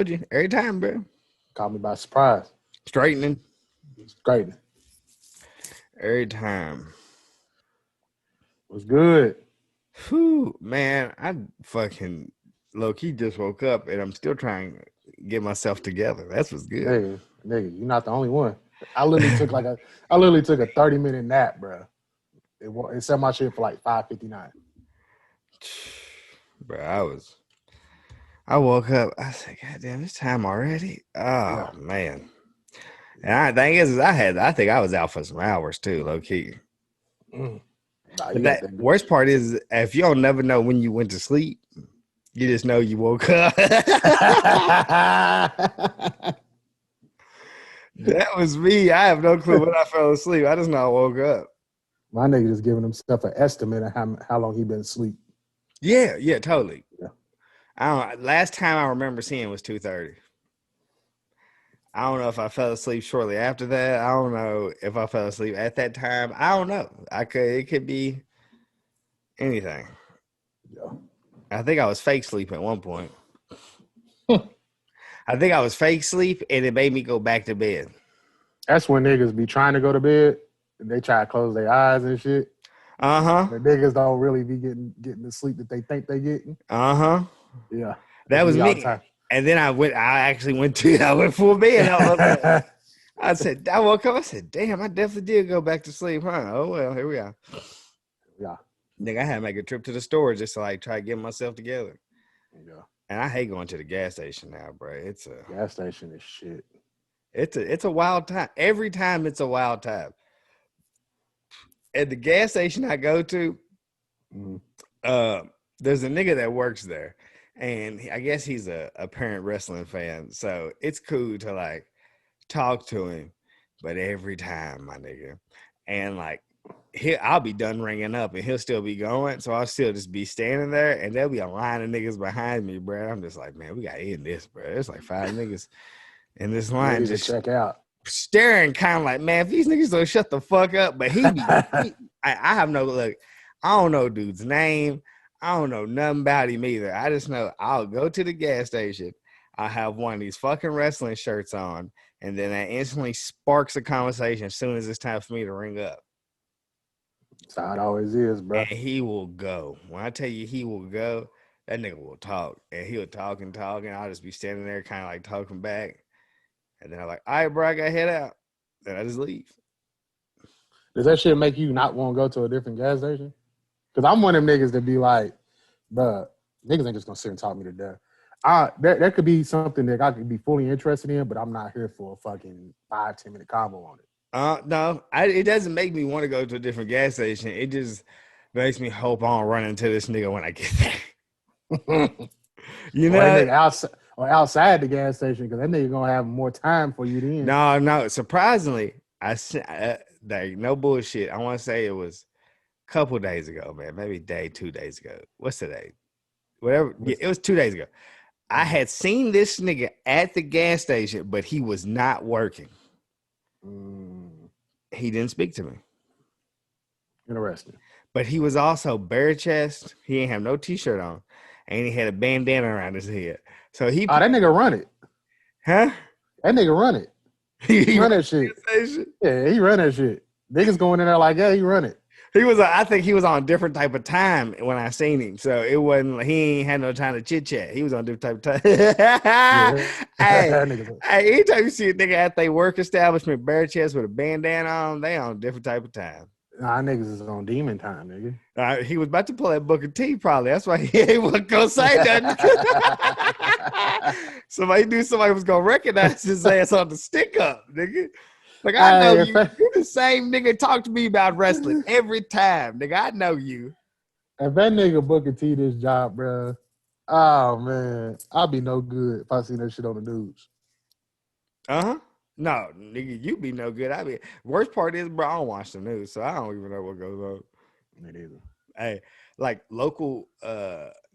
You every time, bro. Caught me by surprise. Straightening It's great. every time. Was good. Whew, man, I fucking low key just woke up and I'm still trying to get myself together. That's what's good. Nigga, you're not the only one. I literally took a 30-minute nap, bro. It set my shit for like 5:59. Bro, I woke up. I said, God damn, it's time already. Oh Yeah. man. And the thing is I think I was out for some hours too, low key. Mm. Nah, But you got that that good worst shit. part is if you don't never know when you went to sleep, you just know you woke up. That was me. I have no clue when I fell asleep. I just know I woke up. My nigga just giving himself an estimate of how long he been asleep. Yeah, totally. Yeah. I don't. Last time I remember seeing was 2:30. I don't know if I fell asleep shortly after that. I don't know if I fell asleep at that time. I don't know. It could be anything. Yeah. I think I was fake sleep at one point. I think I was fake sleep and it made me go back to bed. That's when niggas be trying to go to bed and they try to close their eyes and shit. Uh-huh. The niggas don't really be getting the sleep that they think they getting. Uh-huh. Yeah. That That's was me all the me. time. And then I went full bed. I said, I woke up. I said, damn, I definitely did go back to sleep, huh? Oh, well, here we are. Yeah. Nigga, I had to make a trip to the store just to like try to get myself together. Yeah. And I hate going to the gas station now, bro. Gas station is shit. It's a wild time. Every time it's a wild time. At the gas station I go to, Mm. uh, there's a nigga that works there. And I guess he's a apparent wrestling fan. So it's cool to like talk to him. But every time, my nigga. And like I'll be done ringing up and he'll still be going. So I'll still just be standing there and there'll be a line of niggas behind me, bro. I'm just like, man, we gotta end this, bro. There's like 5 niggas in this line Ready to just check out. staring, kind of like, man, if these niggas don't shut the fuck up. But I have no look. I don't know dude's name. I don't know nothing about him either. I just know I'll go to the gas station. I'll have one of these fucking wrestling shirts on, and then that instantly sparks a conversation as soon as it's time for me to ring up. That's how it always is, bro. And he will go. When I tell you he will go, that nigga will talk. And he'll talk and talk, and I'll just be standing there kind of like talking back. And then I'm like, all right, bro, I gotta head out. Then I just leave. Does that shit make you not want to go to a different gas station? Because I'm one of them niggas that be like, bro, niggas ain't just gonna sit and talk me to death. That could be something that I could be fully interested in, but I'm not here for a fucking 5-10 minute combo on it. No, it doesn't make me want to go to a different gas station. It just makes me hope I don't run into this nigga when I get there. You Or that know? nigga outside the gas station, because that nigga gonna have more time for you then. No. Surprisingly, like no bullshit. I want to say it was a couple days ago, man. Maybe 2 days ago. What's today? Whatever. Yeah, it was 2 days ago. I had seen this nigga at the gas station, but he was not working. He didn't speak to me. Interesting. But he was also bare chest. He ain't have no t-shirt on. And he had a bandana around his head. So he that nigga run it. Huh? That nigga run it. He run that shit. Yeah, he run that shit. Niggas going in there like, yeah, he run it. I think he was on a different type of time when I seen him. So it wasn't he ain't had no time to chit-chat. He was on a different type of time. Hey, anytime you see a nigga at their work establishment, bare chest with a bandana on, they on a different type of time. Nah, niggas is on demon time, nigga. He was about to pull that Booker T probably. That's why he ain't want to go say nothing. Somebody was gonna recognize his ass on the stick up, nigga. Like I know you. You're the same nigga talk to me about wrestling every time, nigga. I know you. If that nigga Booker T this job, bro, oh man, I'll be no good if I see that shit on the news. No, nigga, you be no good. Worst part is, bro, I don't watch the news, so I don't even know what goes on. Me neither. Hey, like local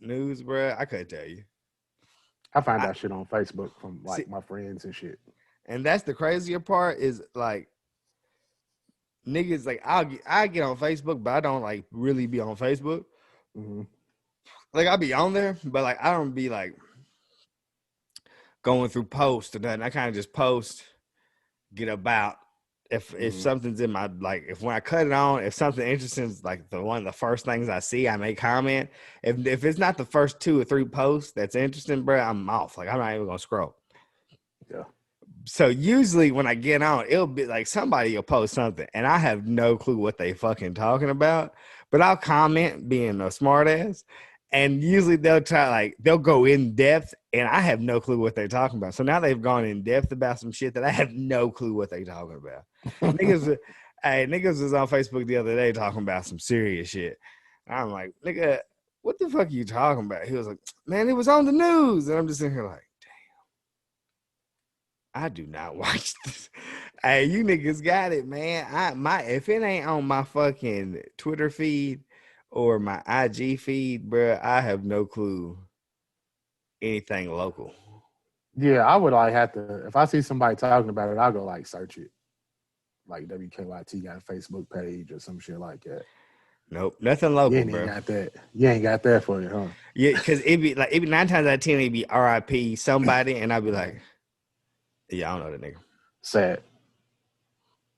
news, bro, I couldn't tell you. I find that shit on Facebook from like my friends and shit. And that's the crazier part is like niggas like I get on Facebook, but I don't like really be on Facebook. Mm-hmm. Like I be on there, but like I don't be like going through posts or nothing. I kind of just post, get about. If Mm, something's in my like, if when I cut it on, if something interesting is like the one of the first things I see, I may comment. If it's not the first 2 or 3 posts that's interesting, bro, I'm off. Like I'm not even gonna scroll. yeah. So usually when I get on, it'll be like somebody will post something and I have no clue what they fucking talking about, but I'll comment being a smart ass. And usually they'll try like they'll go in depth and I have no clue what they're talking about. So now they've gone in depth about some shit that I have no clue what they talking about. Niggas, hey, niggas was on Facebook the other day talking about some serious shit. I'm like, nigga, what the fuck are you talking about? He was like, man, it was on the news. And I'm just sitting here like, I do not watch this. Hey, you niggas got it, man. If it ain't on my fucking Twitter feed or my IG feed, bro, I have no clue anything local. Yeah, I would like have to if I see somebody talking about it, I'll go like search it. Like WKYT got a Facebook page or some shit like that. Nope, nothing You local, ain't even bro. got that. You ain't got that for you, huh? Yeah, because it be 9 times out of 10 it'd be RIP somebody, and I'd be like, yeah, I don't know that nigga. Sad.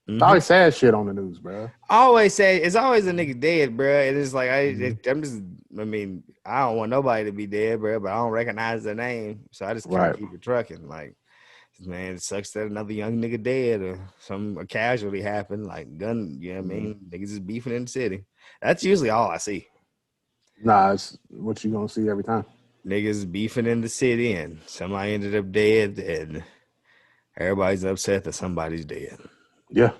It's Mm-hmm. always sad shit on the news, bro. Always say it's always a nigga dead, bro. And it's like Mhm. I'm just. I mean, I don't want nobody to be dead, bro, but I don't recognize their name, so I just kind of Right. keep it trucking. Like, man, it sucks that another young nigga dead or a casualty happened. Like gun, you know what I Mhm. mean? Niggas is beefing in the city. That's usually all I see. Nah, it's what you gonna see every time. Niggas beefing in the city, and somebody ended up dead, and everybody's upset that somebody's dead. Yeah.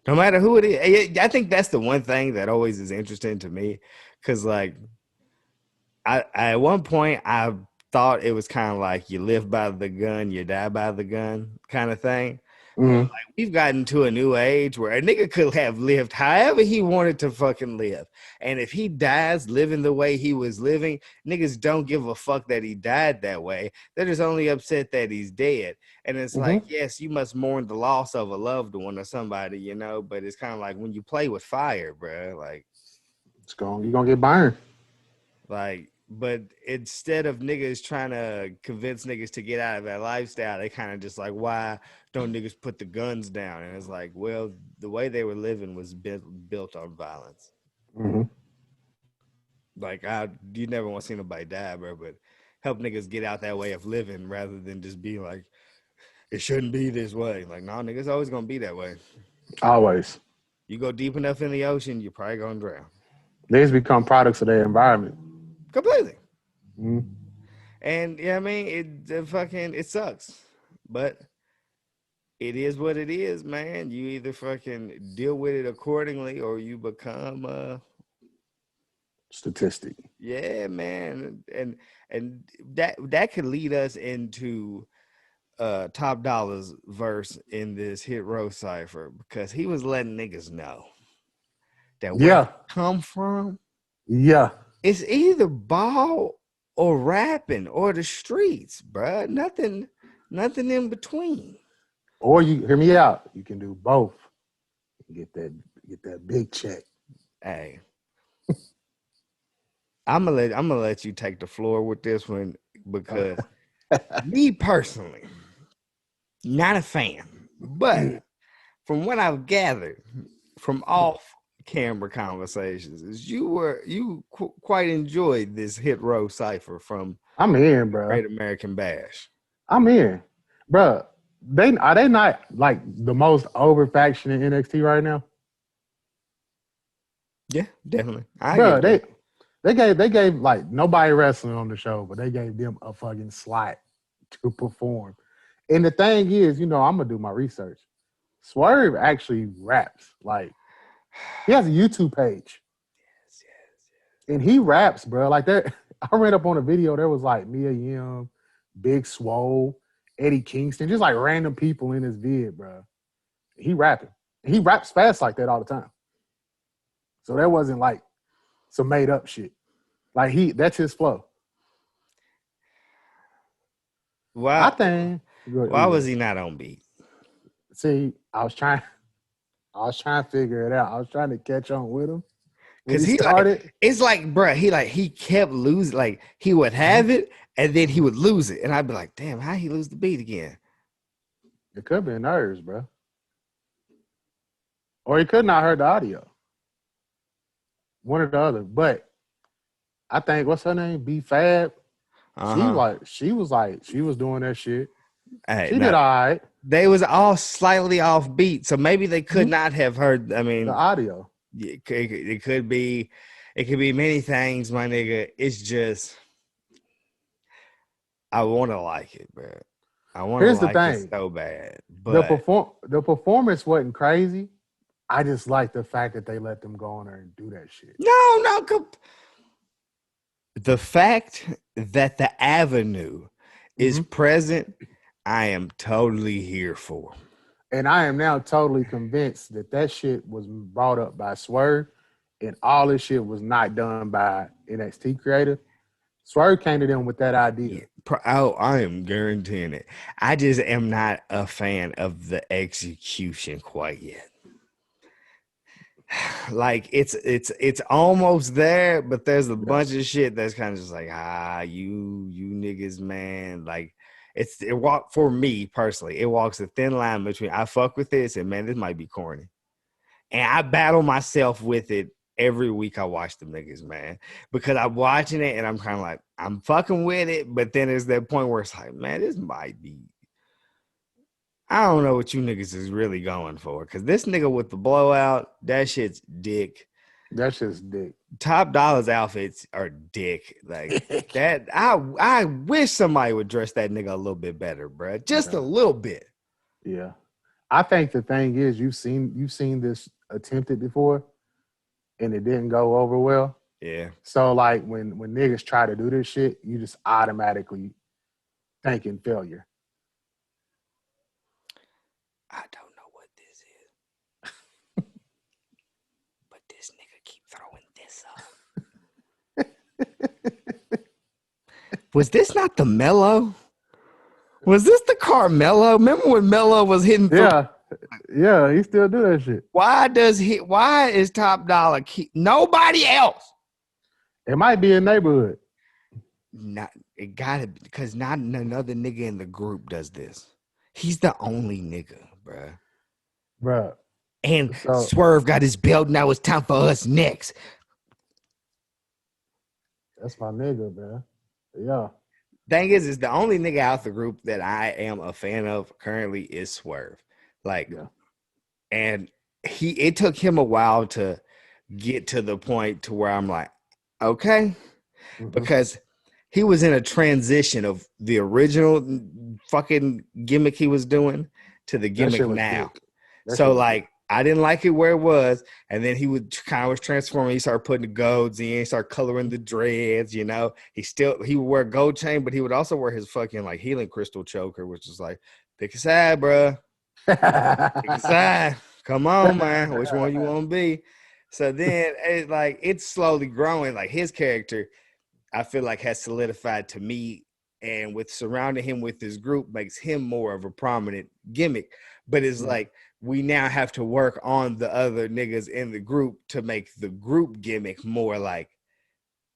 No matter who it is. I think that's the one thing that always is interesting to me, because like I at one point I thought it was kind of like you live by the gun, you die by the gun kind of thing. But Hmm. like we've gotten to a new age where a nigga could have lived however he wanted to fucking live. And if he dies living the way he was living, niggas don't give a fuck that he died that way. They're just only upset that he's dead. And it's Hmm. like, yes, you must mourn the loss of a loved one or somebody, but it's kind of like when you play with fire, bro. You're gonna get burned. But instead of niggas trying to convince niggas to get out of that lifestyle, they kind of just like, why don't niggas put the guns down? And it's like, well, the way they were living was built on violence. Hmm. Like, you never want to see nobody die, bro, but help niggas get out that way of living rather than just be like, it shouldn't be this way. Like, no, niggas always gonna be that way. Always. You go deep enough in the ocean, you're probably gonna drown Niggas become products of their environment. completely. Mhm. And yeah, I mean, it sucks, but it is what it is, man. You either fucking deal with it accordingly or you become Statistic. yeah, man. And that could lead us into Top Dollar's verse in this Hit Row cipher because he was letting niggas know that where he Yeah. come from, Yeah. it's either ball or rapping or the streets, bruh. Nothing in between. Or you hear me out. You can do both. Get that get that big check. Hey, I'm gonna let you take the floor with this one because me personally, not a fan, but from what I've gathered from off camera conversations, is quite enjoyed this Hit Row cipher from I'm in, bro. Great American Bash. I'm in, bro. They not like the most over faction in NXT right now, Yeah, definitely. I give bro. it to you. They gave like nobody wrestling on the show, but they gave them a fucking slot to perform. And the thing is, I'm gonna do my research. Swerve actually raps. Like he has a YouTube page Yes, yes, and he raps, bro. Like that. I read up on a video. There was like Mia Yim, Big Swole, Eddie Kingston, just like random people in his vid, bro. He rapping. He raps fast like that all the time. So that wasn't like some made up shit. Like that's his flow. I Why think. why You was go. he not on beat? See, I was trying to figure it out. I was trying to catch on with him. when Cause he he like, started. it's like, bruh, he kept losing. Like he would Mhm, have it and then he mhm. would lose it. And I'd be like, damn, how he lose the beat again? It could be nerves, bro, or he could not heard the audio. One or the other. But I think what's her name? B Fab. Uh-huh. She was doing that shit. Hey, She did no, all right. they was all slightly off beat. So maybe they could Mhm. not have heard. I The mean, audio. it could be, it could be many things, my nigga. It's just I want to like it, bro. I want to Here's the like it thing: so bad, but the performance wasn't crazy. I just like the fact that they let them go on there and do that shit. no. The fact that the avenue is Hmm. present, I am totally here for. And I am now totally convinced that that shit was brought up by Swerve, and all this shit was not done by NXT creative. Swerve came to them with that idea. Yeah, oh, I am guaranteeing it. I just am not a fan of the execution quite yet. Like it's almost there, but there's a Yeah. bunch of shit that's kind of just like you niggas, man. Like it walk for me personally. It walks a thin line between I fuck with this and man, this might be corny, and I battle myself with it every week. I watch them niggas, man, because I'm watching it and I'm kind of like I'm fucking with it, but then there's that point where it's like, man, this might be. I don't know what you niggas is really going for, because this nigga with the blowout, that shit's dick. That's just dick. Top Dollar's outfits are dick. Like that. I wish somebody would dress that nigga a little bit better, bro. Just a Yeah. little bit. Yeah. I think the thing is you've seen this attempted before and it didn't go over well. Yeah. So like when niggas try to do this shit, you just automatically thinking failure. I don't know what this is, but this nigga keep throwing this up. Was this not the Mello? Was this the Carmelo? Remember when Mello was hitting three? Yeah. Yeah, he still do that shit. Why is Top Dollar keep nobody else? It might be a neighborhood. Not it gotta be because not another nigga in the group does this. He's the only nigga, bruh. Bruh. And So Swerve got his belt. Now it's time for us next. that's my nigga, man. Yeah. Thing is the only nigga out the group that I am a fan of currently is Swerve. Like, Yeah. and it took him a while to get to the point to where I'm like, okay, Mm-hmm. because he was in a transition of the original fucking gimmick he was doing to the That gimmick shit was now. dick. That So shit was dick. like I didn't like it where it was, and then he would kind of was transforming. He started putting the golds in, he started coloring the dreads. You know, he would wear gold chain, but he would also wear his fucking like healing crystal choker, which is like pick a side, bro. Pick a side. Come on, man. Which one you want to be? So then it's slowly growing. Like his character, I feel like has solidified to me, and with surrounding him with this group makes him more of a prominent gimmick. But it's Yeah. like we now have to work on the other niggas in the group to make the group gimmick more like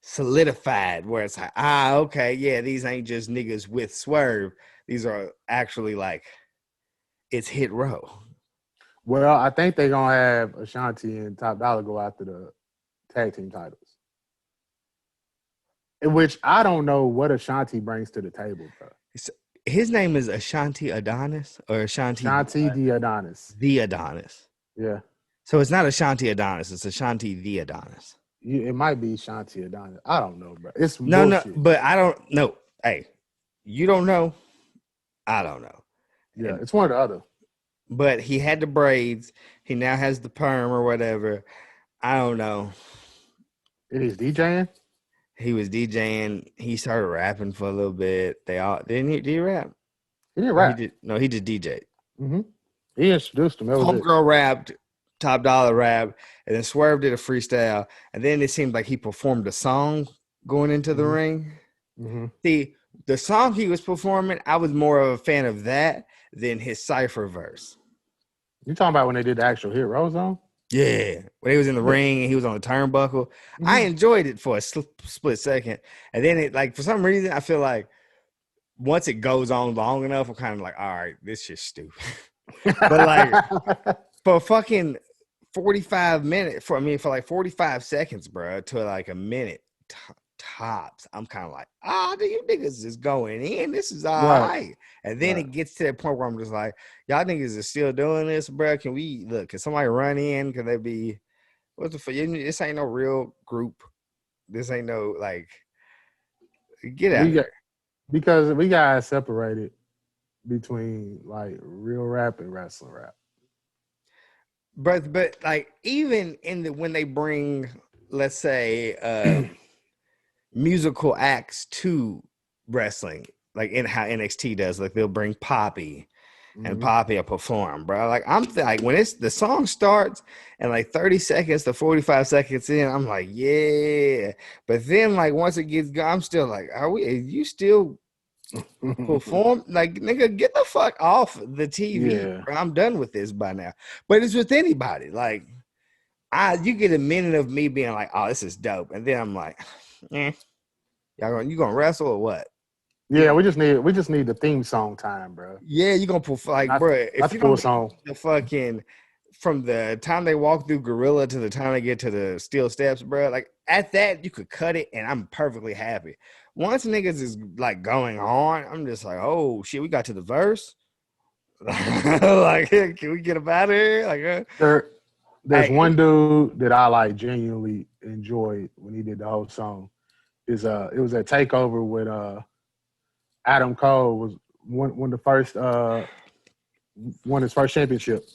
solidified, where it's like, okay, yeah, these ain't just niggas with Swerve. These are actually like it's Hit Row. Well, I think they're gonna have Ashanti and Top Dollar go after the tag team titles. In which I don't know what Ashanti brings to the table, bro. His name is Ashanti Adonis or Ashanti Ashanti the Adonis. the Adonis. Yeah. So it's not Ashanti Adonis, it's Ashanti the Adonis. It might be Ashanti Adonis. I don't know, bro. It's some No, bullshit. but I don't know. Hey, you don't know. I don't know. Yeah, And it's one or the other. but he had the braids. He now has the perm or whatever. I don't know. It is DJing. He was DJing. He started rapping for a little bit. They all didn't he? Did he rap? He didn't Or he rap. did? No, he just DJ'd. Mm-hmm. He introduced him. That was it. Homegirl rapped, Top Dollar rap, and then Swerve did a freestyle. And then it seemed like he performed a song going into the Mm-hmm. ring. Mm-hmm. See, the song he was performing, I was more of a fan of that than his cipher verse. You talking about when they did the actual Hit Row song? Yeah, when he was in the ring and he was on the turnbuckle, I Mm-hmm. enjoyed it for a split second, and then it like for some reason I feel like once it goes on long enough, I'm kind of like, all right, this shit's stupid. But like for fucking 45 minutes, for like 45 seconds, bro, to like a minute tops, I'm kind of like, you niggas is going in. This is all Right. right. And then Right. it gets to that point where I'm just like, y'all niggas is still doing this, bro. Can we look? Can somebody run in? Can they be what the fuck? This ain't no real group. This ain't no like get out We of got here. because we got separated between like real rap and wrestling rap. But like even in the when they bring, let's say, musical acts to wrestling, like in how NXT does, like they'll bring Poppy and Mm-hmm. Poppy will perform, bro. Like like when it's the song starts and like 30 seconds to 45 seconds in, I'm like, yeah. But then like once it gets going, I'm still like, are you still perform? Like, nigga, get the fuck off the TV, Yeah. bro. I'm done with this by now. But it's with anybody. Like, you get a minute of me being like, oh, this is dope. And then I'm like, eh, you gonna wrestle or what? You Yeah, gonna we just need the theme song time, bro. Yeah, you're gonna put like, Not bro, not if the you don't full give song. the fucking from the time they walk through Gorilla to the time they get to the steel steps, bro, like at that you could cut it and I'm perfectly happy. Once niggas is like going on, I'm just like, oh shit, we got to the verse. Like, can we get up out of here? Like, There's hey, one dude that I like genuinely enjoyed when he did the whole song. It was a takeover with Adam Cole was one of the first won his first championship.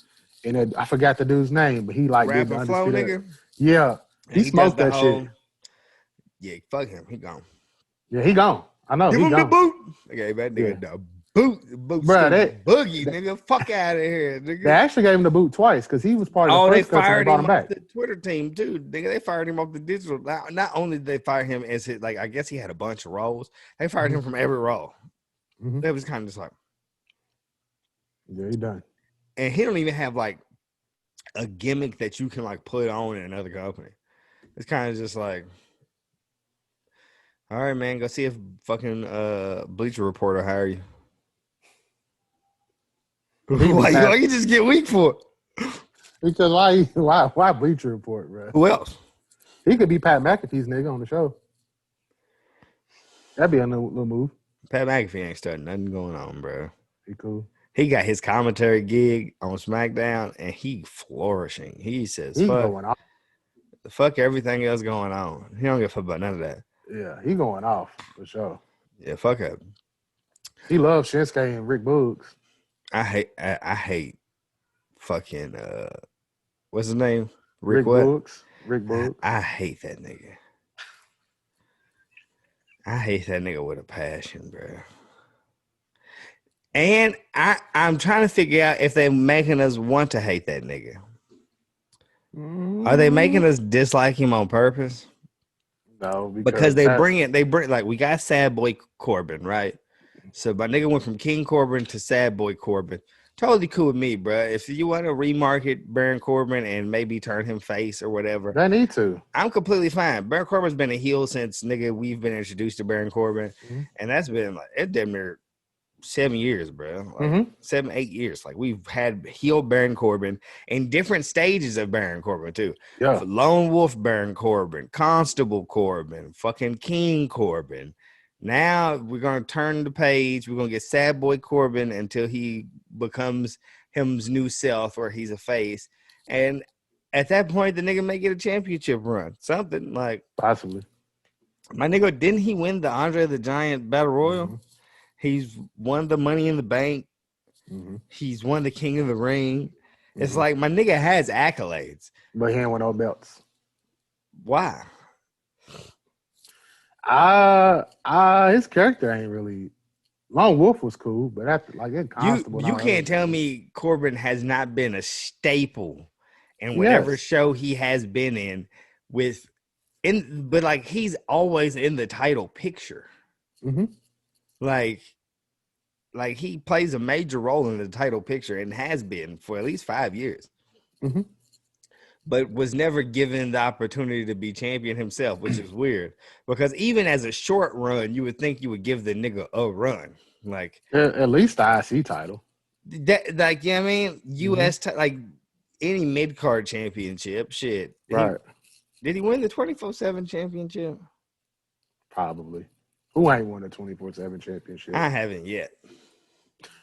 And I forgot the dude's name, but he like did rap the and flow, undisputed. nigga. Yeah. And He he does smoked the that shit. whole, yeah, fuck him. He gone. Yeah, he gone. I know, Give he him the gone. boot. Okay, that Yeah. nigga the boot Bro, scooter they, boogie, they nigga. Fuck out of here, they nigga. actually gave him the boot twice because he was part of the Oh, they first cuts and they fired brought him him off back. the Twitter team too. Nigga, they fired him off the digital. Not only did they fire him as his, like I guess he had a bunch of roles. They fired Mm-hmm. him from every role. Mm-hmm. It was kind of just like, Yeah, he done. and he don't even have like a gimmick that you can like put on in another company. It's kind of just like, all right, man, go see if fucking Bleacher Reporter hire you. He could be Why Pat you just get weak for it? because why Bleacher Report, bro? Who else? He could be Pat McAfee's nigga on the show. That'd be a little move. Pat McAfee ain't starting nothing going on, bro. Be cool. He got his commentary gig on SmackDown and he flourishing. He says, He fuck, going off. fuck everything else going on. He don't give a fuck about none of that. Yeah, he going off for sure. Yeah, fuck it. He loves Shinsuke and Rick Boogs. I hate fucking what's his name? Rick Rick what? Boogs. Rick Boogs. I hate that nigga. I hate that nigga with a passion, bro. And I'm trying to figure out if they're making us want to hate that nigga. Are they making us dislike him on purpose? No, Because because that. they bring like we got Sad Boy Corbin, right? So my nigga went from King Corbin to Sad Boy Corbin. Totally cool with me, bro. If you want to remarket Baron Corbin and maybe turn him face or whatever, They need to. I'm completely fine. Baron Corbin's been a heel since nigga we've been introduced to Baron Corbin, Mm-hmm. and that's been like it damn near 7 years, bro. Like Mm-hmm. 7, 8 years. Like we've had heel Baron Corbin in different stages of Baron Corbin too. Yeah. Lone Wolf Baron Corbin, Constable Corbin, fucking King Corbin. Now we're gonna turn the page. We're gonna get Sad Boy Corbin until he becomes him's new self, or he's a face. And at that point, the nigga may get a championship run. Something like Possibly. my nigga. Didn't he win the Andre the Giant Battle Royal? Mm-hmm. He's won the Money in the Bank. Mm-hmm. He's won the King of the Ring. It's Mm-hmm. like my nigga has accolades. But he ain't won no belts. Why? His character ain't really. Lone Wolf was cool, but after like it You Constable and you all that other can't tell shit. me Corbin has not been a staple in whatever Yes. show he has been in but like he's always in the title picture. Mm-hmm. Like he plays a major role in the title picture and has been for at least 5 years. Mm-hmm. but was never given the opportunity to be champion himself, which is weird. Because even as a short run, you would think you would give the nigga a run. Like At least the IC title. that, like, you know what I mean? Mm-hmm. Like any mid card championship, shit. Right. Did he win the 24/7 championship? Probably. Who ain't won a 24/7 championship? I haven't yet.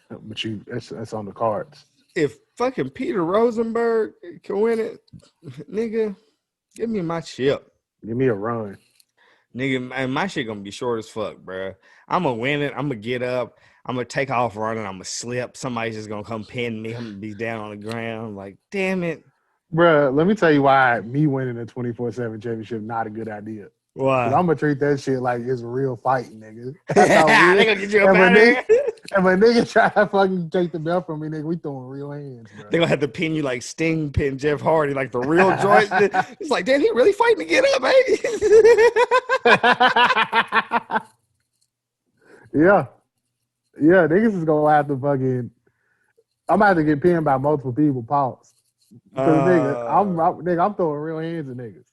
But that's on the cards. If fucking Peter Rosenberg can win it, nigga, give me my chip. Give me a run. Nigga, and my shit gonna be short as fuck, bro. I'm gonna win it. I'm gonna get up. I'm gonna take off running. I'm gonna slip. Somebody's just gonna come pin me. I'm gonna be down on the ground. Like, damn it. Bruh, let me tell you why me winning a 24/7 championship not a good idea. Because Why? I'm gonna treat that shit like it's real fighting, nigga. That's how They real. gonna get you up out of here. If a nigga try to fucking take the belt from me, nigga, we throwing real hands, bro. They gonna have to pin you like Sting pin Jeff Hardy, like the real joint. It's like, damn, he really fighting to get up, eh? Yeah. Yeah, niggas is gonna have to fucking. I'm about to get pinned by multiple people. Pause. Because nigga, I'm throwing real hands at niggas.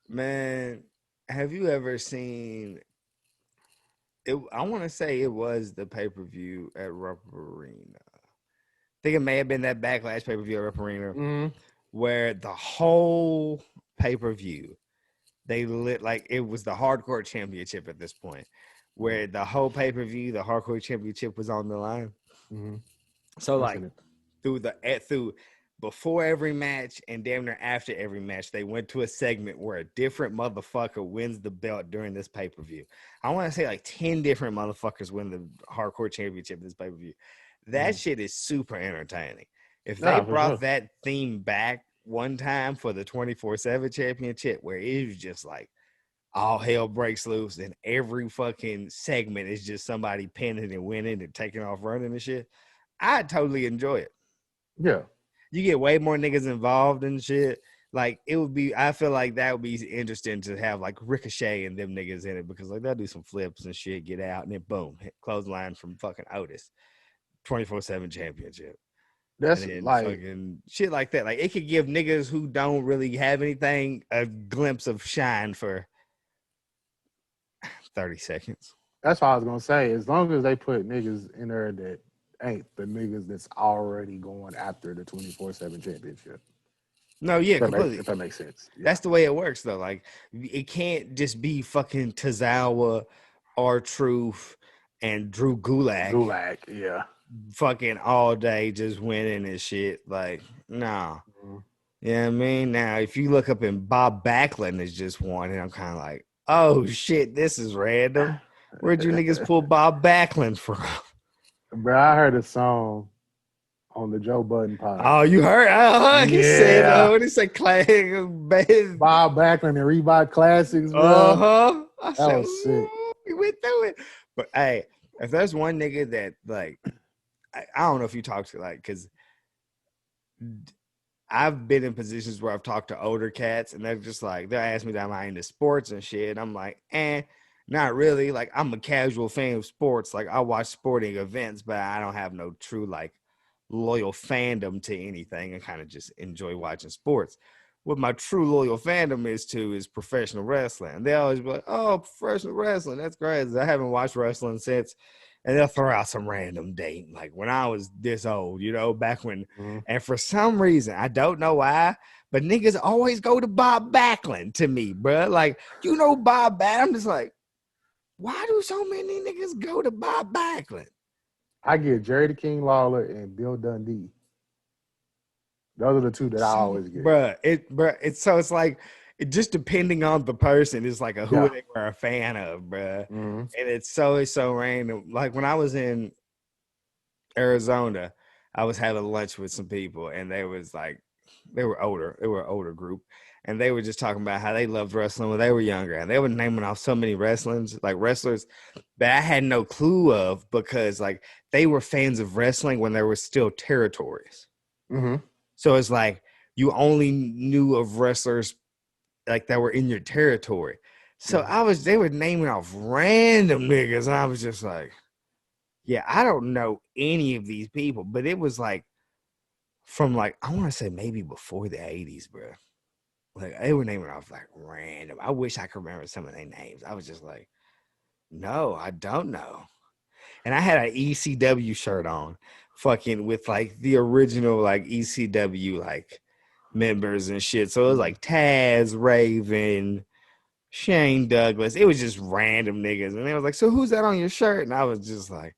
Man, have you ever seen it? I want to say it was the pay-per-view at Rupp Arena. I think it may have been that Backlash pay-per-view at Rupp Arena, where the whole pay-per-view they lit like it was the Hardcore Championship at this point, where the whole pay-per-view, the Hardcore Championship was on the line. So like through before every match and damn near after every match, they went to a segment where a different motherfucker wins the belt during this pay-per-view. I want to say like 10 different motherfuckers win the Hardcore Championship this pay-per-view. That shit is super entertaining. If they brought that theme back one time for the 24/7 championship, where it was just like all hell breaks loose and every fucking segment is just somebody pinning and winning and taking off running and shit, I'd totally enjoy it. Yeah. You get way more niggas involved and shit. Like it would be, I feel like that would be interesting to have like Ricochet and them niggas in it because like they'll do some flips and shit, get out and then boom, clothesline from fucking Otis, 24/7 championship. That's and then like fucking shit like that. Like it could give niggas who don't really have anything a glimpse of shine for 30 seconds. that's what I was gonna say. As long as they put niggas in there that ain't the niggas that's already going after the 24/7 championship. No, yeah, completely. If that makes sense. Yeah. That's the way it works, though. Like, it can't just be fucking Tozawa, R-Truth, and Drew Gulak. Yeah. Fucking all day just winning and shit. Like, no. You know what I mean? Now, if you look up and Bob Backlund has just won, and I'm kind of like, oh shit, this is random. Where'd you niggas pull Bob Backlund from? Bro, I heard a song on the Joe Budden podcast. Oh, you heard? He said, what did he say? Bob Backlund and Reebok Classics, bro. I that said, was sick. We went through it. But hey, if there's one nigga that like, I don't know if you talk to like, because I've been in positions where I've talked to older cats and they're just like, they'll ask me, am I into sports and shit? And I'm like, not really. Like, I'm a casual fan of sports. Like, I watch sporting events, but I don't have no true, like, loyal fandom to anything. I kind of just enjoy watching sports. What my true loyal fandom is professional wrestling. And they always be like, oh, professional wrestling. That's great. I haven't watched wrestling since. And they'll throw out some random date, like when I was this old, you know, back when. And for some reason, I don't know why, but niggas always go to Bob Backlund to me, bro. Like, you know, Bob Backlund. I'm just like, why do so many niggas go to Bob Backlund? I get Jerry the King Lawler and Bill Dundee. Those are the two that I always get. It's like, just depending on the person, is like who they were a fan of, bruh. And it's so random. Like when I was in Arizona, I was having lunch with some people, and they were older group, and they were just talking about how they loved wrestling when they were younger, and they were naming off so many wrestlers that I had no clue of because like they were fans of wrestling when there were still territories. So it's like you only knew of wrestlers like that were in your territory. So they were naming off random niggas, and I was just like, yeah, I don't know any of these people, but it was like from like, I want to say maybe before the 80s, bro. Like they were naming off like random. I wish I could remember some of their names. I was just like, no, I don't know. And I had an ECW shirt on, fucking with like the original like ECW like members and shit. So it was like Taz, Raven, Shane Douglas. It was just random niggas. And they was like, so who's that on your shirt? And I was just like,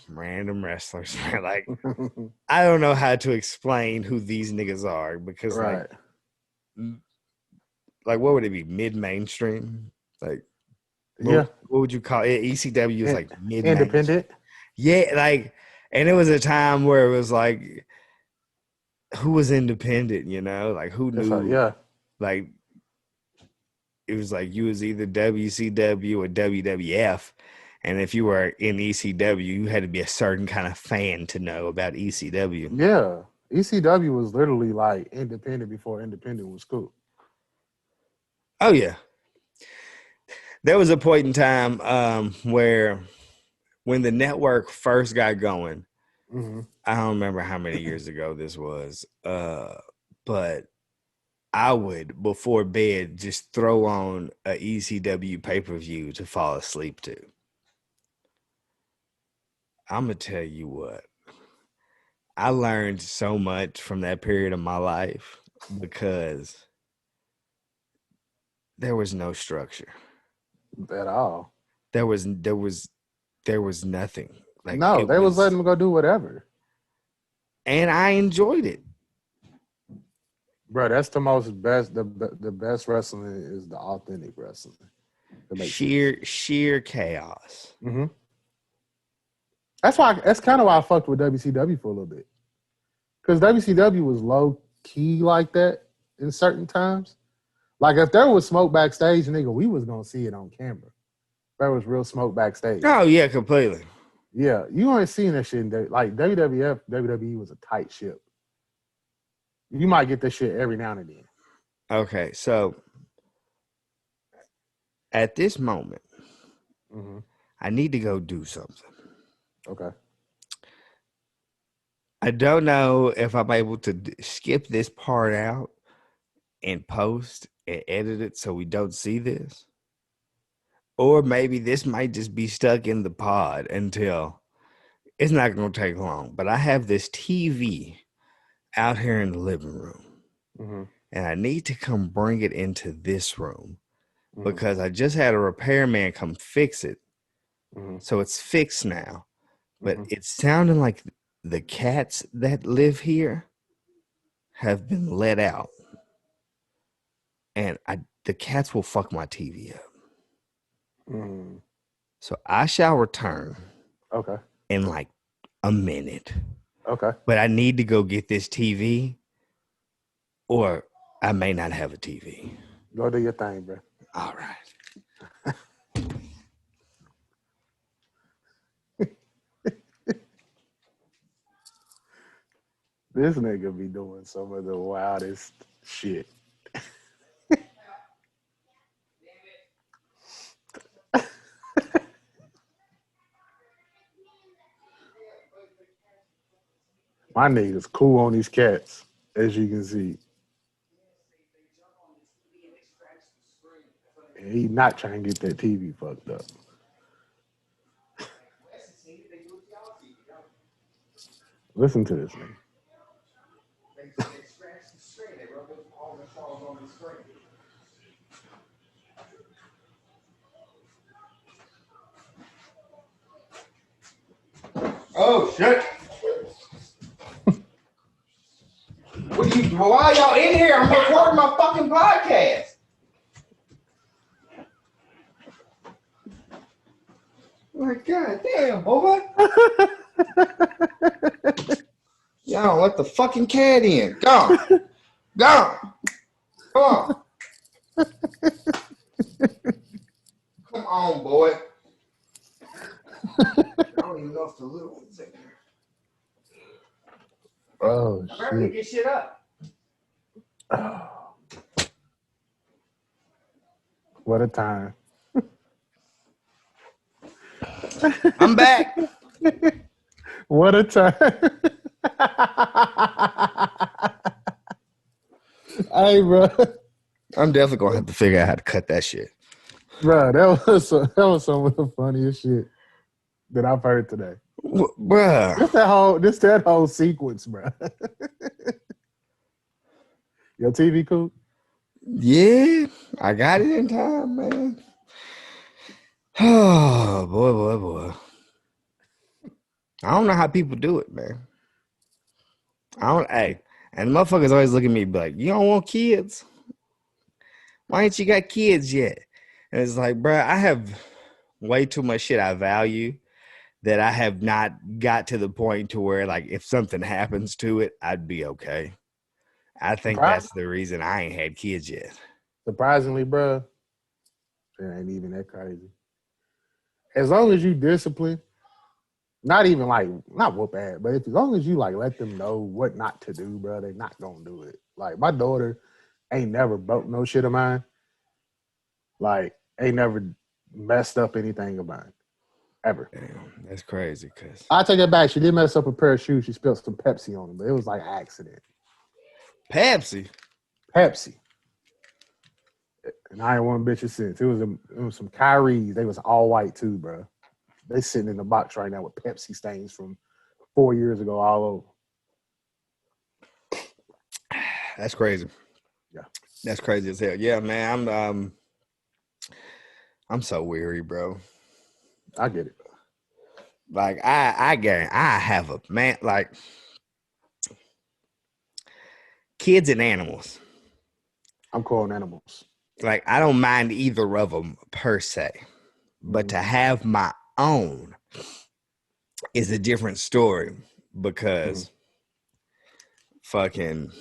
random wrestlers. Like, I don't know how to explain who these niggas are because Right. like what would it be? Mid-mainstream? Like Yeah. what would you call it? ECW is like mid-mainstream. Independent. Yeah, like, and it was a time where it was like, who was independent, you know? Like who That's right. knew? Yeah. Like it was like you was either WCW or WWF. And if you were in ECW, you had to be a certain kind of fan to know about ECW. Yeah. ECW was literally like independent before independent was cool. Oh yeah. There was a point in time where when the network first got going, I don't remember how many years ago this was, but I would, before bed, just throw on a ECW pay-per-view to fall asleep to. I'm going to tell you what. I learned so much from that period of my life because there was no structure. At all. There was nothing. Like No, it they was letting was, them go do whatever. and I enjoyed it. Bro, that's the best wrestling is the authentic wrestling. Sheer chaos. Mm-hmm. That's kind of why I fucked with WCW for a little bit. Because WCW was low key like that in certain times. Like if there was smoke backstage, nigga, we was gonna see it on camera. There was real smoke backstage. Oh yeah, completely. Yeah, you ain't seeing that shit in like WWF, WWE was a tight ship. You might get this shit every now and then. Okay, so at this moment, I need to go do something. Okay. I don't know if I'm able to skip this part out and post and edit it so we don't see this. Or maybe this might just be stuck in the pod until it's not going to take long. But I have this TV out here in the living room. And I need to come bring it into this room because I just had a repairman come fix it. So it's fixed now. But it's sounding like the cats that live here have been let out. And the cats will fuck my TV up. So I shall return. Okay. In like a minute. Okay. But I need to go get this TV or I may not have a TV. Go do your thing, bro. All right. This nigga be doing some of the wildest shit. My nigga's cool on these cats, as you can see. And he not trying to get that TV fucked up. Listen to this nigga. Oh shit! Why y'all in here? I'm recording my fucking podcast. Like, god damn, boy. Y'all let the fucking cat in. Go. Come on. Come on, boy. I don't even know if the little one's in there. Oh, I'm ready to get shit up. Oh. What a time. I'm back. What a time. Hey, bro. I'm definitely gonna have to figure out how to cut that shit. Bro, that was some of the funniest shit that I've heard today. Bruh. That whole sequence, bro. Your TV cool? Yeah, I got it in time, man. Oh boy. I don't know how people do it, man. Hey, and motherfuckers always look at me like, you don't want kids? Why ain't you got kids yet? And it's like, bruh, I have way too much shit I value that I have not got to the point to where, like, if something happens to it, I'd be okay. I think Surprise- that's the reason I ain't had kids yet. Surprisingly, bro, it ain't even that crazy. As long as you discipline, not even like not whoop ass, but as long as you like let them know what not to do, bro, they not gonna do it. Like my daughter ain't never broke no shit of mine. Like ain't never messed up anything of mine ever. Damn, that's crazy. Cause I take it back. She did mess up a pair of shoes. She spilled some Pepsi on them, but it was like an accident. Pepsi. And I ain't one bitch since. It was some Kyries. They was all white too, bro. They sitting in the box right now with Pepsi stains from 4 years ago all over. That's crazy. Yeah. That's crazy as hell. Yeah, man. I'm so weary, bro. I get it. Like I have a man, like kids and animals. I'm calling animals. Like I don't mind either of them per se, but to have my own is a different story because fucking,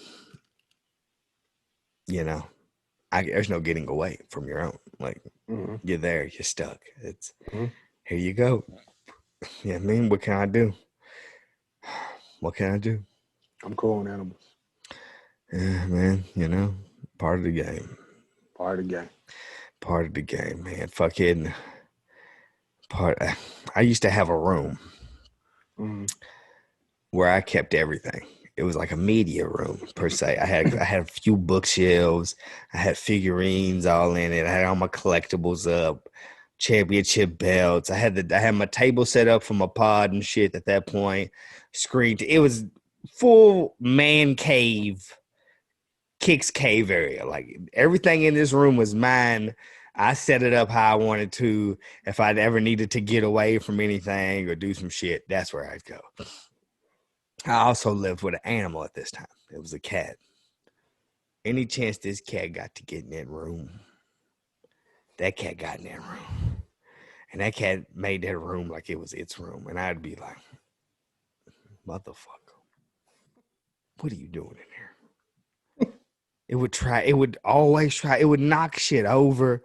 you know, there's no getting away from your own. Like you're there, you're stuck. It's here you go. Yeah, I mean, what can I do? What can I do? I'm calling animals. Yeah, man, you know, part of the game. Part of the game. Part of the game, man. Fucking part. I used to have a room where I kept everything. It was like a media room per se. I had a few bookshelves. I had figurines all in it. I had all my collectibles up, championship belts. I had my table set up for my pod and shit at that point. Screened. It was full man cave, Kicks cave area. Like everything in this room was mine. I set it up how I wanted to. If I'd ever needed to get away from anything or do some shit, that's where I'd go. I also lived with an animal at this time. It was a cat. Any chance this cat got to get in that room, that cat got in that room. And that cat made that room like it was its room. And I'd be like, motherfucker, what are you doing in here? It would always try, it would knock shit over.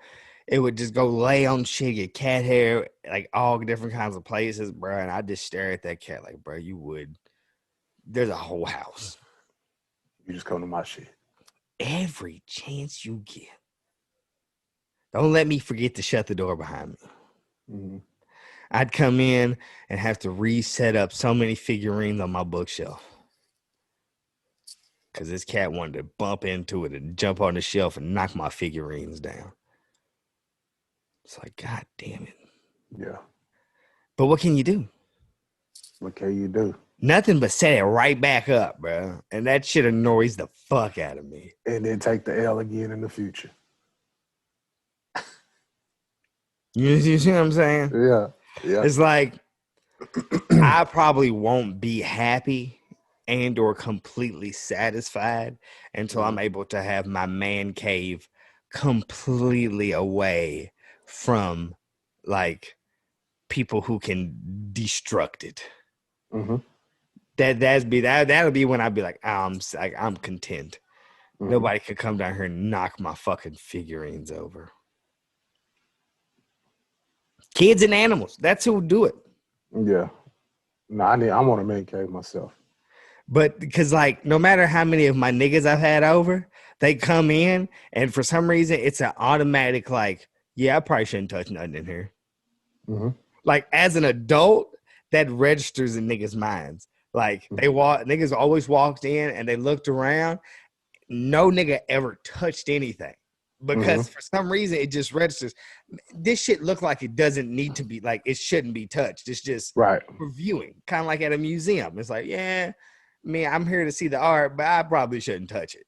It would just go lay on shit, get cat hair, like all different kinds of places, bro. And I just stare at that cat like, bro, you would. There's a whole house. You just come to my shit. Every chance you get. Don't let me forget to shut the door behind me. I'd come in and have to reset up so many figurines on my bookshelf. Because this cat wanted to bump into it and jump on the shelf and knock my figurines down. It's like, God damn it. Yeah. But what can you do? What can you do? Nothing but set it right back up, bro. And that shit annoys the fuck out of me. And then take the L again in the future. You see what I'm saying? Yeah. It's like, I probably won't be happy and or completely satisfied until I'm able to have my man cave completely away from like people who can destruct it. That'll be when I'd be like, I'm content. Nobody could come down here and knock my fucking figurines over. Kids and animals. That's who do it. Yeah. No, I want a man cave myself. But because like no matter how many of my niggas I've had over, they come in and for some reason it's an automatic like, yeah, I probably shouldn't touch nothing in here. Like as an adult, that registers in niggas' minds. Like niggas always walked in and they looked around. No nigga ever touched anything because for some reason it just registers. This shit look like it doesn't need to be, like, it shouldn't be touched. It's just Right. for viewing, kind of like at a museum. It's like, yeah, man, I'm here to see the art, but I probably shouldn't touch it.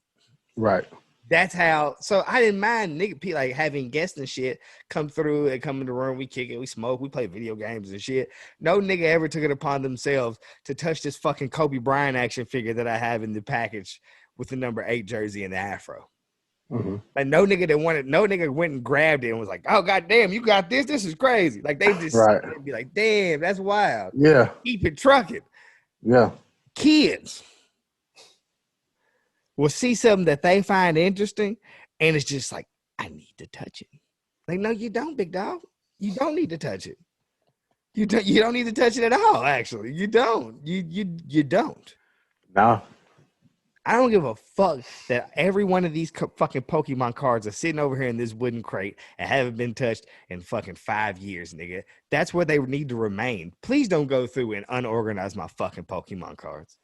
Right. That's how. So I didn't mind nigga like having guests and shit come through and come in the room. We kick it, we smoke, we play video games and shit. No nigga ever took it upon themselves to touch this fucking Kobe Bryant action figure that I have in the package with the number 8 jersey and the afro. Like no nigga went and grabbed it and was like, oh goddamn, you got this? This is crazy. Like they just be like, damn, that's wild. Yeah. Keep it trucking. Yeah. Kids will see something that they find interesting, and it's just like, I need to touch it. Like, no, you don't, big dog. You don't need to touch it. You don't need to touch it at all. Actually, you don't. You don't. No. I don't give a fuck that every one of these fucking Pokemon cards are sitting over here in this wooden crate and haven't been touched in fucking 5 years, nigga. That's where they need to remain. Please don't go through and unorganize my fucking Pokemon cards.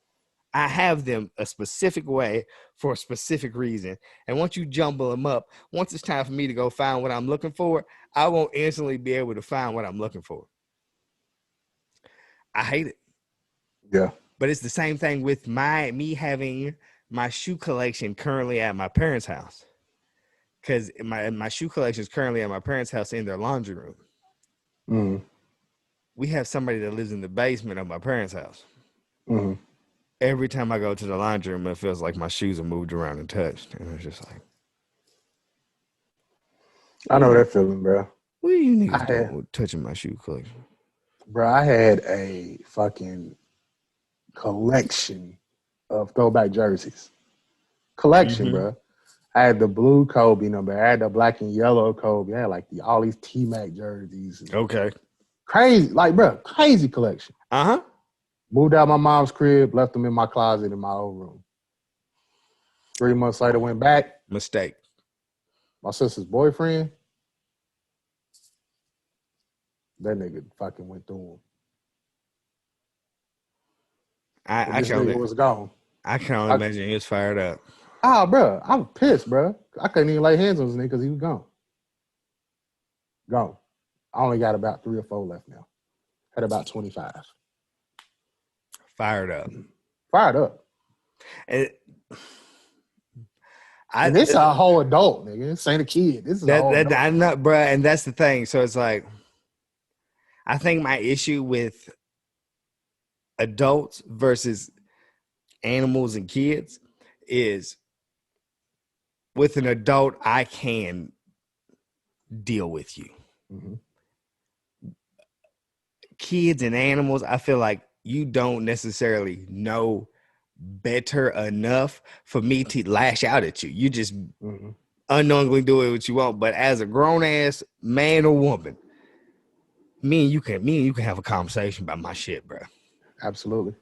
I have them a specific way for a specific reason. And once you jumble them up, once it's time for me to go find what I'm looking for, I won't instantly be able to find what I'm looking for. I hate it. Yeah. But it's the same thing with me having my shoe collection currently at my parents' house. Because my shoe collection is currently at my parents' house in their laundry room. We have somebody that lives in the basement of my parents' house. Every time I go to the laundry room, it feels like my shoes are moved around and touched. And it's just like, I know that feeling, bro. What are you niggas doing with touching my shoe collection? Bro, I had a fucking collection of throwback jerseys. Collection, bro. I had the blue Kobe number. I had the black and yellow Kobe. I had like all these T-Mac jerseys. Okay. Crazy, like, bro, crazy collection. Uh-huh. Moved out my mom's crib, left them in my closet in my old room. 3 months later, went back. Mistake. My sister's boyfriend, that nigga fucking went through him. This nigga was gone. I can only imagine he was fired up. Ah, bro, I was pissed, bro. I couldn't even lay hands on this nigga because he was gone. Gone. I only got about 3 or 4 left now. Had about 25. Fired up. Fired up. And this is a whole adult, nigga. This ain't a kid. This is a whole adult. I'm not, bro, and that's the thing. So it's like, I think my issue with adults versus animals and kids is with an adult, I can deal with you. Kids and animals, I feel like you don't necessarily know better enough for me to lash out at you. You just unknowingly do it what you want. But as a grown ass man or woman, me and you can have a conversation about my shit, bro. Absolutely.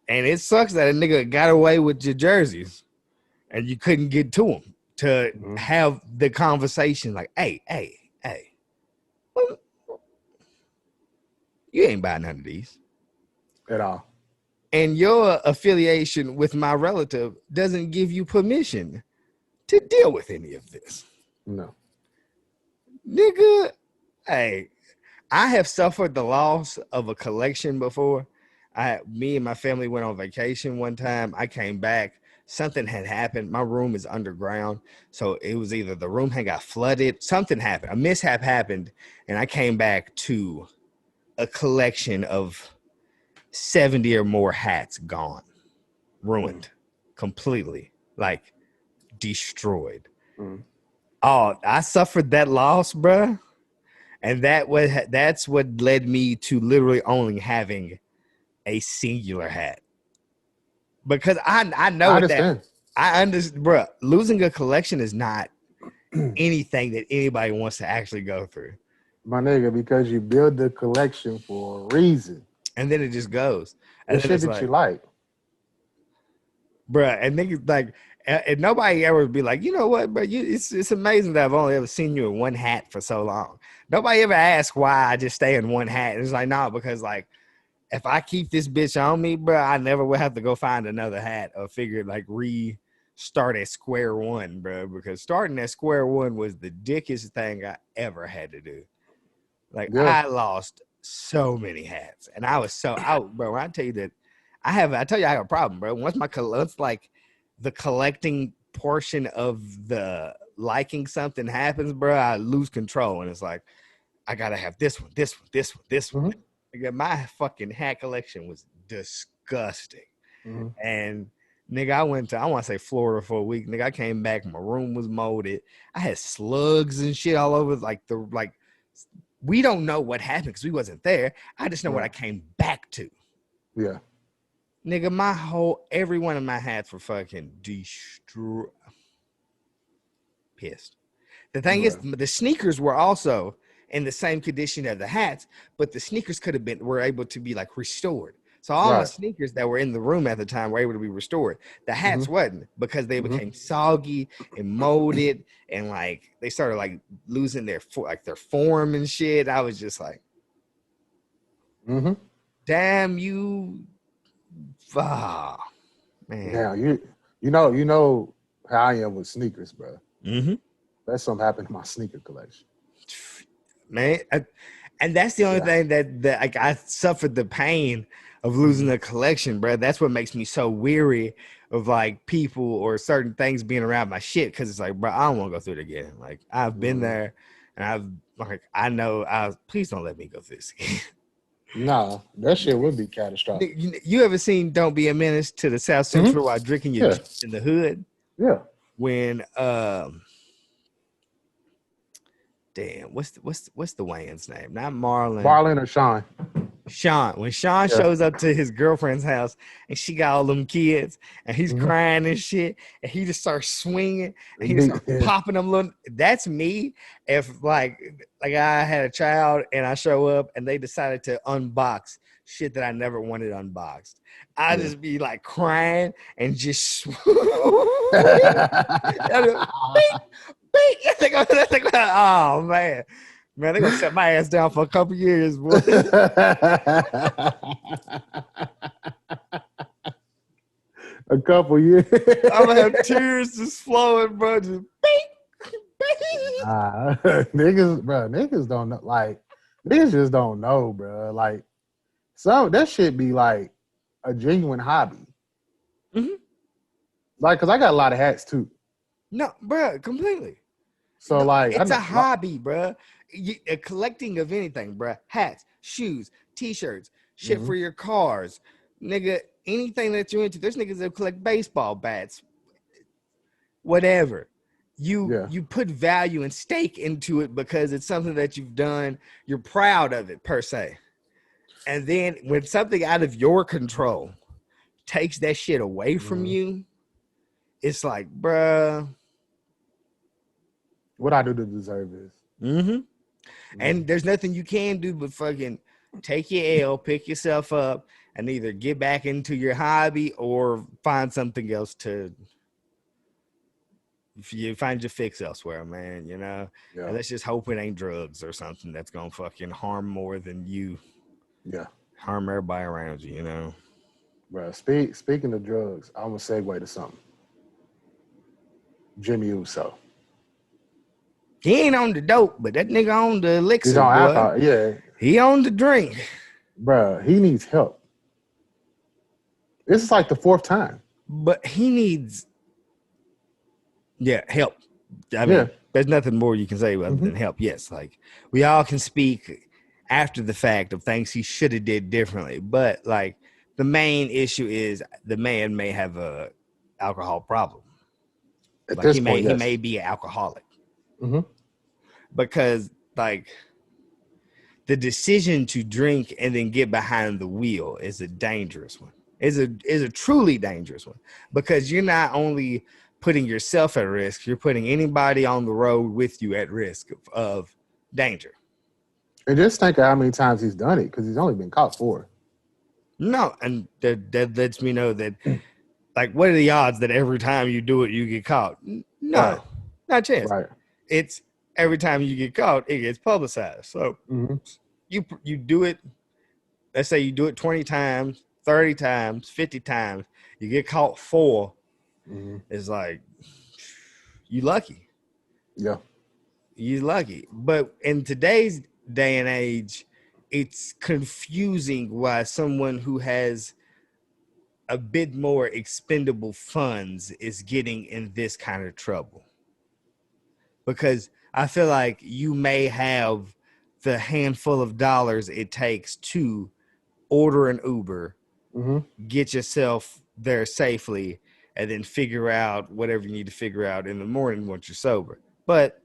And it sucks that a nigga got away with your jerseys and you couldn't get to him to have the conversation like, hey, well, you ain't buying none of these. At all. And your affiliation with my relative doesn't give you permission to deal with any of this. No. Nigga, hey, I have suffered the loss of a collection before. Me and my family went on vacation one time. I came back. Something had happened. My room is underground. So it was either the room had got flooded. Something happened. A mishap happened. And I came back to a collection of 70 or more hats gone. Ruined. Completely. Like destroyed. Oh, I suffered that loss, bruh. And that's what led me to literally only having a singular hat. Because I know that I understand, bro. Losing a collection is not anything that anybody wants to actually go through. My nigga, because you build the collection for a reason. And then it just goes. And the shit that you like. Bro, and niggas like, and nobody ever would be like, you know what, bro, it's amazing that I've only ever seen you in one hat for so long. Nobody ever asks why I just stay in one hat. It's like, nah, because like if I keep this bitch on me, bro, I never will have to go find another hat or figure like restart at square one, bro. Because starting at square one was the dickiest thing I ever had to do. Like Yeah. I lost so many hats, and I was so out, bro. When I tell you that, I tell you I have a problem, bro. Once like the collecting portion of the liking something happens, bro, I lose control, and it's like I gotta have this one, this one, this one, this one. Mm-hmm. Nigga, my fucking hat collection was disgusting. Mm-hmm. And nigga, I want to say Florida for a week. Nigga, I came back, my room was molded. I had slugs and shit all over. Like we don't know what happened because we wasn't there. I just know what I came back to. Yeah. Nigga, every one of my hats were fucking pissed. The thing is, the sneakers were also in the same condition as the hats, but the sneakers were able to be like restored. So all my sneakers that were in the room at the time were able to be restored. The hats wasn't, because they became soggy and molded, and like they started like losing their form and shit. I was just like, damn you, man. Now you know how I am with sneakers, bro. That's something happened to my sneaker collection, man. And that's the only thing that like I suffered the pain of losing a collection, bro. That's what makes me so weary of like people or certain things being around my shit, because it's like, bro, I don't want to go through it again. Like I've been there, and please don't let me go through this again. Nah, that shit would be catastrophic. You ever seen Don't Be a Menace to the South Central while drinking your juice in the hood? Yeah. When damn, what's the Wayans name? Not Marlon. Marlon or Sean? Sean. When Sean shows up to his girlfriend's house and she got all them kids and he's crying and shit, and he just starts swinging and he just starts popping them little. That's me. If like I had a child and I show up and they decided to unbox shit that I never wanted unboxed, I just be like crying and just oh man, they're gonna set my ass down for a couple years, boy. A couple years. I'm gonna have tears just flowing, bro. Just niggas don't know. Like, niggas just don't know, bro. Like, so that shit be like a genuine hobby. Like, cause I got a lot of hats too. No, bro, completely. So like, it's a hobby, bro. A collecting of anything, bro. Hats, shoes, t-shirts, shit for your cars, nigga. Anything that you're into. There's niggas that collect baseball bats, whatever. You put value and stake into it because it's something that you've done. You're proud of it, per se. And then when something out of your control takes that shit away from you, it's like, bruh, what I do to deserve this? And there's nothing you can do but fucking take your L, pick yourself up, and either get back into your hobby or find something else to. If you find your fix elsewhere, man, you know. Yeah. And let's just hope it ain't drugs or something that's gonna fucking harm more than you. Yeah. Harm everybody around you, you know. Bro, speaking of drugs, I'm gonna segue to something. Jimmy Uso. He ain't on the dope, but that nigga on the elixir. He's on alcohol. Yeah. He on the drink. Bro, he needs help. This is like the 4th time. But he needs help. I mean, there's nothing more you can say other than help. Yes, like we all can speak after the fact of things he should have did differently. But like the main issue is the man may have a alcohol problem. At like this he point, he may be an alcoholic. Because like the decision to drink and then get behind the wheel is a dangerous one. Is a truly dangerous one, because you're not only putting yourself at risk, you're putting anybody on the road with you at risk of danger. And just think of how many times he's done it, because he's only been caught 4. No, and that lets me know that, like, what are the odds that every time you do it, you get caught? No, not a chance. Right. It's every time you get caught, it gets publicized. So you do it let's say you do it 20 times, 30 times, 50 times, you get caught 4, it's like you lucky. Yeah. You lucky. But in today's day and age, it's confusing why someone who has a bit more expendable funds is getting in this kind of trouble. Because I feel like you may have the handful of dollars it takes to order an Uber, get yourself there safely, and then figure out whatever you need to figure out in the morning once you're sober. But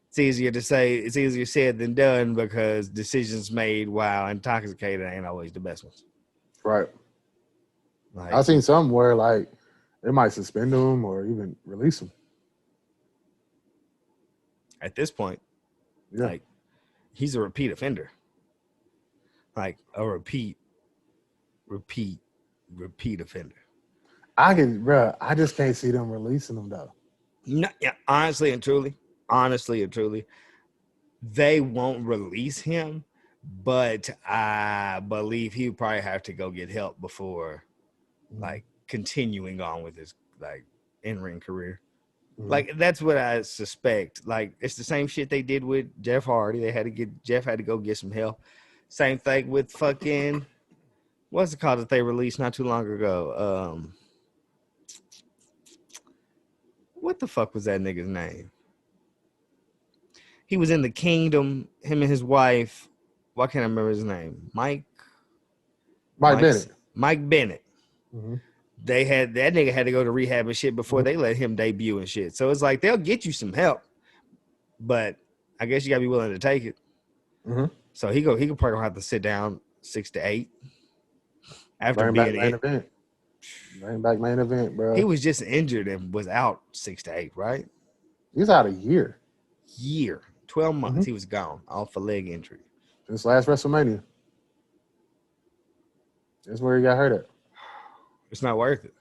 it's easier to say, it's easier said than done, because decisions made while intoxicated ain't always the best ones. Right. Like I've seen some where like they might suspend them or even release them. at this point, Yeah. like he's a repeat offender. Like a repeat, repeat offender. I just can't see them releasing them though. No, yeah, honestly and truly, they won't release him, but I believe he would probably have to go get help before like continuing on with his like in-ring career. Like that's what I suspect. Like it's the same shit they did with Jeff Hardy. Jeff had to go get some help. Same thing with fucking what's it called that they released not too long ago? What the fuck was that nigga's name? He was in the Kingdom. Him and his wife. Why can't I remember his name? Mike Bennett. Mike Bennett. They had that nigga had to go to rehab and shit before they let him debut and shit. So it's like they'll get you some help, but I guess you gotta be willing to take it. So he could probably have to sit down 6 to 8 after Bring being back main event. Bring back main event, bro. He was just injured and was out 6 to 8, right? He's out a year. 12 months. He was gone off a leg injury Since last WrestleMania. That's where he got hurt at. It's not worth it.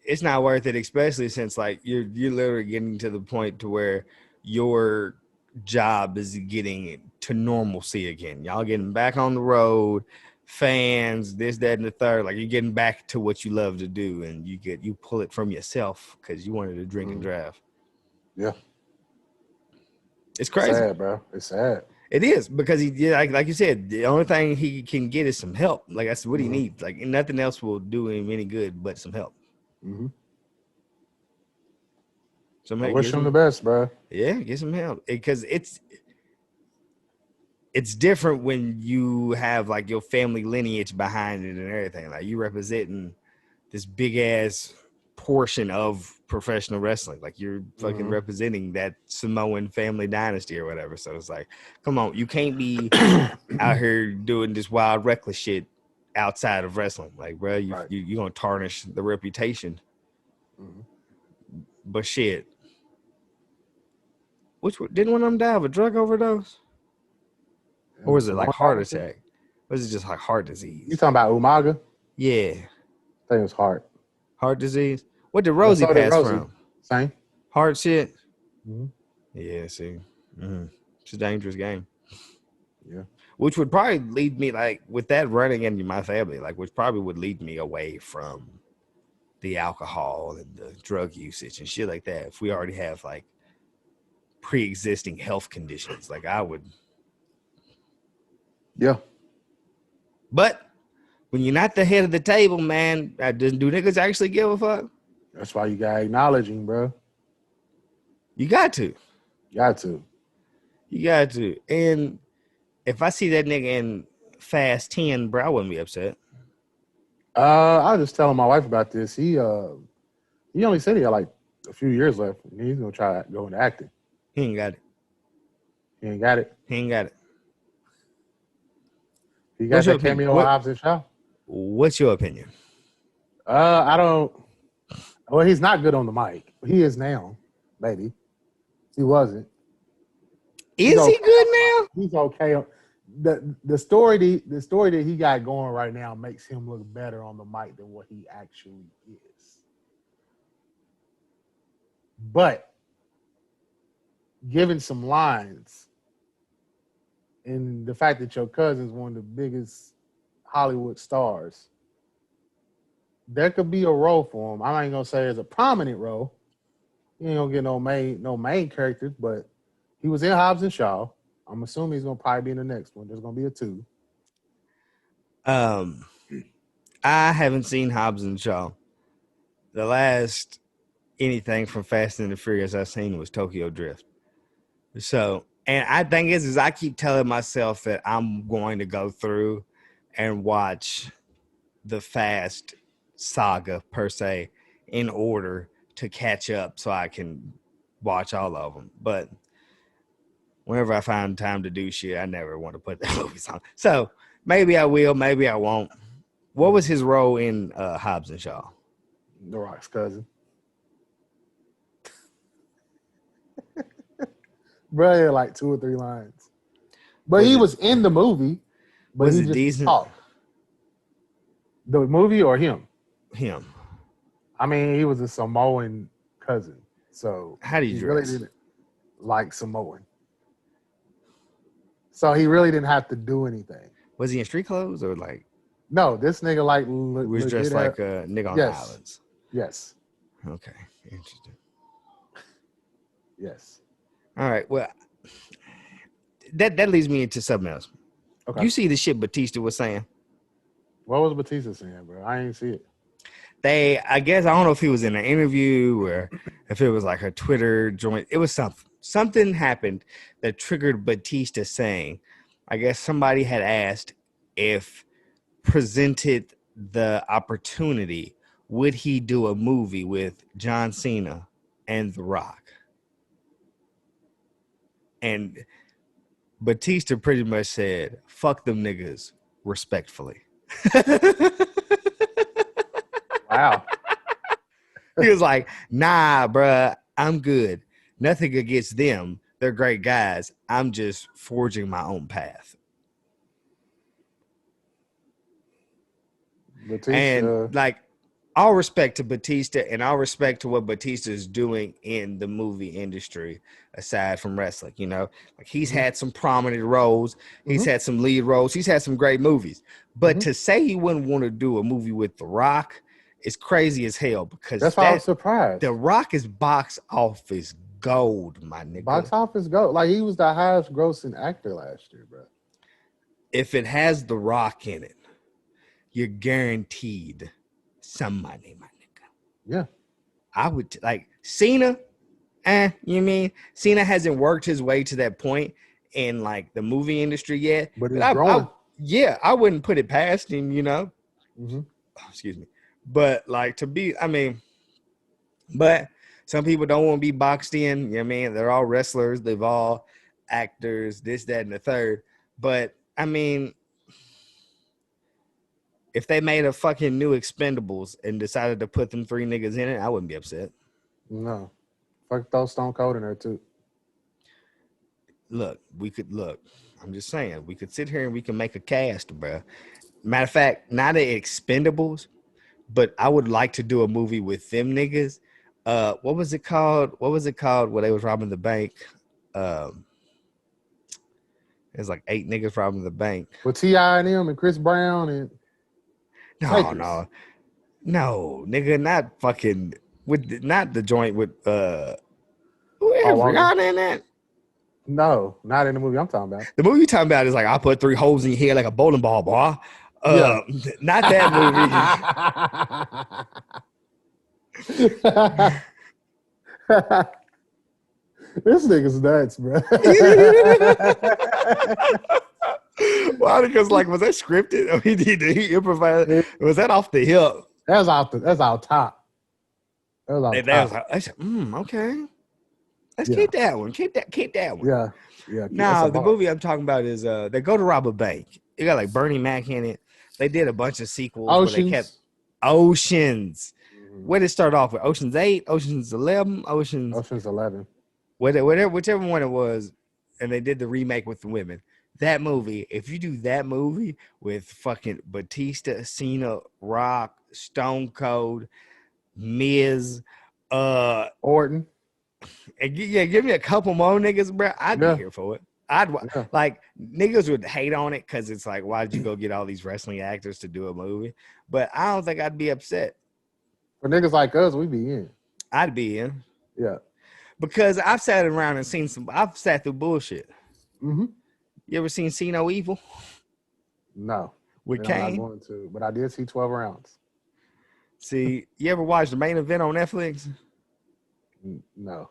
It's not worth it, especially since like you're literally getting to the point to where your job is getting to normalcy again. Y'all getting back on the road, fans, this, that, and the third. Like you're getting back to what you love to do, and you pull it from yourself because you wanted to drink and drive. Yeah, it's crazy. It's sad, bro. It's sad. It is, because he like you said, the only thing he can get is some help. Like that's what he needs. Like nothing else will do him any good but some help. So I wish him the best, bro. Yeah, get some help, because it's different when you have like your family lineage behind it and everything. Like you representing this big ass portion of professional wrestling. Like you're fucking representing that Samoan family dynasty or whatever. So it's like, come on, you can't be out here doing this wild reckless shit outside of wrestling. Like, bro, you're gonna tarnish the reputation. But shit, didn't one of them die of a drug overdose? Or was it like heart attack? Or was it just like heart disease? You talking about Umaga? Yeah. I think it was heart. Heart disease? What did Rosie pass from? Same. Heart shit? Yeah, see. It's a dangerous game. Yeah. Which would probably lead me, like, with that running in my family, like, which probably would lead me away from the alcohol and the drug usage and shit like that. If we already have, like, pre-existing health conditions, like, I would. Yeah. But when you're not the head of the table, man, do niggas actually give a fuck? That's why you gotta acknowledge him, bro. You got to. You got to. You got to. And if I see that nigga in Fast 10, bro, I wouldn't be upset. I was just telling my wife about this. He only said he had like a few years left. He's gonna try to go into acting. He ain't got it. He ain't got it. He ain't got it. He got that cameo on Hobbs and Shaw. What's your opinion? I don't. Well, he's not good on the mic. He is now, maybe. He wasn't. Is he good now? He's okay. The story that he got going right now makes him look better on the mic than what he actually is. But given some lines and the fact that your cousin's one of the biggest Hollywood stars, there could be a role for him. I ain't gonna say it's a prominent role. You ain't gonna get no main characters, but he was in Hobbs and Shaw. I'm assuming he's gonna probably be in the next one. There's gonna be a 2. Um, I haven't seen Hobbs and Shaw. The last anything from Fast and the Furious I've seen was Tokyo Drift. So, and I think is I keep telling myself that I'm going to go through and watch the Fast saga per se in order to catch up so I can watch all of them. But whenever I find time to do shit, I never want to put the movies on. So maybe I will, maybe I won't. What was his role in Hobbs and Shaw? The Rock's cousin. Bro, he had like 2 or 3 lines. But he was in the movie, but Was he it just decent? talked. The movie or him? Him. I mean, he was a Samoan cousin. So How do you he dress? really didn't like Samoan. So he really didn't have to do anything. Was he in street clothes or like No, this nigga like he was dressed like a nigga on the yes. islands? Yes. Okay, interesting. Yes. All right, well, that leads me into something else. Okay. You see the shit Batista was saying? What was Batista saying, bro? I ain't see it. I guess I don't know if he was in an interview or if it was like a Twitter joint. It was something happened that triggered Batista saying, I guess somebody had asked if presented the opportunity, would he do a movie with John Cena and The Rock? And Batista pretty much said, fuck them niggas respectfully. Wow. He was like, nah, bruh, I'm good. Nothing against them. They're great guys. I'm just forging my own path. Batista. And like, all respect to Batista and all respect to what Batista is doing in the movie industry, aside from wrestling, you know, like he's had some prominent roles. He's had some lead roles. He's had some great movies. But to say he wouldn't want to do a movie with The Rock is crazy as hell, because that's why I was surprised. The Rock is box office gold, my nigga. Box office gold. Like, he was the highest grossing actor last year, bro. If it has The Rock in it, you're guaranteed some money, my nigga. Yeah. I would like Cena. You mean Cena hasn't worked his way to that point in like the movie industry yet? But it's growing. I wouldn't put it past him, you know. Mm-hmm. Oh, excuse me. But like but some people don't want to be boxed in. You know what I mean? They're all wrestlers. They've all actors, this, that, and the third. But I mean, if they made a fucking new Expendables and decided to put them 3 niggas in it, I wouldn't be upset. No. Fuck, throw Stone Cold in there too. Look, I'm just saying, we could sit here and we can make a cast, bro. Matter of fact, not the Expendables, but I would like to do a movie with them niggas. What was it called? Where they was robbing the bank? There's like 8 niggas robbing the bank. With T.I. and them and Chris Brown and no, nigga, not fucking with not the joint with whoever Rihanna in that. No, not in the movie I'm talking about. The movie you're talking about is like, I put 3 holes in your head like a bowling ball, boy. Not that movie. This nigga's nuts, bro. Why? Because like, was that scripted? I mean, did he improvise? Was that off the hip? That's our top. That was our top. I said, okay. Let's keep that one. Keep that one. Yeah. Now the movie I'm talking about is they go to rob a bank. It got like Bernie Mac in it. They did a bunch of sequels where they kept Oceans. Where did it start off with? Oceans 8, Oceans 11, Oceans 11. Whichever one it was, and they did the remake with the women. That movie, if you do that movie with fucking Batista, Cena, Rock, Stone Cold, Miz, Orton. and give me a couple more niggas, bro. I'd be here for it. Yeah. Like niggas would hate on it because it's like, why did you go get all these wrestling actors to do a movie? But I don't think I'd be upset. For niggas like us, we be in. I'd be in Yeah. because I've sat around and seen some. I've sat through bullshit. Mm-hmm. You ever seen See No Evil No. with And I'm not Kane? going to. But I did see 12 rounds. See, you ever watch the Main Event on Netflix? No.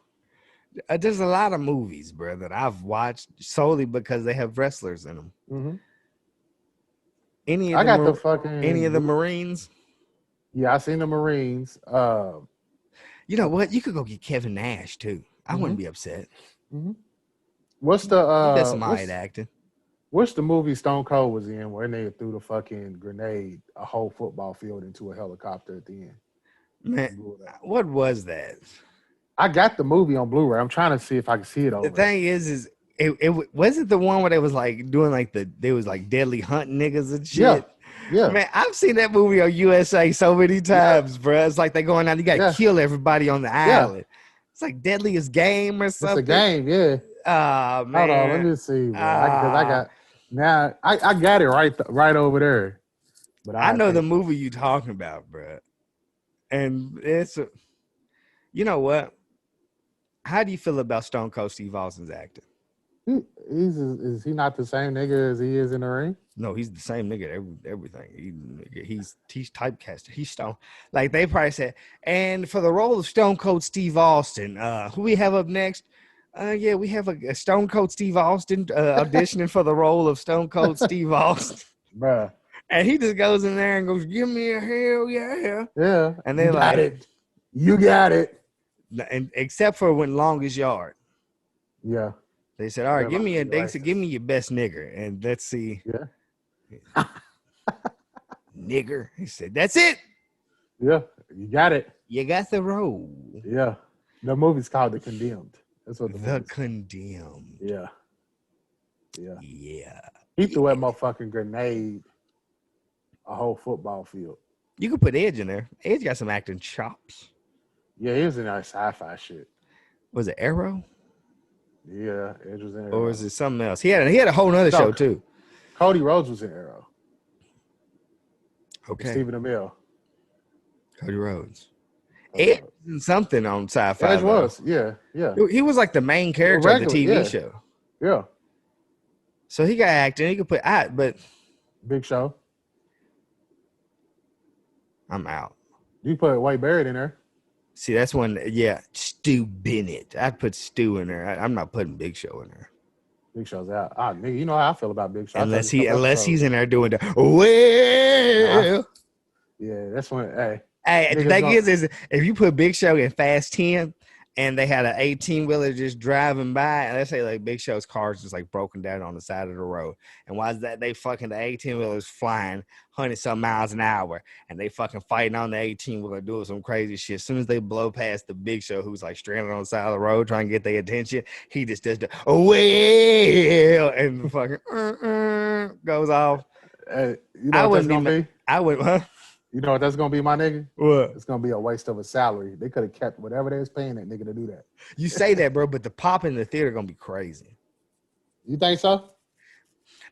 There's a lot of movies, bro, that I've watched solely because they have wrestlers in them. Mm-hmm. Any of I got the any of the fucking. Marines. Yeah, I seen the Marines. You know what? You could go get Kevin Nash too. I Mm-hmm. wouldn't be upset. Mm-hmm. What's the He does some alright acting. what's the movie Stone Cold was in where they threw the fucking grenade a whole football field into a helicopter at the end? Man, what was that? I got the movie on Blu-ray. I'm trying to see if I can see it over. The thing is it wasn't the one where they was like doing like they was like deadly hunting niggas and shit. Yeah. Yeah. Man, I've seen that movie on USA so many times, bro. It's like they going out, you gotta kill everybody on the island. It's like Deadliest Game or something. It's a game, yeah. Oh man. Hold on, let me see, bro. I got it right over there. But I know the movie you talking about, bro. And you know what? How do you feel about Stone Cold Steve Austin's acting? Is he not the same nigga as he is in the ring? No, he's the same nigga. Everything. He's typecasted. He's Stone. Like they probably said. And for the role of Stone Cold Steve Austin, who we have up next? Yeah, we have a Stone Cold Steve Austin auditioning for the role of Stone Cold Steve Austin, bruh. And he just goes in there and goes, "Give me a hell yeah." Yeah. And they like it. You got it. And except for when Longest Yard. Yeah. They said, all right, they said, give me your best nigger. And let's see. Yeah. Nigger. He said, that's it. Yeah. You got it. You got the role. Yeah. The movie's called The Condemned. That's what The Condemned. Yeah. Yeah. Yeah. He threw that motherfucking grenade a whole football field. You could put Edge in there. Edge got some acting chops. Yeah, he was in that sci-fi shit. Was it Arrow? Yeah, Edge was in Arrow. Or was it something else? He had a whole nother show too. Cody Rhodes was in Arrow. Okay. Stephen Amell. Cody Rhodes. Edge was something on sci-fi. Edge was, yeah. He was like the main character of the TV show. Yeah. So he got acting. He could put but Big Show. I'm out. You put White Barrett in there. See, that's one. Yeah, Stu Bennett. I'd put Stu in there. I'm not putting Big Show in there. Big Show's out. Nigga, you know how I feel about Big Show. Unless he's in there doing the well. Yeah, that's when. Hey, the thing is if you put Big Show in Fast 10 and they had an 18-wheeler just driving by, and let's say like Big Show's car's just like broken down on the side of the road, and why is that they fucking the 18-wheeler's flying 100-some miles an hour, and they fucking fighting on the 18-wheeler doing some crazy shit. As soon as they blow past the Big Show, who's like stranded on the side of the road trying to get their attention, he just does the well, and the fucking goes off. You know what that's gonna be? I would, huh? You know what that's gonna be, my nigga? What? It's gonna be a waste of a salary. They could have kept whatever they was paying that nigga to do that. You say that, bro, but the pop in the theater gonna be crazy. You think so?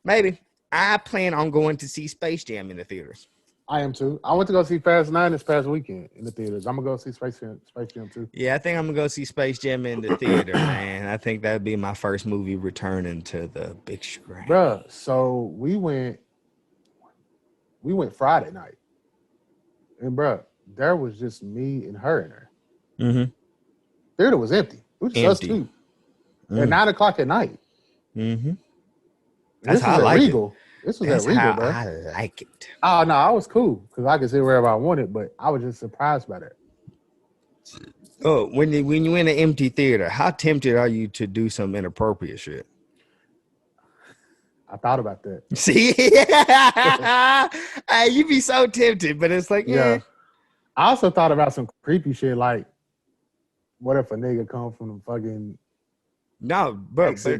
Maybe. I plan on going to see Space Jam in the theaters. I am too. I went to go see Fast 9 this past weekend in the theaters. I'm gonna go see Space Jam too. Yeah, I think I'm gonna go see Space Jam in the theater, man. I think that'd be my first movie returning to the big screen. Bruh, so we went Friday night. And bruh, there was just me and her in there. Mm-hmm. Theater was empty. It was just us two. At 9 o'clock at night. Mm-hmm. That's how I like Regal. This was at Regal, bro. I like it. Oh no, I was cool because I could sit wherever I wanted, but I was just surprised by that. Oh, when you in an empty theater, how tempted are you to do some inappropriate shit? I thought about that. See, hey, you be so tempted, but it's like, yeah. I also thought about some creepy shit, like, what if a nigga come from the fucking bro, with a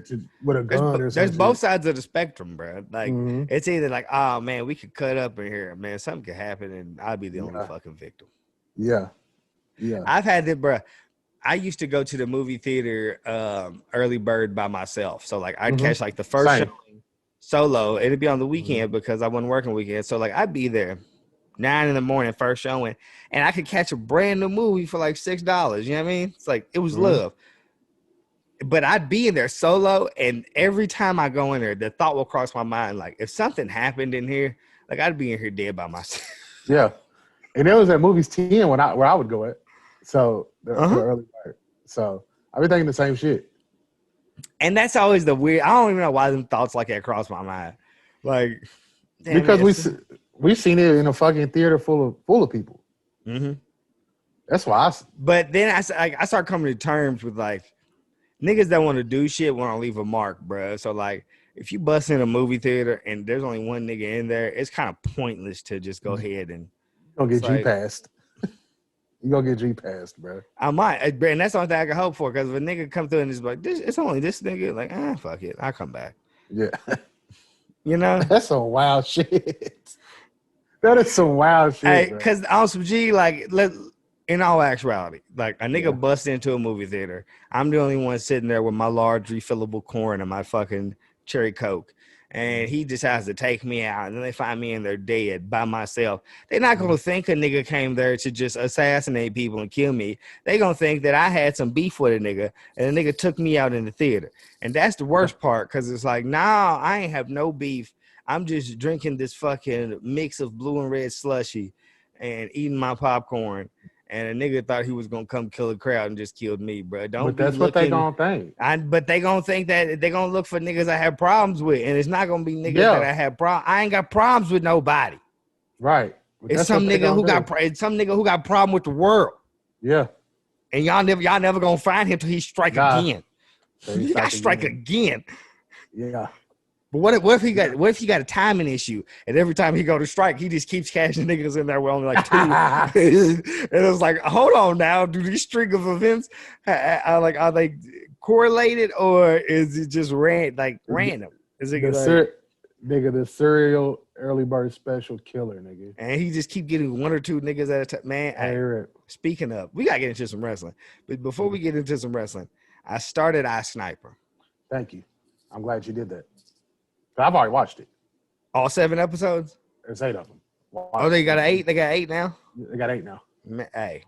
gun or something? There's both sides of the spectrum, bro. Like, it's either like, oh man, we could cut up in here, man. Something could happen, and I'll be the only fucking victim. Yeah. I've had it, bro. I used to go to the movie theater early bird by myself. So like I'd Mm-hmm. catch like the first Same. showing solo. It'd be on the Mm-hmm. weekend because I wasn't working weekends. So like I'd be there 9 in the morning, first showing, and I could catch a brand new movie for like $6. You know what I mean? It's like it was Mm-hmm. love. But I'd be in there solo, and every time I go in there, the thought will cross my mind like if something happened in here, like I'd be in here dead by myself. Yeah. And there was at movies 10 where I would go at. So for the Uh-huh. early part. So I be thinking the same shit. And that's always the weird. I don't even know why them thoughts like that cross my mind. Like, damn Because it. we seen it in a fucking theater full of people. Mm-hmm. That's why But then I start coming to terms with like niggas that want to do shit want to leave a mark, bro. So like, if you bust in a movie theater and there's only one nigga in there, it's kind of pointless to just go ahead and gonna get it's G like passed. You gonna get G passed, bro. I might, and that's the only thing I can hope for. Because if a nigga come through and is like, it's only this nigga, like, fuck it, I'll come back. Yeah. You know, That's some wild shit. That is some wild shit, hey, bro. because on some G, like, in all actuality, like a Yeah. nigga bust into a movie theater. I'm the only one sitting there with my large refillable corn and my fucking cherry Coke. And he decides to take me out, and then they find me in there dead by myself. They're not gonna think a nigga came there to just assassinate people and kill me. They gonna think that I had some beef with a nigga, and the nigga took me out in the theater. And that's the worst part, because it's like, nah, I ain't have no beef. I'm just drinking this fucking mix of blue and red slushy and eating my popcorn. And a nigga thought he was gonna come kill a crowd and just killed me, bro. Don't But be that's what they looking. gonna think. But they gonna think that they gonna look for niggas I have problems with, and it's not gonna be niggas that Yeah. I have problems. I ain't got problems with nobody. Right. But It's that's what they gonna do. it's some nigga who got problem with the world, Yeah. and y'all never gonna find him till he strike Nah. again. So he He got strike strike again. again. Yeah. But what if he got a timing issue, and every time he go to strike, he just keeps catching niggas in there with only like two, and it's like, hold on now, do these string of events are they correlated, or is it just random? Is it like, the serial early bird special killer, nigga. and he just keep getting one or two niggas at a time? Man, Hey, hey, Rip. speaking of, we gotta get into some wrestling, but before we get into some wrestling, I started iSniper. Thank you. I'm glad you did that. But I've already watched it. All 7 episodes. There's 8 of them. Oh, they got 8. They got 8 now. They got 8 now. Man, hey,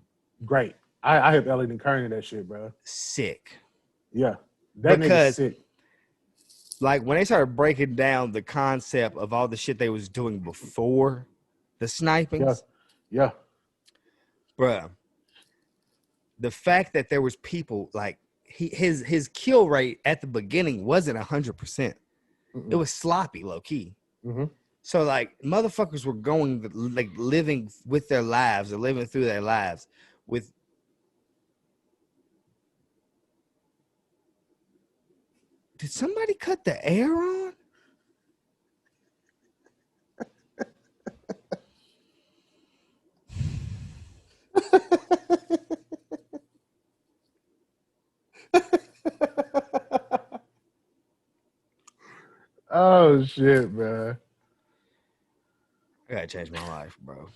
Great. I hit Elliot and Kearney that shit, bro. sick. Yeah. That nigga's sick. Like when they started breaking down the concept of all the shit they was doing before the snipings, Yeah. bruh, the fact that there was people like his kill rate at the beginning wasn't 100%. It was sloppy, low key. Mm-hmm. So like motherfuckers were going like living with their lives or living through their lives with. Did somebody cut the air on? Oh shit, man. I gotta change my life, bro.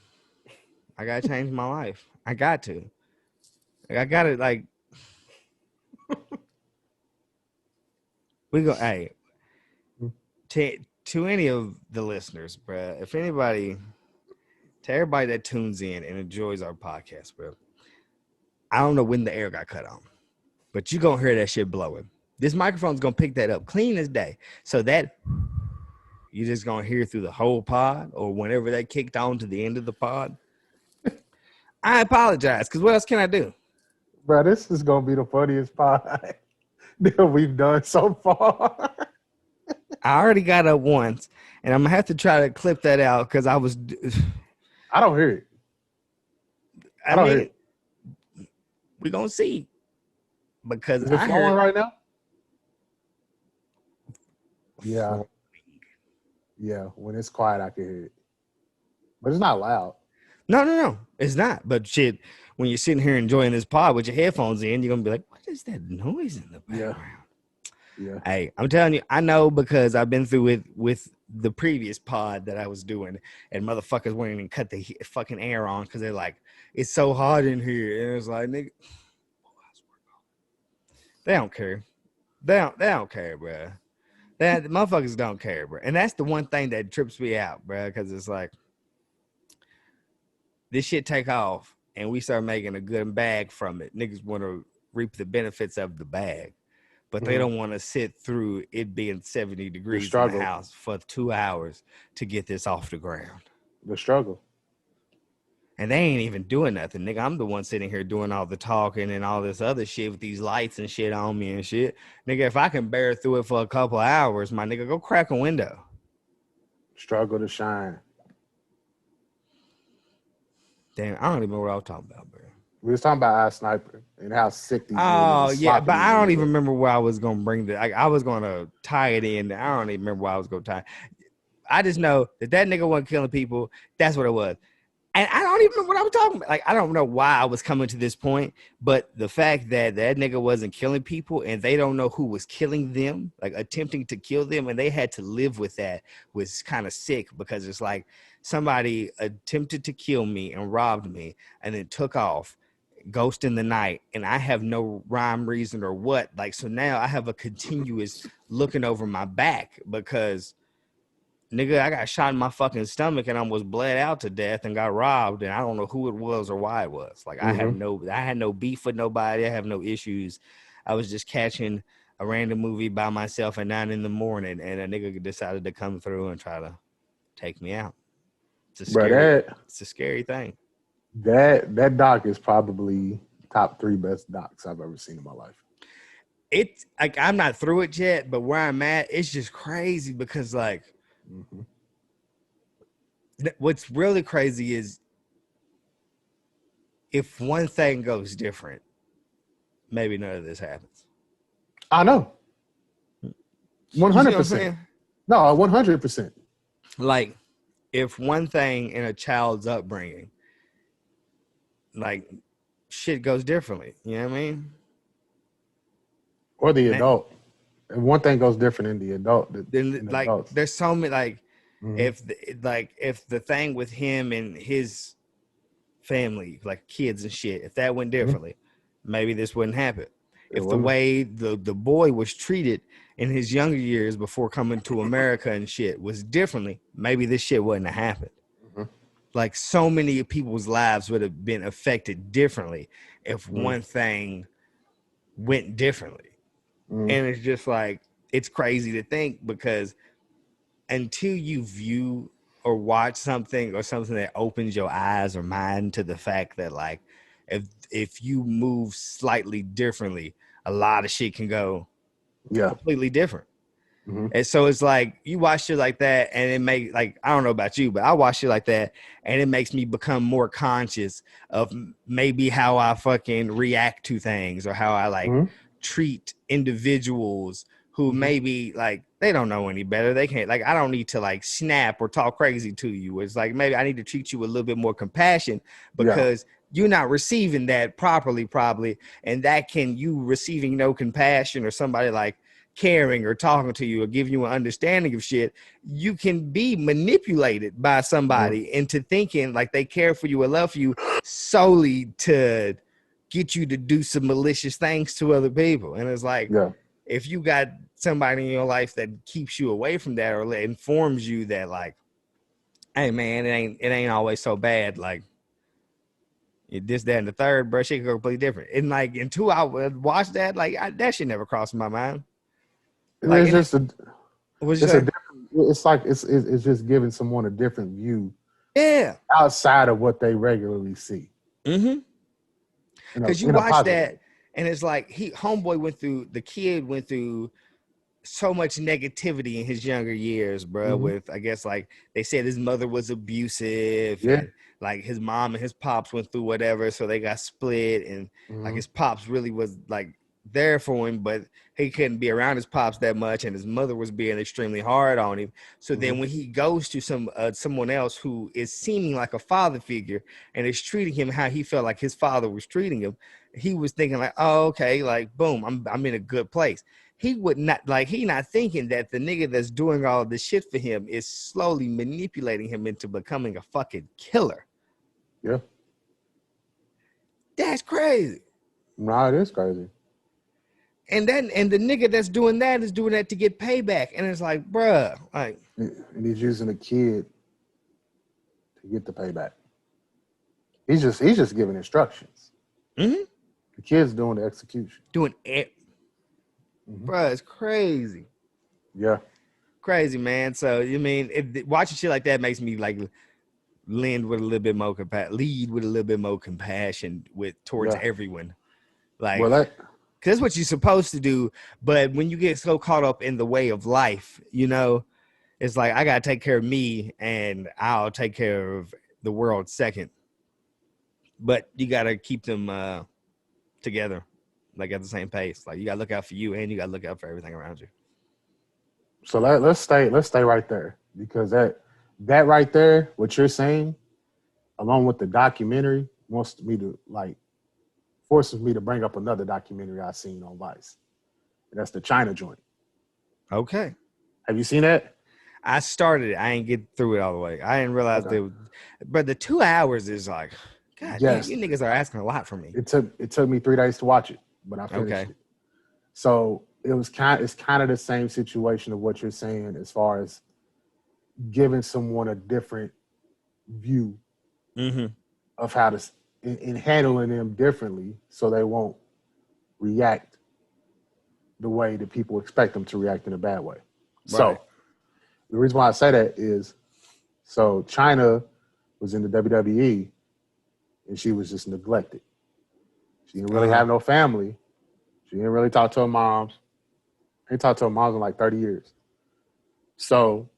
I gotta change my life. I got to. Like, I gotta like. We go. Hey, to any of the listeners, bro. If anybody, to everybody that tunes in and enjoys our podcast, bro. I don't know when the air got cut on, but you gonna hear that shit blowing. This microphone's gonna pick that up clean as day, so that you just gonna hear through the whole pod or whenever that kicked on to the end of the pod. I apologize, because what else can I do? Bro, this is gonna be the funniest pod that we've done so far. I already got up once, and I'm gonna have to try to clip that out because I was. I don't hear it. I don't mean, hear it. We're gonna see, because Is it I flowing heard right now? Yeah. Yeah. When it's quiet, I can hear it, but it's not loud. No, it's not. But shit, when you're sitting here enjoying this pod with your headphones in, you're gonna be like, "What is that noise in the background?" Yeah. Hey, I'm telling you, I know because I've been through it with the previous pod that I was doing, and motherfuckers wouldn't even cut the fucking air on because they're like, it's so hot in here. And it's like, nigga, They don't care. They don't care, bro. That motherfuckers don't care, bro. And that's the one thing that trips me out, bro, because it's like this shit take off and we start making a good bag from it. Niggas want to reap the benefits of the bag, but they don't want to sit through it being 70 The degrees in the struggle. house for 2 hours to get this off the ground. The struggle. And they ain't even doing nothing, nigga. I'm the one sitting here doing all the talking and all this other shit with these lights and shit on me and shit. Nigga, if I can bear through it for a couple hours, my nigga, go crack a window. Struggle to shine. Damn, I don't even know what I was talking about, bro. We was talking about our sniper and how sick these Oh niggas yeah, but I don't even were. remember where I was gonna bring the. I was gonna tie it in. I don't even remember where I was gonna tie. I just know that nigga wasn't killing people. That's what it was. And I don't even know what I was talking about. Like, I don't know why I was coming to this point, but the fact that nigga wasn't killing people and they don't know who was killing them, like attempting to kill them, and they had to live with that was kind of sick because it's like somebody attempted to kill me and robbed me and then took off, ghost in the night, and I have no rhyme, reason, or what. Like, so now I have a continuous looking over my back because nigga, I got shot in my fucking stomach and almost bled out to death and got robbed, and I don't know who it was or why it was. Like, I had no beef with nobody. I have no issues. I was just catching a random movie by myself at 9 a.m, and a nigga decided to come through and try to take me out. It's a scary thing. That doc is probably top 3 best docs I've ever seen in my life. It's like I'm not through it yet, but where I'm at, it's just crazy because like what's really crazy is if one thing goes different, maybe none of this happens. I know. 100%. saying? No, 100%. Like, if one thing in a child's upbringing, like, shit goes differently. You know what I mean? Or the adult. And one thing goes different in the adult. Then, like, adults. There's so many, like, if the thing with him and his family, like kids and shit, if that went differently, maybe this wouldn't happen. If the way the boy was treated in his younger years before coming to America and shit was differently, maybe this shit wouldn't have happened. Like, so many people's lives would have been affected differently if one thing went differently. And it's just like, it's crazy to think because until you view or watch something or something that opens your eyes or mind to the fact that, like, if you move slightly differently, a lot of shit can go completely different. And so it's like you watch shit like that and it makes, like, I don't know about you, but I watch shit like that and it makes me become more conscious of maybe how I fucking react to things or how I like treat individuals who maybe like they don't know any better. They can't, like, I don't need to like snap or talk crazy to you. It's like maybe I need to treat you with a little bit more compassion because you're not receiving that properly, probably. And that can, you receiving no compassion or somebody like caring or talking to you or giving you an understanding of shit, you can be manipulated by somebody into thinking like they care for you or love you solely to get you to do some malicious things to other people. And it's like, if you got somebody in your life that keeps you away from that or informs you that, like, hey man, it ain't always so bad, like this, that, and the third, bro, shit can go completely different. And like in 2 hours, watch that, like that shit never crossed my mind. Like, it's just it's like it's just giving someone a different view, outside of what they regularly see. Because you watch that, and it's like the kid went through so much negativity in his younger years, bro. With, I guess, like they said his mother was abusive, and like his mom and his pops went through whatever, so they got split, and like his pops really was like there for him, but he couldn't be around his pops that much, and his mother was being extremely hard on him. So then when he goes to someone else who is seeming like a father figure and is treating him how he felt like his father was treating him, he was thinking like, oh, okay, like boom, I'm in a good place. He would not, like, he not thinking that the nigga that's doing all this shit for him is slowly manipulating him into becoming a fucking killer. That's crazy. Nah, it is crazy. And the nigga that's doing that is doing that to get payback. And it's like, bruh, like, And he's using a kid to get the payback. He's just giving instructions. mm-hmm. The kid's doing the execution. Doing it. Bruh, it's crazy. Yeah. Crazy, man. So, you mean, watching shit like that makes me like lead with a little bit more compassion towards everyone. Like, well, because that's what you're supposed to do. But when you get so caught up in the way of life, you know, it's like, I got to take care of me and I'll take care of the world second. But you got to keep them together, like at the same pace. Like, you got to look out for you and you got to look out for everything around you. So let's stay right there, because that right there, what you're saying, along with the documentary, forces me to bring up another documentary I seen on Vice. And that's the China joint. Okay. Have you seen that? I started it. I ain't get through it all the way. I didn't realize but the 2 hours is like, God damn, you niggas are asking a lot from me. It took me 3 days to watch it, but I finished it. So it's kind of the same situation of what you're saying, as far as giving someone a different view of how to in handling them differently, so they won't react the way that people expect them to react in a bad way. Right. So the reason why I say that is, so China was in the WWE and she was just neglected. She didn't really have no family. She didn't really talk to her moms. Ain't talked to her moms in like 30 years. So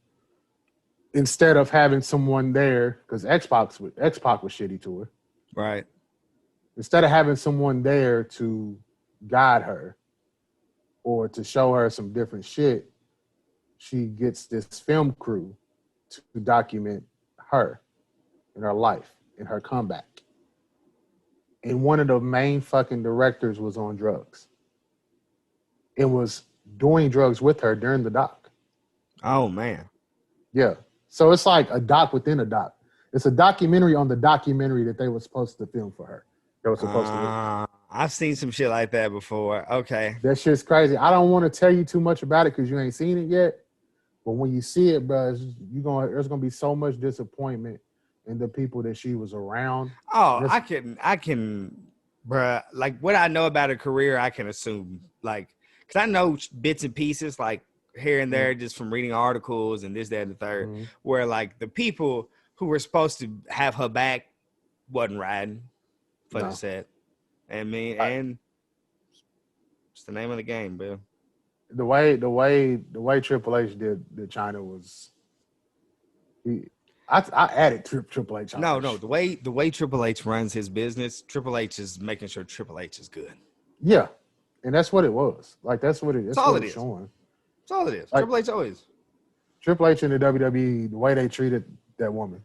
instead of having someone there, because X-Pac was shitty to her. Right. Instead of having someone there to guide her or to show her some different shit, she gets this film crew to document her and her life and her comeback. And one of the main fucking directors was on drugs. It was doing drugs with her during the doc. Oh, man. Yeah. So it's like a doc within a doc. It's a documentary on the documentary that they were supposed to film for her. They were supposed to. I've seen some shit like that before. Okay. That shit's crazy. I don't want to tell you too much about it because you ain't seen it yet. But when you see it, bro, there's gonna be so much disappointment in the people that she was around. Oh, I can, bruh. Like, what I know about her career, I can assume. Like, because I know bits and pieces, like here and there, just from reading articles and this, that, and the third, where like the people who were supposed to have her back wasn't riding for the set. And and it's the name of the game, bro. The way Triple H did China was, I added Triple H. No, the way Triple H runs his business, Triple H is making sure Triple H is good. Yeah, and that's what it was. Like that's all it is. Showing. That's all it is. Like, Triple H in the WWE, the way they treated that woman.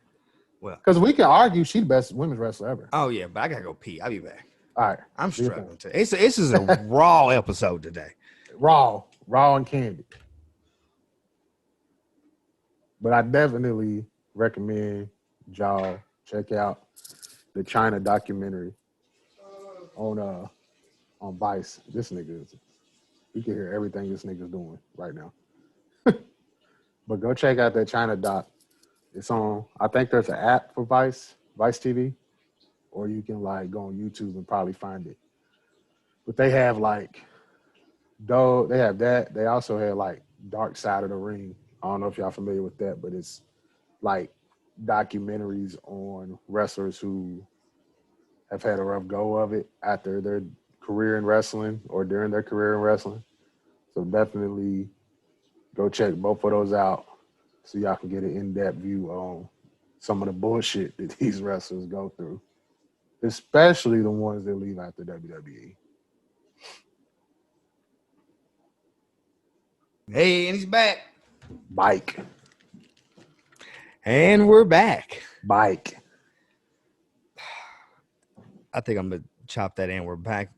Well, because we can argue she's the best women's wrestler ever. Oh yeah, but I gotta go pee. I'll be back. All right, I'm struggling today. This is a raw episode today. Raw and candid. But I definitely recommend y'all check out the China documentary on Vice. This nigga you can hear everything this nigga's doing right now. But go check out that China doc. It's on, I think there's an app for Vice TV, or you can like go on YouTube and probably find it. But they have like, they have that. They also have like Dark Side of the Ring. I don't know if y'all familiar with that, but it's like documentaries on wrestlers who have had a rough go of it after their career in wrestling or during their career in wrestling. So definitely go check both of those out so y'all can get an in-depth view on some of the bullshit that these wrestlers go through, especially the ones that leave after WWE. Hey, and he's back. Bike. And we're back. Bike. I think I'm going to chop that and we're back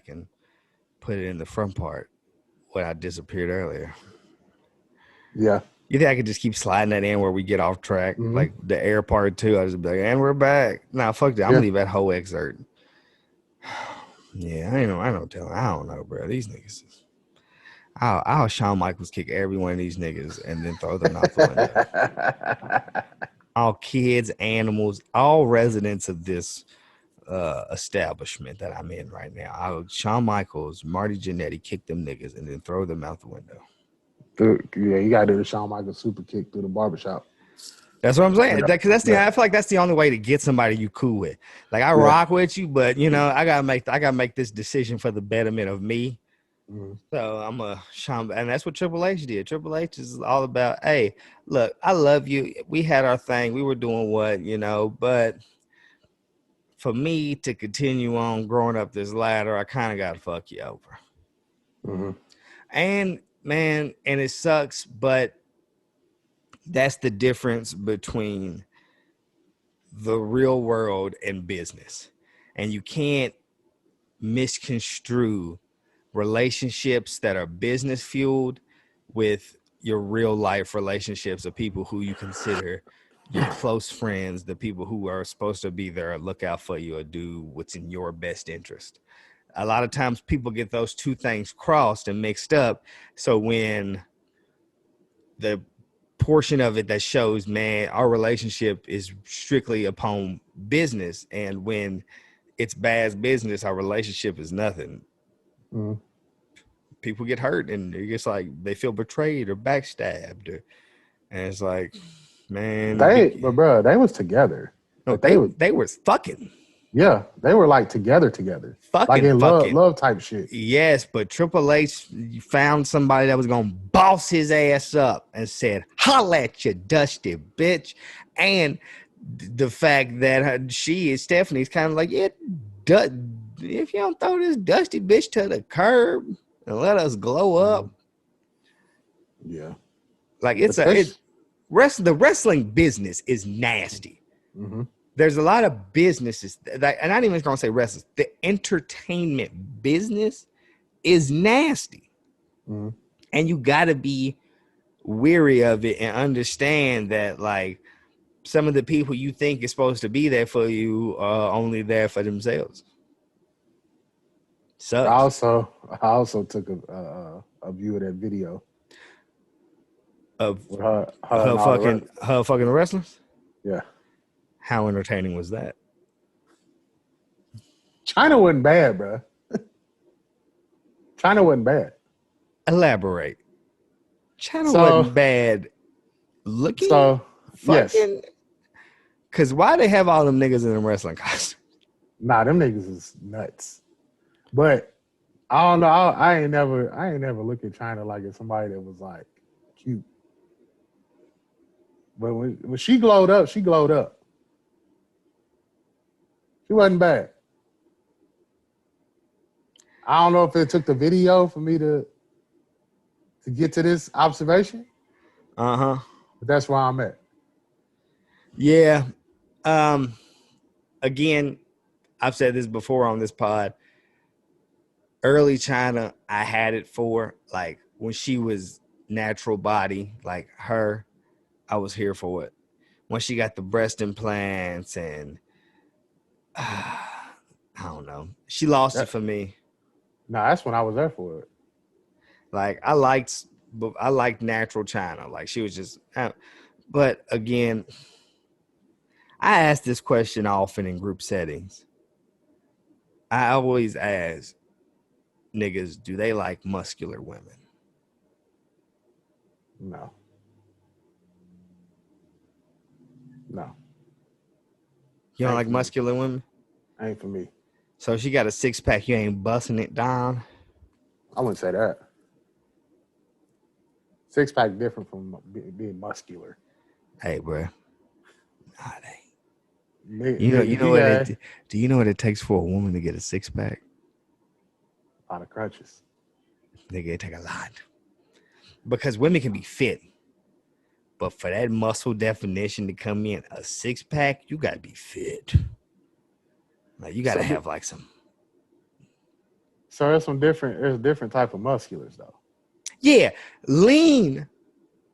and put it in the front part when I disappeared earlier. Yeah. You think I could just keep sliding that in where we get off track? Like the air part too, I just be like, and we're back. Nah, fuck that. I'm going to leave that whole excerpt. Yeah, I don't tell. I don't know, bro. These niggas. I'll Shawn Michaels kick every one of these niggas and then throw them out the window. All kids, animals, all residents of this establishment that I'm in right now. I'll Shawn Michaels, Marty Jannetty, kick them niggas and then throw them out the window. Yeah, you gotta do the Shawn Michaels super kick through the barbershop. That's what I'm saying. Yeah, Because yeah, I feel like that's the only way to get somebody you cool with. Like I yeah. rock with you, but I gotta make this decision for the betterment of me. Mhm. So I'm a Sean, and that's what Triple H did. Triple H is all about, hey, look, I love you. We had our thing. We were doing but for me to continue on growing up this ladder, I kind of got to fuck you over. Mhm. And man, and it sucks, but that's the difference between the real world and business. And you can't misconstrue relationships that are business fueled with your real life relationships of people who you consider your close friends, the people who are supposed to be there, look out for you, or do what's in your best interest. A lot of times people get those two things crossed and mixed up. So when the portion of it that shows, man, our relationship is strictly upon business, and when it's bad business, our relationship is nothing. Mhm. People get hurt and it's like they feel betrayed or backstabbed, and it's like, man, But bro, they was together. no, Like they was, they were fucking, yeah, they were like together, like fucking, in fucking. love type shit. Yes, but Triple H found somebody that was gonna boss his ass up and said, "Holla at you, dusty bitch," and the fact that she is Stephanie's kind of like, yeah, if you don't throw this dusty bitch to the curb and let us glow up, Mhm. Yeah, like especially. the wrestling business is nasty. Mhm. There's a lot of businesses that, and I'm not even gonna say wrestlers. The entertainment business is nasty, Mhm. and you got to be weary of it and understand that, like, some of the people you think is supposed to be there for you are only there for themselves. I Sucks. also I also took a view of that video Of with her and all the rest. her fucking wrestlers. Yeah, How entertaining was that? China wasn't bad, bro. China wasn't bad. Elaborate. China So wasn't bad looking. so yes, Fucking. Cause why they have all them niggas in them wrestling costumes? nah, them niggas is nuts. But I don't know. I ain't never look at China like it's somebody that was like cute. But when she glowed up, she glowed up. She wasn't bad. I don't know if it took the video for me to get to this observation, Uh-huh. but that's where I'm at. Yeah. Um. Again, I've said this before on this pod. Early China, I had it for, like, when she was natural body, like her, I was here for it. When she got the breast implants and I don't know, she lost it That for me. No, that's when I was there for it. Like but I liked natural China. Like she was just, but again, I ask this question often in group settings. I always ask niggas, do they like muscular women? No, no, You don't ain't like for me. muscular women? Ain't for me. So she got a 6 pack, you ain't busting it down. I wouldn't say that. Six pack different from being muscular. Hey, bro, nah, they. You Nigga, know you what got it? Do you know what it takes for a woman to get a 6 pack? a lot of crutches. Nigga, it take a lot because women can be fit, but for that muscle definition to come in a 6 pack, you gotta be fit. Like you gotta So, have like some. so there's different type of musculars though. Yeah, lean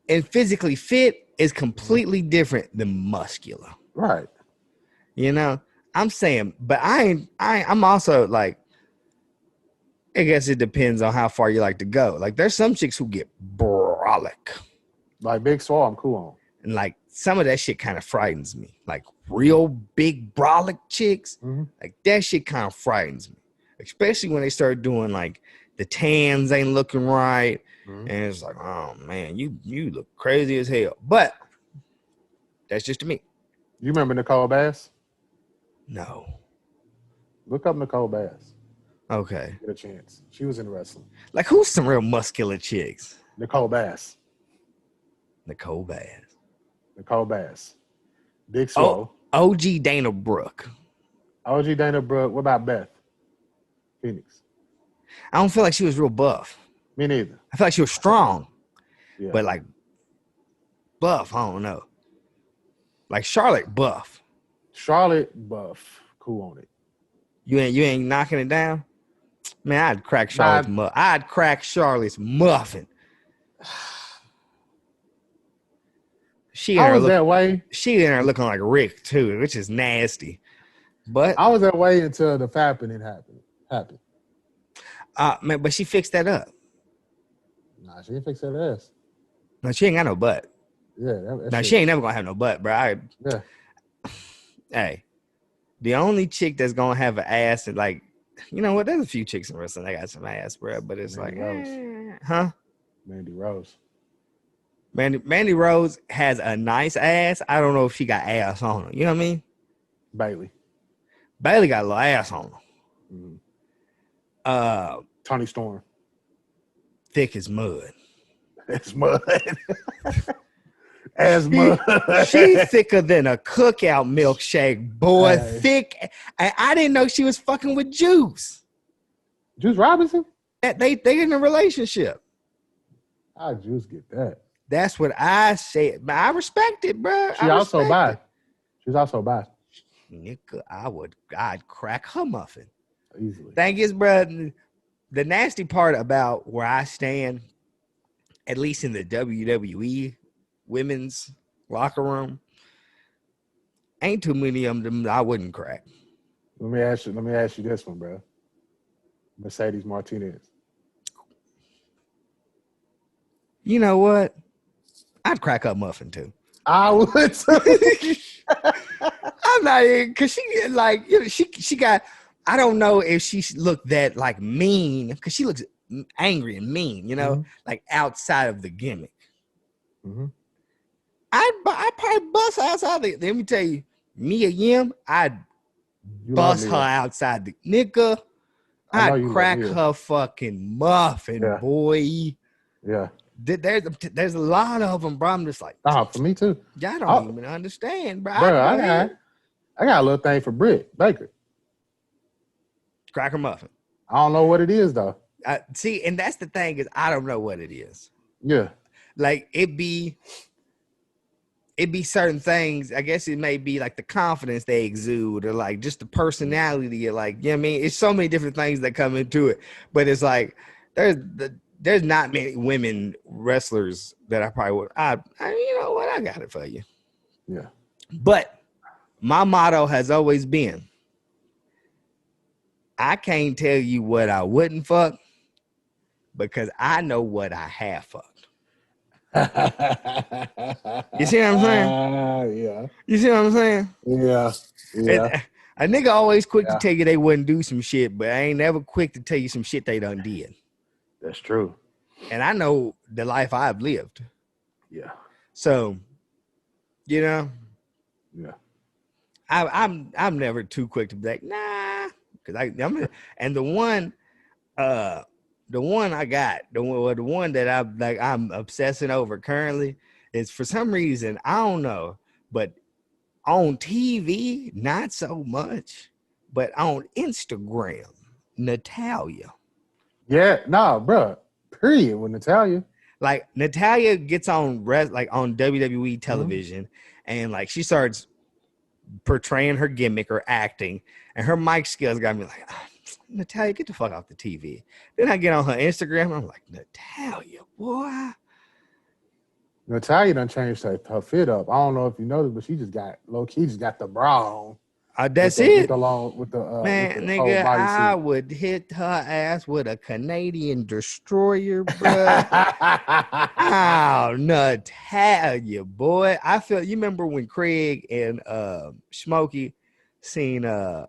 and physically fit is Mhm. completely different than muscular. Right. You know, I'm saying, but I'm also like, I guess it depends on how far you like to go. Like there's some chicks who get brolic. Like Big Swole, I'm cool on. And like some of that shit kind of frightens me. Like real big brolic chicks, like that shit kind of frightens me. Especially when they start doing like the tans ain't looking right. And it's like, oh man, you look crazy as hell. But that's just me. You remember Nicole Bass? No. Look up Nicole Bass. Okay. Get a chance. She was in wrestling. Like who's some real muscular chicks? Nicole Bass. Nicole Bass. Nicole Bass. Big Swole. OG Dana Brooke. OG Dana Brooke. What about Beth Phoenix? I don't feel like she was real buff. Me neither. I feel like she was strong. Yeah. But like buff, I don't know. Like Charlotte buff. Charlotte buff. Cool on it. You ain't knocking it down? Man, I'd crack Charlotte's muffin. She in that way. She in there looking like Rick too, which is nasty. But I was that way until the fapping happened. Man, but she fixed that up. Nah, she didn't fix that ass. No, she ain't got no butt. Yeah. She ain't never gonna have no butt, bro. Yeah. Hey, the only chick that's gonna have an ass and like, you know what? There's a few chicks in wrestling that got some ass, bro. But it's Mandy like, Rose. Huh? Mandy Rose. Mandy Rose has a nice ass. I don't know if she got ass on her. You know what I mean? Bailey got a little ass on her. Tony Storm. Thick as mud. It's mud. As mud. She thicker than a cookout milkshake, boy. Hey. Thick. I didn't know she was fucking with Juice. Juice Robinson? They in a relationship. How Juice get that? That's what I said. But I respect it, bro. She's also bi. Nigga, I'd crack her muffin. Easily. Thing is, bro, the nasty part about where I stand, at least in the WWE women's locker room, ain't too many of them I wouldn't crack. Let me ask you this one, bro. Mercedes Martinez. You know what? I'd crack up muffin too. I would too. I'm not even, because she like, you know, she got, I don't know if she looked that like mean, because she looks angry and mean, you know, like outside of the gimmick. I'd probably bust her outside. Let me tell you, Mia Yim, I'd bust her outside the nigga. I'd crack her fucking muffin, boy. Yeah. There's a lot of them, bro. I'm just like, for me too. Y'all don't even understand, bro. I got a little thing for Britt Baker. Crack her muffin. I don't know what it is though. See, and that's the thing is I don't know what it is. Yeah. Like it be certain things. I guess it may be like the confidence they exude or like just the personality. Or like, you know what I mean? It's so many different things that come into it. But it's like there's not many women wrestlers that I probably would. You know what? I got it for you. Yeah. But my motto has always been, I can't tell you what I wouldn't fuck because I know what I have fucked. You see what I'm saying? Yeah. You see what I'm saying? Yeah. Yeah. A nigga always quick to tell you they wouldn't do some shit, but I ain't never quick to tell you some shit they done did. That's true. And I know the life I've lived. Yeah. So, you know. Yeah. I'm never too quick to be like, nah. And the one I got, the one that I'm obsessing over currently is for some reason, I don't know, but on TV, not so much, but on Instagram, Natalia. Yeah, bro. Period with Natalia. Like Natalia gets on on WWE television, and like she starts portraying her gimmick or acting, and her mic skills got me like, Natalia, get the fuck off the TV. Then I get on her Instagram, and I'm like, Natalia, boy. Natalia done changed her fit up. I don't know if you noticed, but she just got low key, just got the bra on. That's with it. the long with Man, the whole nigga, I bodysuit. would hit her ass with a Canadian destroyer, bruh. I'll not have you, boy. I feel you remember when Craig and Smokey seen who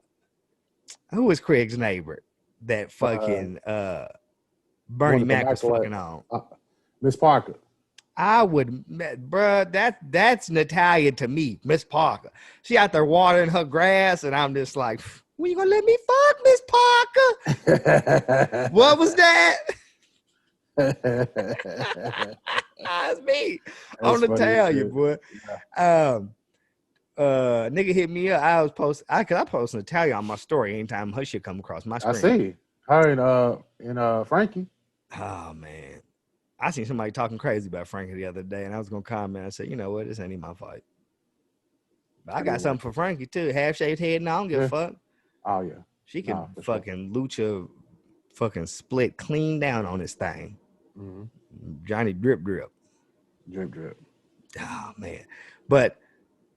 was Craig's neighbor that fucking One Bernie of the Mac was backlight, fucking on. Miss Parker. I would, bruh, that's Natalia to me, Miss Parker. She out there watering her grass, and I'm just like, when you gonna let me fuck Miss Parker? What was that? That's me on That's funny as Natalia, shit. boy. Yeah. Nigga hit me up. I was I post Natalia on my story anytime her shit come across my I screen. see her and Frankie. Oh man. I seen somebody talking crazy about Frankie the other day, and I was gonna comment. I said, you know what, this ain't even my fight. But I It is got what something it for is. Frankie too. Half shaved head, and I don't give a Yeah. fuck. Oh yeah. She Nah, can for sure. fucking lucha fucking split clean down on this thing. Mm-hmm. Johnny drip drip. Drip drip. Oh man. But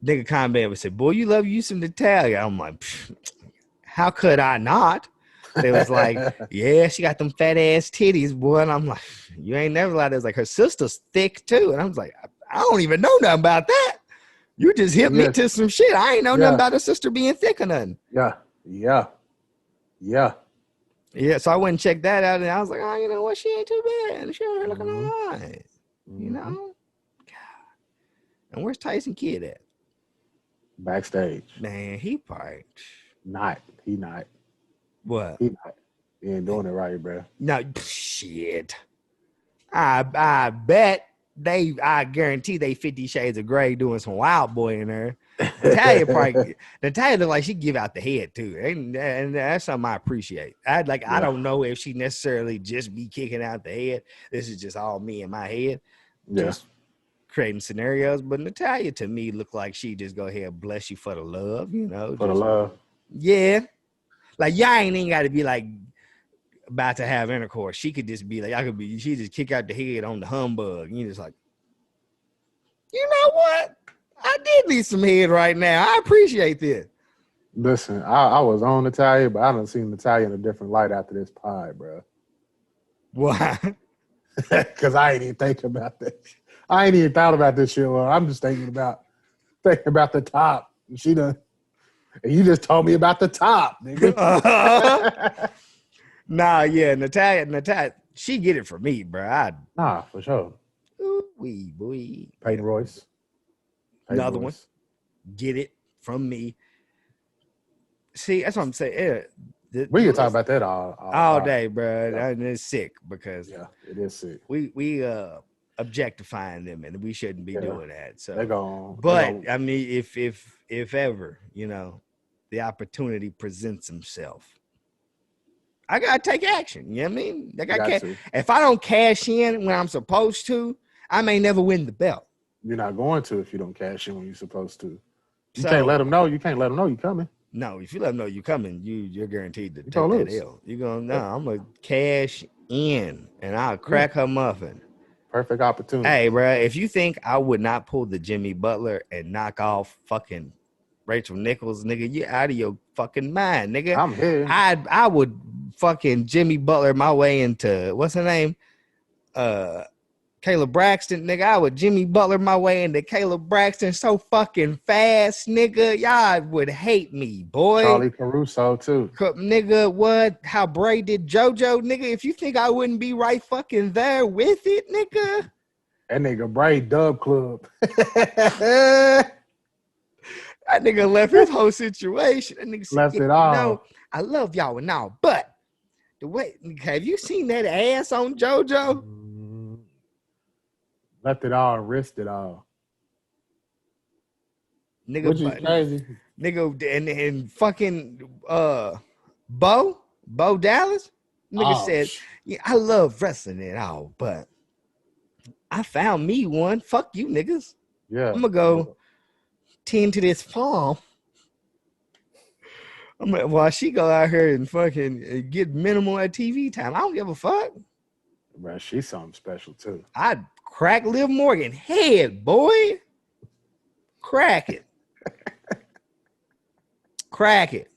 nigga comment and said, boy, you love you some Natalia. I'm like, how could I not? They was like, yeah, she got them fat ass titties, boy. And I'm like, you ain't never lied. It was like, her sister's thick too. And I was like, I don't even know nothing about that. You just hit me Yes. to some shit. I ain't know nothing Yeah. about her sister being thick or nothing. Yeah. Yeah. Yeah. Yeah, so I went and checked that out, and I was like, oh, you know what? She ain't too bad. She over here looking Mm-hmm. all right. You Mm-hmm. know? And where's Tyson Kidd at? Backstage. Man, he probably Not. He not. what? He not. He ain't doing it right, bro. No shit. I bet I guarantee they 50 Shades of Grey doing some Wild Boy in there. Natalia look like she give out the head too, and that's something I appreciate. I Yeah. don't know if she necessarily just be kicking out the head. This is just all me in my head, Yeah. just creating scenarios. But Natalia to me look like she just go ahead and bless you for the love, you know. For the Just love. yeah, like y'all ain't even got to be like about to have intercourse. She could just be like, she just kick out the head on the humbug. And you're just like, you know what? I did need some head right now. I appreciate this. Listen, I was on Natalia, but I done seen Natalia in a different light after this pie, bro. Why? Because I ain't even thinking about that. I ain't even thought about this shit. Well, I'm just thinking about the top. And she done. And you just told me about the top, nigga. Nah, yeah, Natalia, she get it for me, bro. Nah, for sure. Wee boy. Peyton Yeah. Royce. Another one. Get it from me. See, that's what I'm saying. Yeah, We can talk about that all day, bro. Yeah. And it's sick because it is sick. We objectifying them, and we shouldn't be doing that. So, I mean, if ever, you know, the opportunity presents himself, I gotta take action. You know what I mean? Like if I don't cash in when I'm supposed to, I may never win the belt. You're not going to if you don't cash in when you're supposed to. You can't let them know. You can't let them know you're coming. No, if you let them know you're coming, you're guaranteed to take that L. You're going, no, I'm gonna cash in and I'll crack her muffin. Perfect opportunity. Hey, bro, if you think I would not pull the Jimmy Butler and knock off fucking Rachel Nichols, nigga, you out of your fucking mind, nigga. I'm here. I would fucking Jimmy Butler my way into what's her name? Caleb Braxton, nigga. I would Jimmy Butler my way into Caleb Braxton so fucking fast, nigga. Y'all would hate me, boy. Charlie Caruso, too. Nigga, what? How Bray did JoJo, nigga. If you think I wouldn't be right fucking there with it, nigga. That nigga Bray Dub Club. That nigga left his whole situation. That nigga said, left it all. No, I love y'all and all, but the way, have you seen that ass on JoJo? Left it all, risked it all. Nigga, which is crazy. Nigga, and fucking Bo Dallas, nigga said, yeah, I love wrestling and all, but I found me one. Fuck you, niggas. Yeah. I'm gonna go tend to this farm. While she go out here and fucking get minimal at TV time. I don't give a fuck. Bro, she's something special too. I'd crack Liv Morgan head, boy. Crack it. crack it.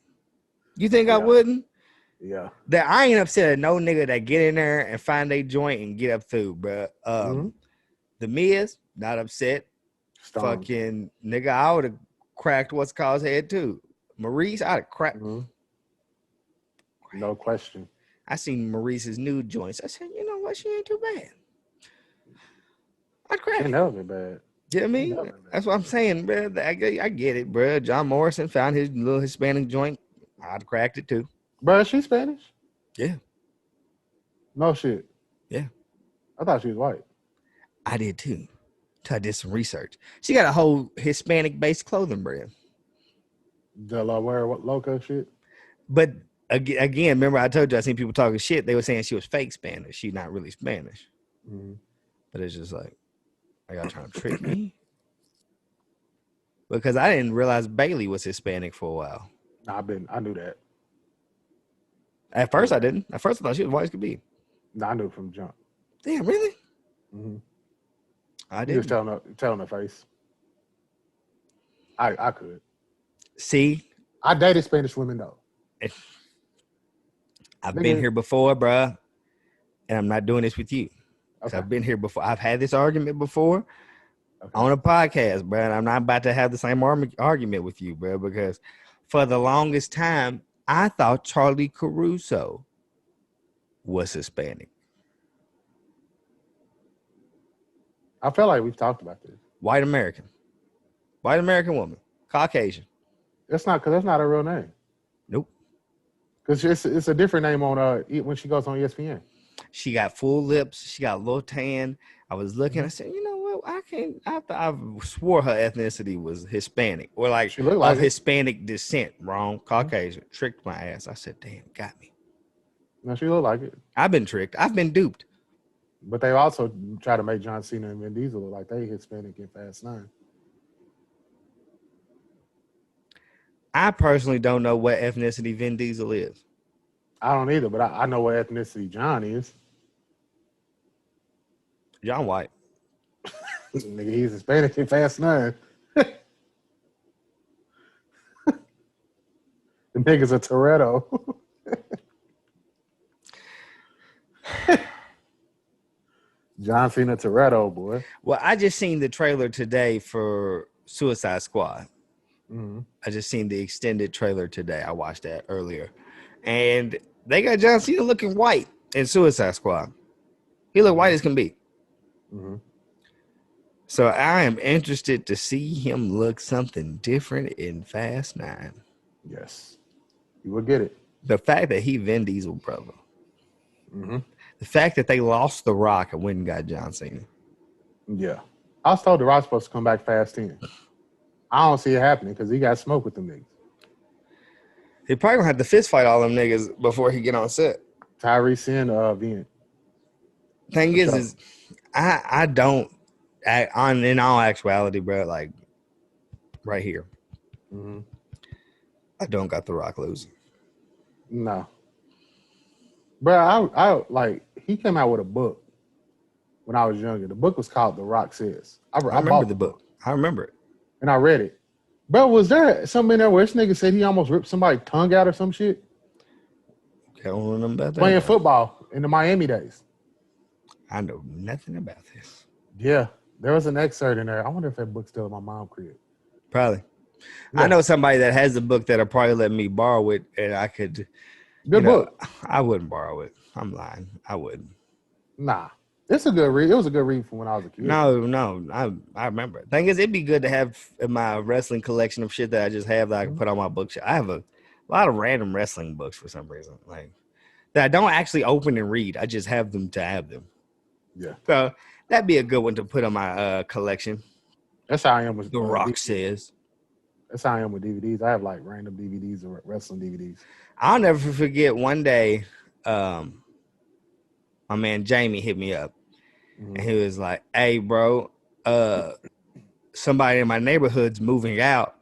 You think I Yeah. wouldn't? Yeah. That I ain't upset at no nigga that get in there and find they joint and get up through, bro. The Miz, not upset. Stoned. Fucking nigga, I would have cracked what's called head too. Maurice, I'd have cracked. No question. I seen Maurice's new joints. I said, you know what? She ain't too bad. I'd crack She it. never been bad. You know what I mean? That's what I'm saying, bro. I get it, bro. John Morrison found his little Hispanic joint. I'd cracked it too. Bro, is she Spanish? Yeah. No shit. Yeah. I thought she was white. I did too. Till I did some research. She got a whole Hispanic-based clothing brand. The La Wear Loca shit. But again, remember I told you I seen people talking shit. They were saying she was fake Spanish. She's not really Spanish. But it's just like, are y'all trying to trick me? Because I didn't realize Bailey was Hispanic for a while. I knew that. At first I didn't. At first I thought she was white as could be. No, I knew from jump. Damn, really? I You didn't. just telling her face. I could. See? I dated Spanish women though. I've been here before, bruh. And I'm not doing this with you. Okay. I've been here before. I've had this argument before on a podcast, bro. And I'm not about to have the same argument with you, bro, because for the longest time, I thought Charlie Caruso was Hispanic. I feel like we've talked about this. White American woman, Caucasian. That's not because that's not her real name. Nope. Because it's a different name on when she goes on ESPN. She got full lips. She got a little tan. I was looking. I said, you know what? I swore her ethnicity was Hispanic or like of Hispanic descent. Wrong. Caucasian. Tricked my ass. I said, damn, got me. No, she looked like it. I've been tricked. I've been duped. But they also try to make John Cena and Vin Diesel look like they Hispanic in Fast 9. I personally don't know what ethnicity Vin Diesel is. I don't either, but I know what ethnicity John is. John White. Nigga, he's Hispanic in Fast 9. The nigga's a Toretto. John Cena Toretto, boy. Well, I just seen the trailer today for Suicide Squad. I just seen the extended trailer today. I watched that earlier. And they got John Cena looking white in Suicide Squad. He looked white as can be. So I am interested to see him look something different in Fast 9. Yes. You will get it. The fact that he Vin Diesel brother. The fact that they lost The Rock and went and got John Cena. Yeah. I was told The Rock's supposed to come back Fast 10. I don't see it happening because he got smoked with them niggas. He probably gonna have to fist fight all them niggas before he get on set. Tyrese and Vin. Thing is I don't in all actuality, bro, like right here. I don't got The Rock losing. No. Bro, I like he came out with a book when I was younger. The book was called The Rock Says. I remember the book. I remember it. And I read it. Bro, was there something in there where this nigga said he almost ripped somebody's tongue out or some shit? Can't remember that. Playing football in the Miami days. I know nothing about this. Yeah. There was an excerpt in there. I wonder if that book's still in my mom's crib. Probably. Yeah. I know somebody that has the book that'll probably let me borrow it, and I could. Good book. I wouldn't borrow it. I'm lying. I wouldn't. Nah. It's a good read. It was a good read from when I was a kid. No. I remember it. Thing is, it'd be good to have in my wrestling collection of shit that I just have that I can put on my bookshelf. I have a lot of random wrestling books for some reason, like that I don't actually open and read. I just have them to have them. Yeah. So that'd be a good one to put on my collection. That's how I am with The Rock Says. That's how I am with DVDs. I have like random DVDs or wrestling DVDs. I'll never forget one day, my man Jamie hit me up. And he was like, hey, bro, somebody in my neighborhood's moving out,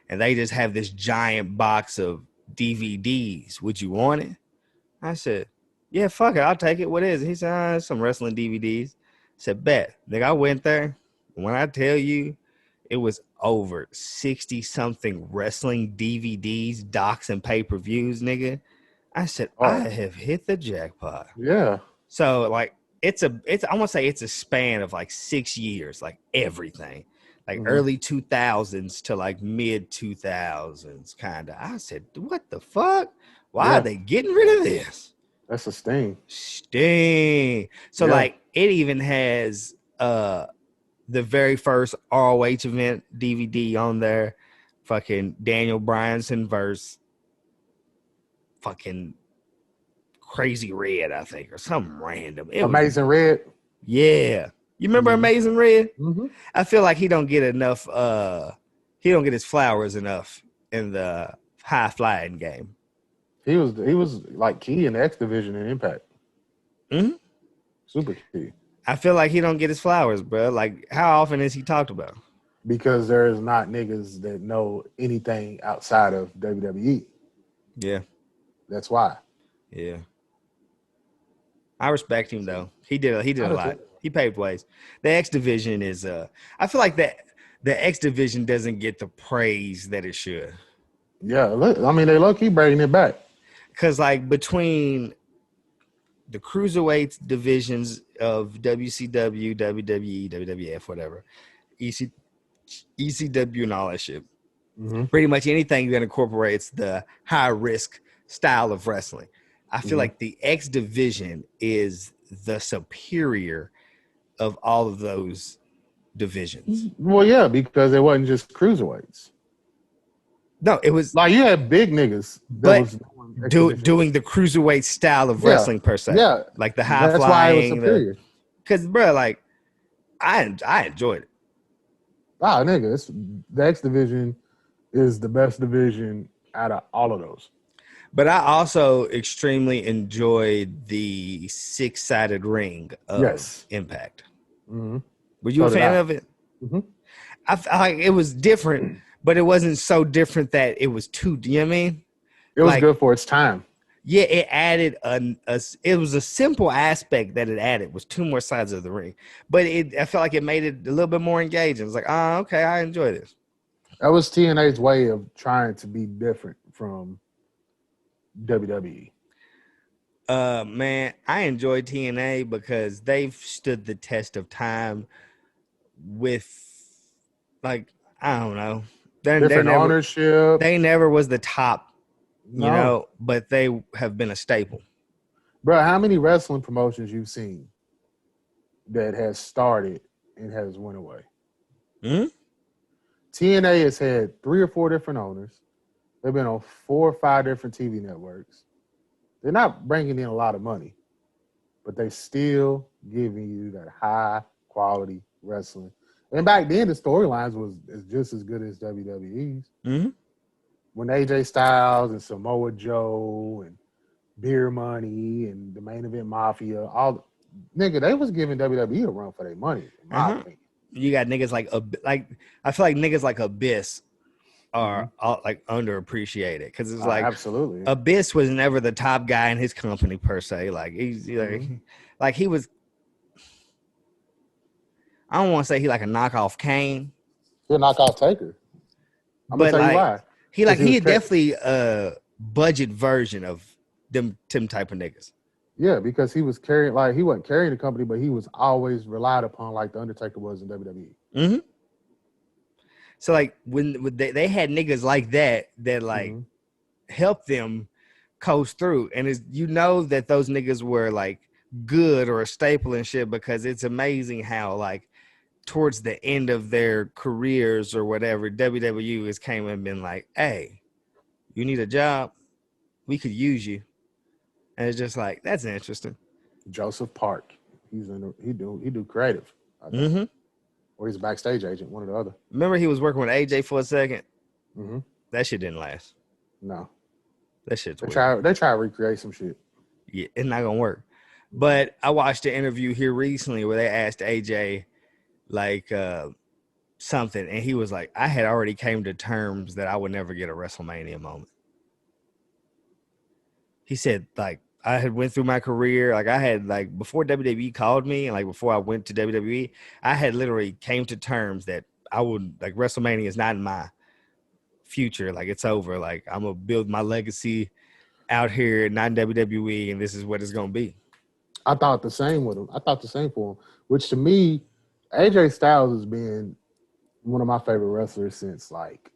and they just have this giant box of DVDs. Would you want it? I said, yeah, fuck it. I'll take it. What is it? He said, some wrestling DVDs. I said, bet. Nigga, I went there. When I tell you, it was over 60 something wrestling DVDs, docs, and pay-per-views, nigga. I said, I Oh, have hit the jackpot. yeah. So like it's I want to say it's a span of like 6 years, like everything. Like Hmm. early 2000s to like mid 2000s kind of. I said, what the fuck? Why are Yeah. they getting rid of this? That's a sting. Sting. So Yeah. like it even has the very first ROH event DVD on there. Fucking Daniel Bryanson versus fucking Crazy Red, I think, or something random. It was, Amazing Red. yeah. You remember Hmm. Amazing Red? Hmm. I feel like he don't get enough he don't get his flowers enough in the high flying game. He was like key in the X division and Impact. Mhm. Super key. I feel like he don't get his flowers, bro. Like how often is he talked about? Because there's not niggas that know anything outside of WWE. Yeah. That's why. Yeah. I respect him So though. He did I a do lot. too. He paved ways. The X division is I feel like that the X division doesn't get the praise that it should. Yeah, look, I mean they low key bringing it back. Cause like between the cruiserweight divisions of WCW, WWE, WWF, whatever, EC, ECW, and all that shit. Hmm. Pretty much anything that incorporates the high risk style of wrestling. I feel Hmm. like the X division is the superior of all of those divisions. Well, yeah, because it wasn't just cruiserweights. No, it was, Like you had big niggas that but was doing X division too. doing the cruiserweight style of Yeah, wrestling per se, yeah. like the high That's why it was flying, the superior. because bro, like I enjoyed it. Ah, nigga, the X division is the best division out of all of those. But I also extremely enjoyed the six-sided ring of Yes. Impact. Hmm. Were you a So did fan I. of it? Hmm. I felt like it was different, but it wasn't so different that it was too. Do you know what I mean? It was Like, good for its time. yeah, it added it was a simple aspect that it added was two more sides of the ring, but I felt like it made it a little bit more engaging. It's like, oh, okay, I enjoy this. That was TNA's way of trying to be different from WWE. Man, I enjoy TNA because they've stood the test of time with, like, I don't know, Different ownership. they never was the top, No. but they have been a staple. Bro, how many wrestling promotions you've seen that has started and has went away? Hmm. TNA has had 3 or 4 different owners. They've been on 4 or 5 different TV networks. They're not bringing in a lot of money, but they still giving you that high quality wrestling. And back then, the storylines was just as good as WWE's. Hmm. When AJ Styles and Samoa Joe and Beer Money and the Main Event Mafia, all nigga, they was giving WWE a run for their money, in my Uh-huh. opinion. You got niggas like I feel like niggas like Abyss Mm-hmm. are all, like underappreciated because it's like Absolutely. Abyss was never the top guy in his company per se. Like Mm-hmm. like he was. I don't want to say he like a knockoff Kane, He'll knock off Taker. I'm gonna but tell you like why. Because he he was had definitely a budget version of them type of niggas. yeah, because he was carrying like he wasn't carrying the company, but he was always relied upon like the Undertaker was in WWE. Hmm. So like when they had niggas like that like Mm-hmm. helped them coast through, and it's, that those niggas were like good or a staple and shit because it's amazing how like towards the end of their careers or whatever, WWE has came and been like, hey, you need a job, we could use you. And it's just like, that's interesting. Joseph Park. He do creative, I think. Hmm. Or he's a backstage agent, one or the other. Remember he was working with AJ for a second? Mm-hmm. That shit didn't last. No. That shit's They weird. try they try to recreate some shit. Yeah, it's not gonna work. But I watched an interview here recently where they asked AJ like something, and he was like, I had already came to terms that I would never get a WrestleMania moment. He said like I had went through my career, like I had like before WWE called me and like before I went to WWE, I had literally came to terms that I would like WrestleMania is not in my future. Like it's over. Like I'm gonna build my legacy out here, not in WWE, and this is what it's gonna be. I thought the same with him. I thought the same for him. Which to me, AJ Styles has been one of my favorite wrestlers since like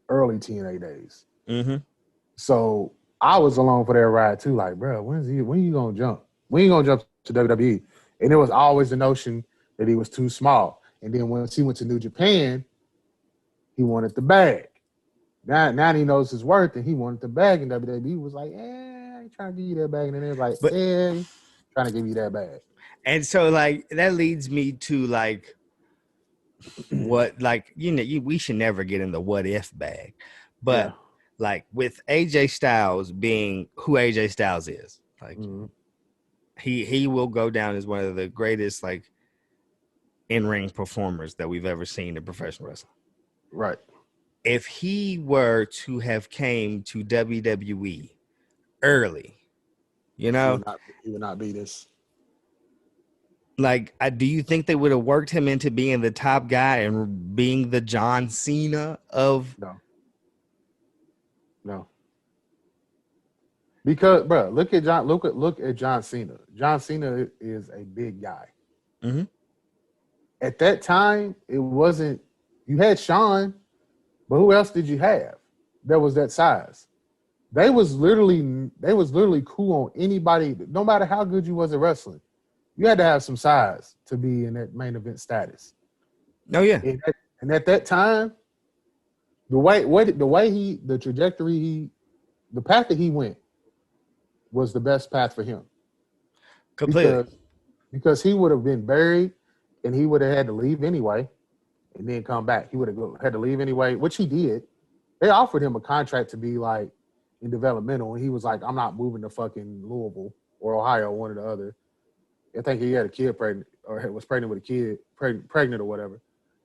early TNA days. Mm-hmm. So I was along for that ride too. Like, bro, when you gonna jump? When you gonna jump to WWE? And there was always the notion that he was too small. And then once he went to New Japan, he wanted the bag. Now he knows his worth, and he wanted the bag. And WWE was like, I ain't trying to give you that bag. And then they're like, But trying to give you that bag. and so like that leads me to like what like we should never get in the what if bag, but Yeah. like with AJ Styles being who AJ Styles is, like he will go down as one of the greatest like in-ring performers that we've ever seen in professional wrestling. Right. If he were to have came to WWE early, you know, He would not be this. like do you think they would have worked him into being the top guy and being the John Cena of No. Because, bro, look at John Cena. John Cena is a big guy. Mm-hmm. At that time, it wasn't. You had Shawn, but who else did you have that was that size? They was literally cool on anybody, no matter how good you was at wrestling. You had to have some size to be in that main event status. Oh yeah. And at that time, the path that he went was the best path for him. Completely. Because he would have been buried and he would have had to leave anyway and then come back. He would have had to leave anyway, which he did. They offered him a contract to be like in developmental, and he was like, I'm not moving to fucking Louisville or Ohio, one or the other. I think he had a kid pregnant or was pregnant with a kid, pregnant or whatever.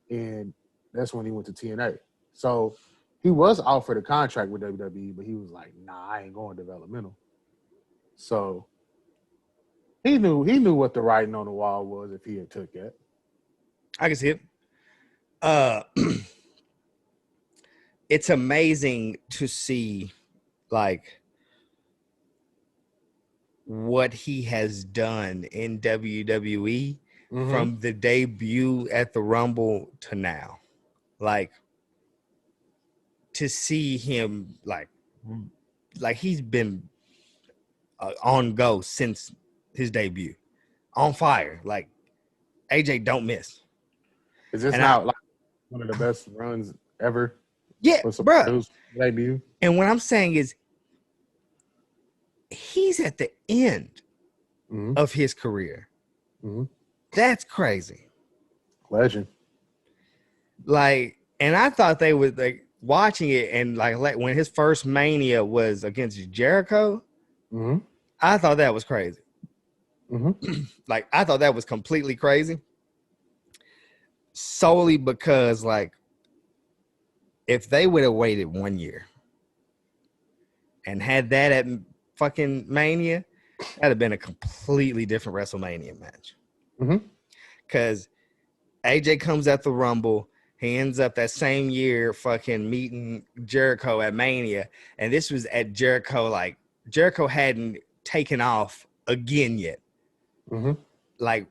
And that's when he went to TNA. So he was offered a contract with WWE, but he was like, nah, I ain't going developmental. So he knew what the writing on the wall was if he had took it. I can see it. It's amazing to see like what he has done in WWE from the debut at the Rumble to now. Like to see him like he's been on go since his debut, on fire. Like AJ don't miss. Is this not like one of the best runs ever? Yeah, bro. Debut. And what I'm saying is, he's at the end of his career. That's crazy. Legend. Like, and I thought they would like watching it and like when his first Mania was against Jericho. I thought that was crazy. Like, I thought that was completely crazy. Solely because, like, if they would have waited 1 year and had that at fucking Mania, that'd have been a completely different WrestleMania match. Because AJ comes at the Rumble. He ends up that same year fucking meeting Jericho at Mania. And this was at Jericho, like, Jericho hadn't taken off again yet. Like,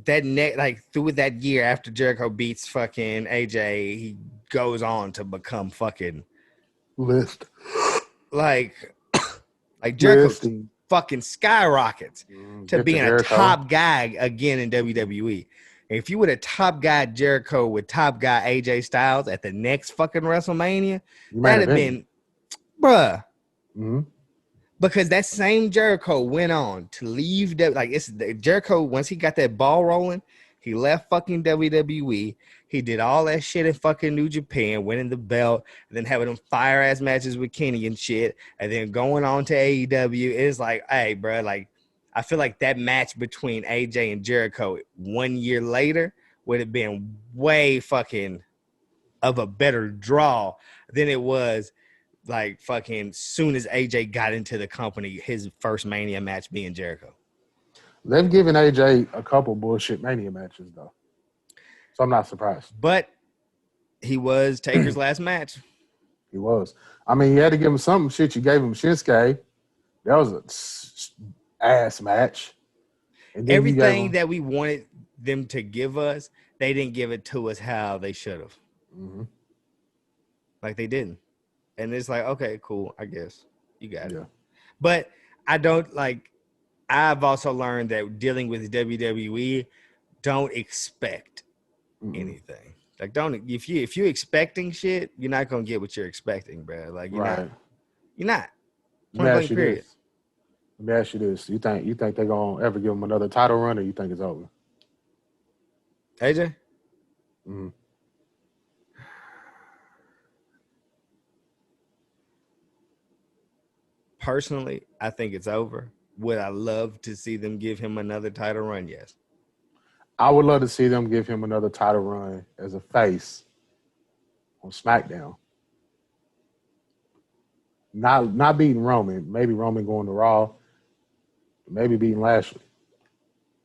through that year after Jericho beats fucking AJ, he goes on to become fucking like Jericho fucking skyrockets to being a top guy again in WWE. And if you would have top guy Jericho with top guy AJ Styles at the next fucking WrestleMania, that'd have been, bruh. Because that same Jericho went on to leave Jericho, once he got that ball rolling, he left fucking WWE. He did all that shit in fucking New Japan, winning the belt, and then having them fire ass matches with Kenny and shit, and then going on to AEW. It's like, hey, bro, like, I feel like that match between AJ and Jericho 1 year later would have been way fucking of a better draw than it was. Like fucking soon as AJ got into the company, his first Mania match being Jericho. They've given AJ a couple bullshit Mania matches though. So I'm not surprised. But he was Taker's last match. He was. I mean, you had to give him some shit. You gave him Shinsuke. That was a ass match. And then you gave Everything him. that we wanted them to give us, they didn't give it to us how they should have. Mm-hmm. Like they didn't. And it's like, okay, cool. I guess you got it. Yeah. But I don't like, I've also learned that dealing with WWE, don't expect Mm-mm. anything. Like, don't, if you're expecting shit, you're not gonna get what you're expecting, bro. Like Right. you're not. Let me Point ask blank you period. this. Let me ask you this. You think they're gonna ever give him another title run, or you think it's over? AJ? Mm-hmm. Personally, I think it's over. Would I love to see them give him another title run? Yes. I would love to see them give him another title run as a face on SmackDown. Not beating Roman. Maybe Roman going to Raw. Maybe beating Lashley.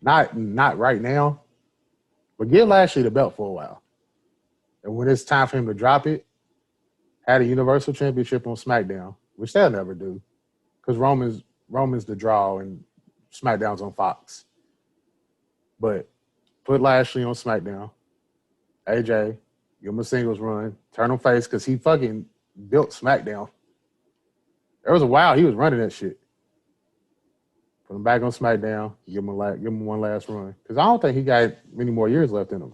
Not right now, but give Lashley the belt for a while. And when it's time for him to drop it, had a Universal Championship on SmackDown, which they'll never do, because Roman's the draw and SmackDown's on Fox. But put Lashley on SmackDown. AJ, give him a singles run, turn him face, because he fucking built SmackDown. There was a while he was running that shit. Put him back on SmackDown. Give him one last run, because I don't think he got many more years left in him.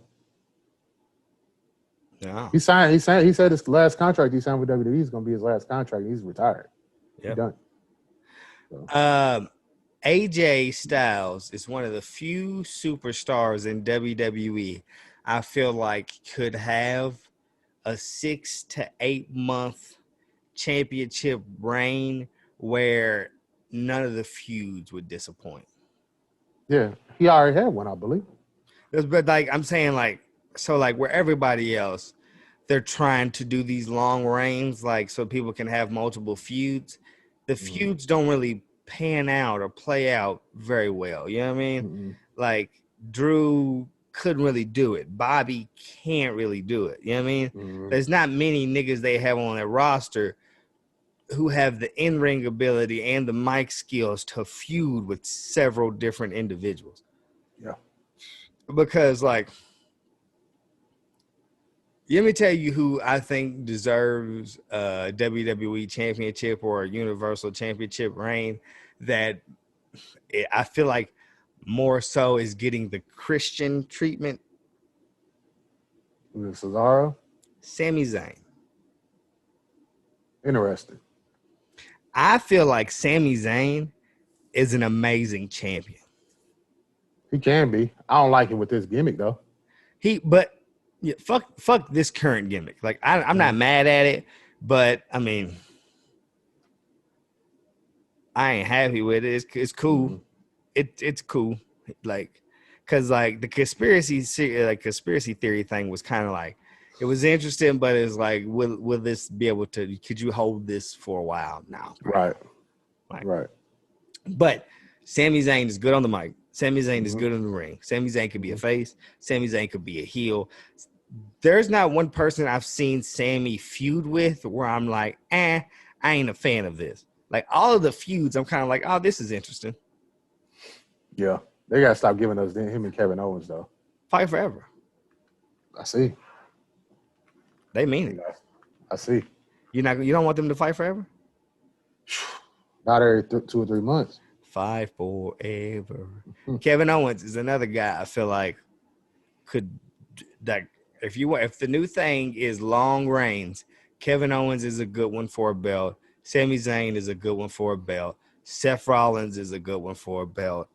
No. He said his last contract he signed with WWE is going to be his last contract. He's retired. Yep. He's done. So. AJ Styles is one of the few superstars in WWE I feel like could have a 6 to 8 month championship reign where none of the feuds would disappoint. Yeah, he already had one, I believe. But like I'm saying, like so, like where everybody else, they're trying to do these long reigns, like so people can have multiple feuds. The feuds don't really pan out or play out very well. You know what I mean? Mm-mm. Like Drew couldn't really do it. Bobby can't really do it. You know what I mean? Mm-hmm. There's not many niggas they have on their roster who have the in-ring ability and the mic skills to feud with several different individuals. Yeah. Because like let me tell you who I think deserves a WWE championship or a Universal Championship reign that I feel like more so is getting the Christian treatment. Cesaro? Sami Zayn. Interesting. I feel like Sami Zayn is an amazing champion. He can be. I don't like him with this gimmick, though. But yeah, fuck this current gimmick. Like I'm not mad at it, but I mean, I ain't happy with it. It's cool. Mm-hmm. It's cool. Like, cause like the conspiracy theory thing was kind of like it was interesting, but it's like will this be able to? Could you hold this for a while now? Right. Like, Right. But Sami Zayn is good on the mic. Sami Zayn is good in the ring. Sami Zayn could be a face. Sami Zayn could be a heel. There's not one person I've seen Sami feud with where I'm like, I ain't a fan of this. Like all of the feuds, I'm kind of like, oh, this is interesting. Yeah. They got to stop giving us him and Kevin Owens, though. Fight forever. I see. They mean it. I see. You don't want them to fight forever? Not every 2 or 3 months. Fight forever. Kevin Owens is another guy I feel like could like if the new thing is long reigns, Kevin Owens is a good one for a belt. Sami Zayn is a good one for a belt. Seth Rollins is a good one for a belt.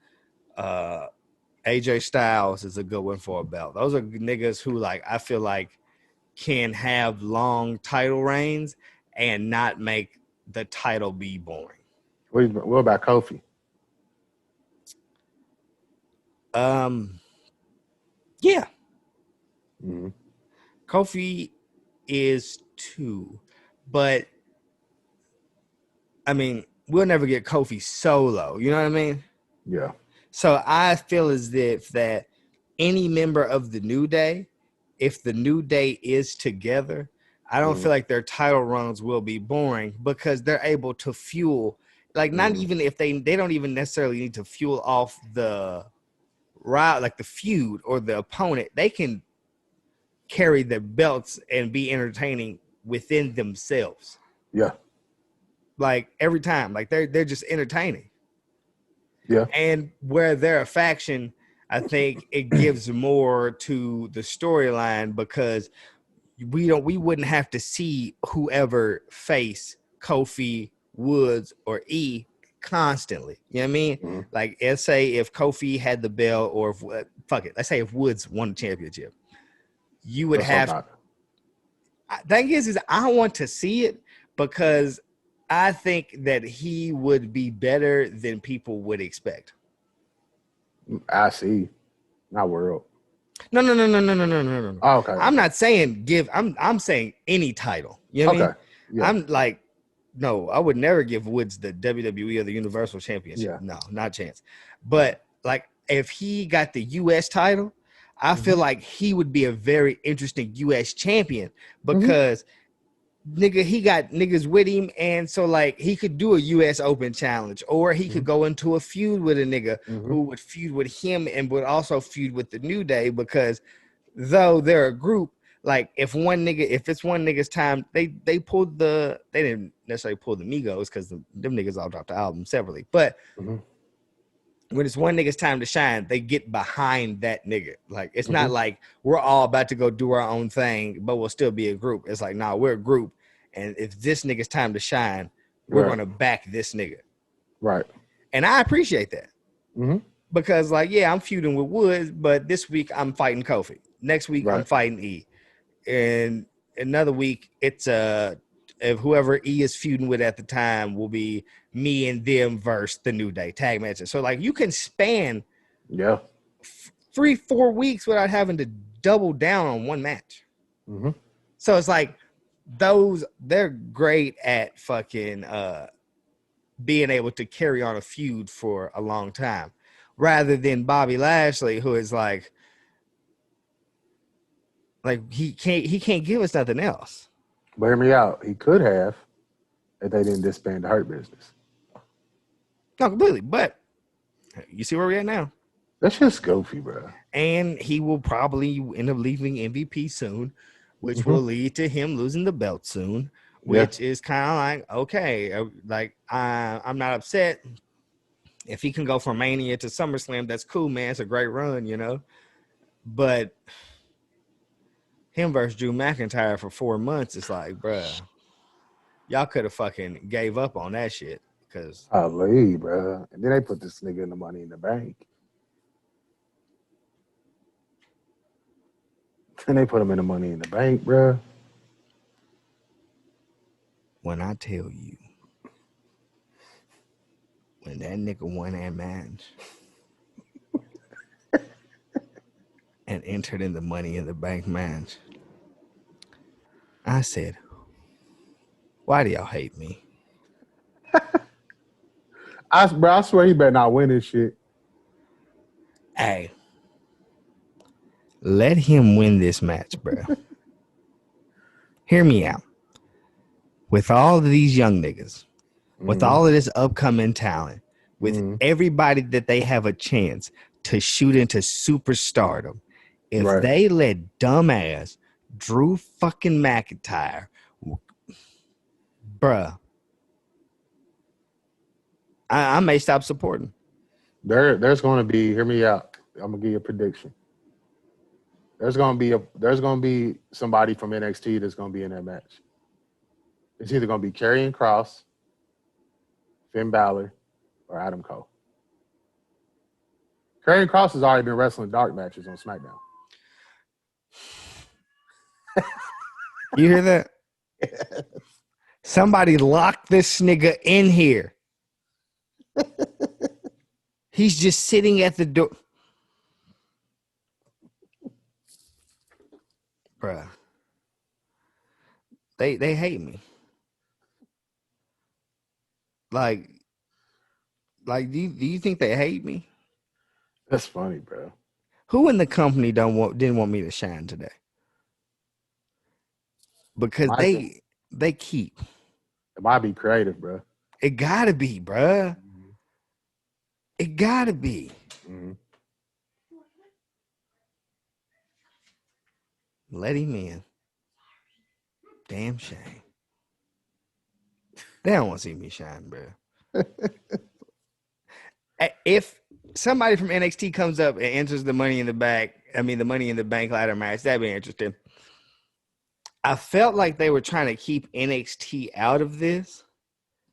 AJ Styles is a good one for a belt. Those are niggas who like I feel like can have long title reigns and not make the title be boring. What about Kofi? Yeah. Mm-hmm. Kofi is too, but I mean, we'll never get Kofi solo. You know what I mean? Yeah. So I feel as if that any member of the New Day if the New Day is together, I don't feel like their title runs will be boring because they're able to fuel, like not even if they don't even necessarily need to fuel off the route, like the feud or the opponent. They can carry the belts and be entertaining within themselves. Yeah. Like every time, like they're just entertaining. Yeah. And where they're a faction, I think it gives more to the storyline because we wouldn't have to see whoever face Kofi, Woods, or E constantly. You know what I mean? Like, let's say if Kofi had the belt, or if, fuck it, let's say if Woods won the championship, you would Let's hope have. not. Thing is I want to see it because I think that he would be better than people would expect. I see. Not world. No. Oh, okay. I'm not saying give. I'm saying any title. You know what I mean? Okay. Yeah. I'm like, no, I would never give Woods the WWE or the Universal Championship. Yeah. No, not a chance. But like, if he got the U.S. title, I feel like he would be a very interesting U.S. champion because nigga, he got niggas with him, and so like he could do a U.S. Open challenge, or he could go into a feud with a nigga who would feud with him and would also feud with the New Day because though they're a group, like if it's one nigga's time, they didn't necessarily pull the Migos because them niggas all dropped the album separately, but when it's one nigga's time to shine, they get behind that nigga. Like it's not like we're all about to go do our own thing, but we'll still be a group. It's like, nah, we're a group, and if this nigga's time to shine, we're gonna back this nigga. Right. And I appreciate that because, like, yeah, I'm feuding with Woods, but this week I'm fighting Kofi. Next week I'm fighting E, and another week it's if whoever E is feuding with at the time will be me and them versus the New Day tag matches. So like you can span 3-4 weeks without having to double down on one match. So it's like they're great at fucking being able to carry on a feud for a long time, rather than Bobby Lashley, who is like he can't give us nothing else. But hear me out. He could have if they didn't disband the Hurt Business. No, completely. But you see where we're at now. That's just goofy, bro. And he will probably end up leaving MVP soon, which will lead to him losing the belt soon, which is kind of like, okay, like I'm not upset. If he can go from Mania to SummerSlam, that's cool, man. It's a great run, you know. But him versus Drew McIntyre for 4 months, it's like, bruh, y'all could have fucking gave up on that shit. Cause Ali, bro. And then they put this nigga in the Money in the Bank. And they put him in the Money in the Bank, bro. When I tell you, when that nigga won that match and entered in the Money in the Bank match, I said, why do y'all hate me? I swear he better not win this shit. Hey, let him win this match, bro. Hear me out. With all of these young niggas, with all of this upcoming talent, with everybody that they have a chance to shoot into superstardom, if they let dumbass Drew fucking McIntyre, bruh, I may stop supporting. There's going to be, hear me out. I'm gonna give you a prediction. There's gonna be somebody from NXT that's gonna be in that match. It's either gonna be Karrion Kross, Finn Balor, or Adam Cole. Karrion Kross has already been wrestling dark matches on SmackDown. You hear that? Somebody lock this nigga in here. He's just sitting at the door. Bruh. They hate me. Like do you think they hate me? That's funny, bro. Who in the company didn't want me to shine today? because they keep. It might be creative, bro. It gotta be, bruh. It gotta be. Mm-hmm. Let him in. Damn shame. They don't want to see me shine, bro. If somebody from NXT comes up and enters the Money in the Bank ladder match, that'd be interesting. I felt like they were trying to keep NXT out of this,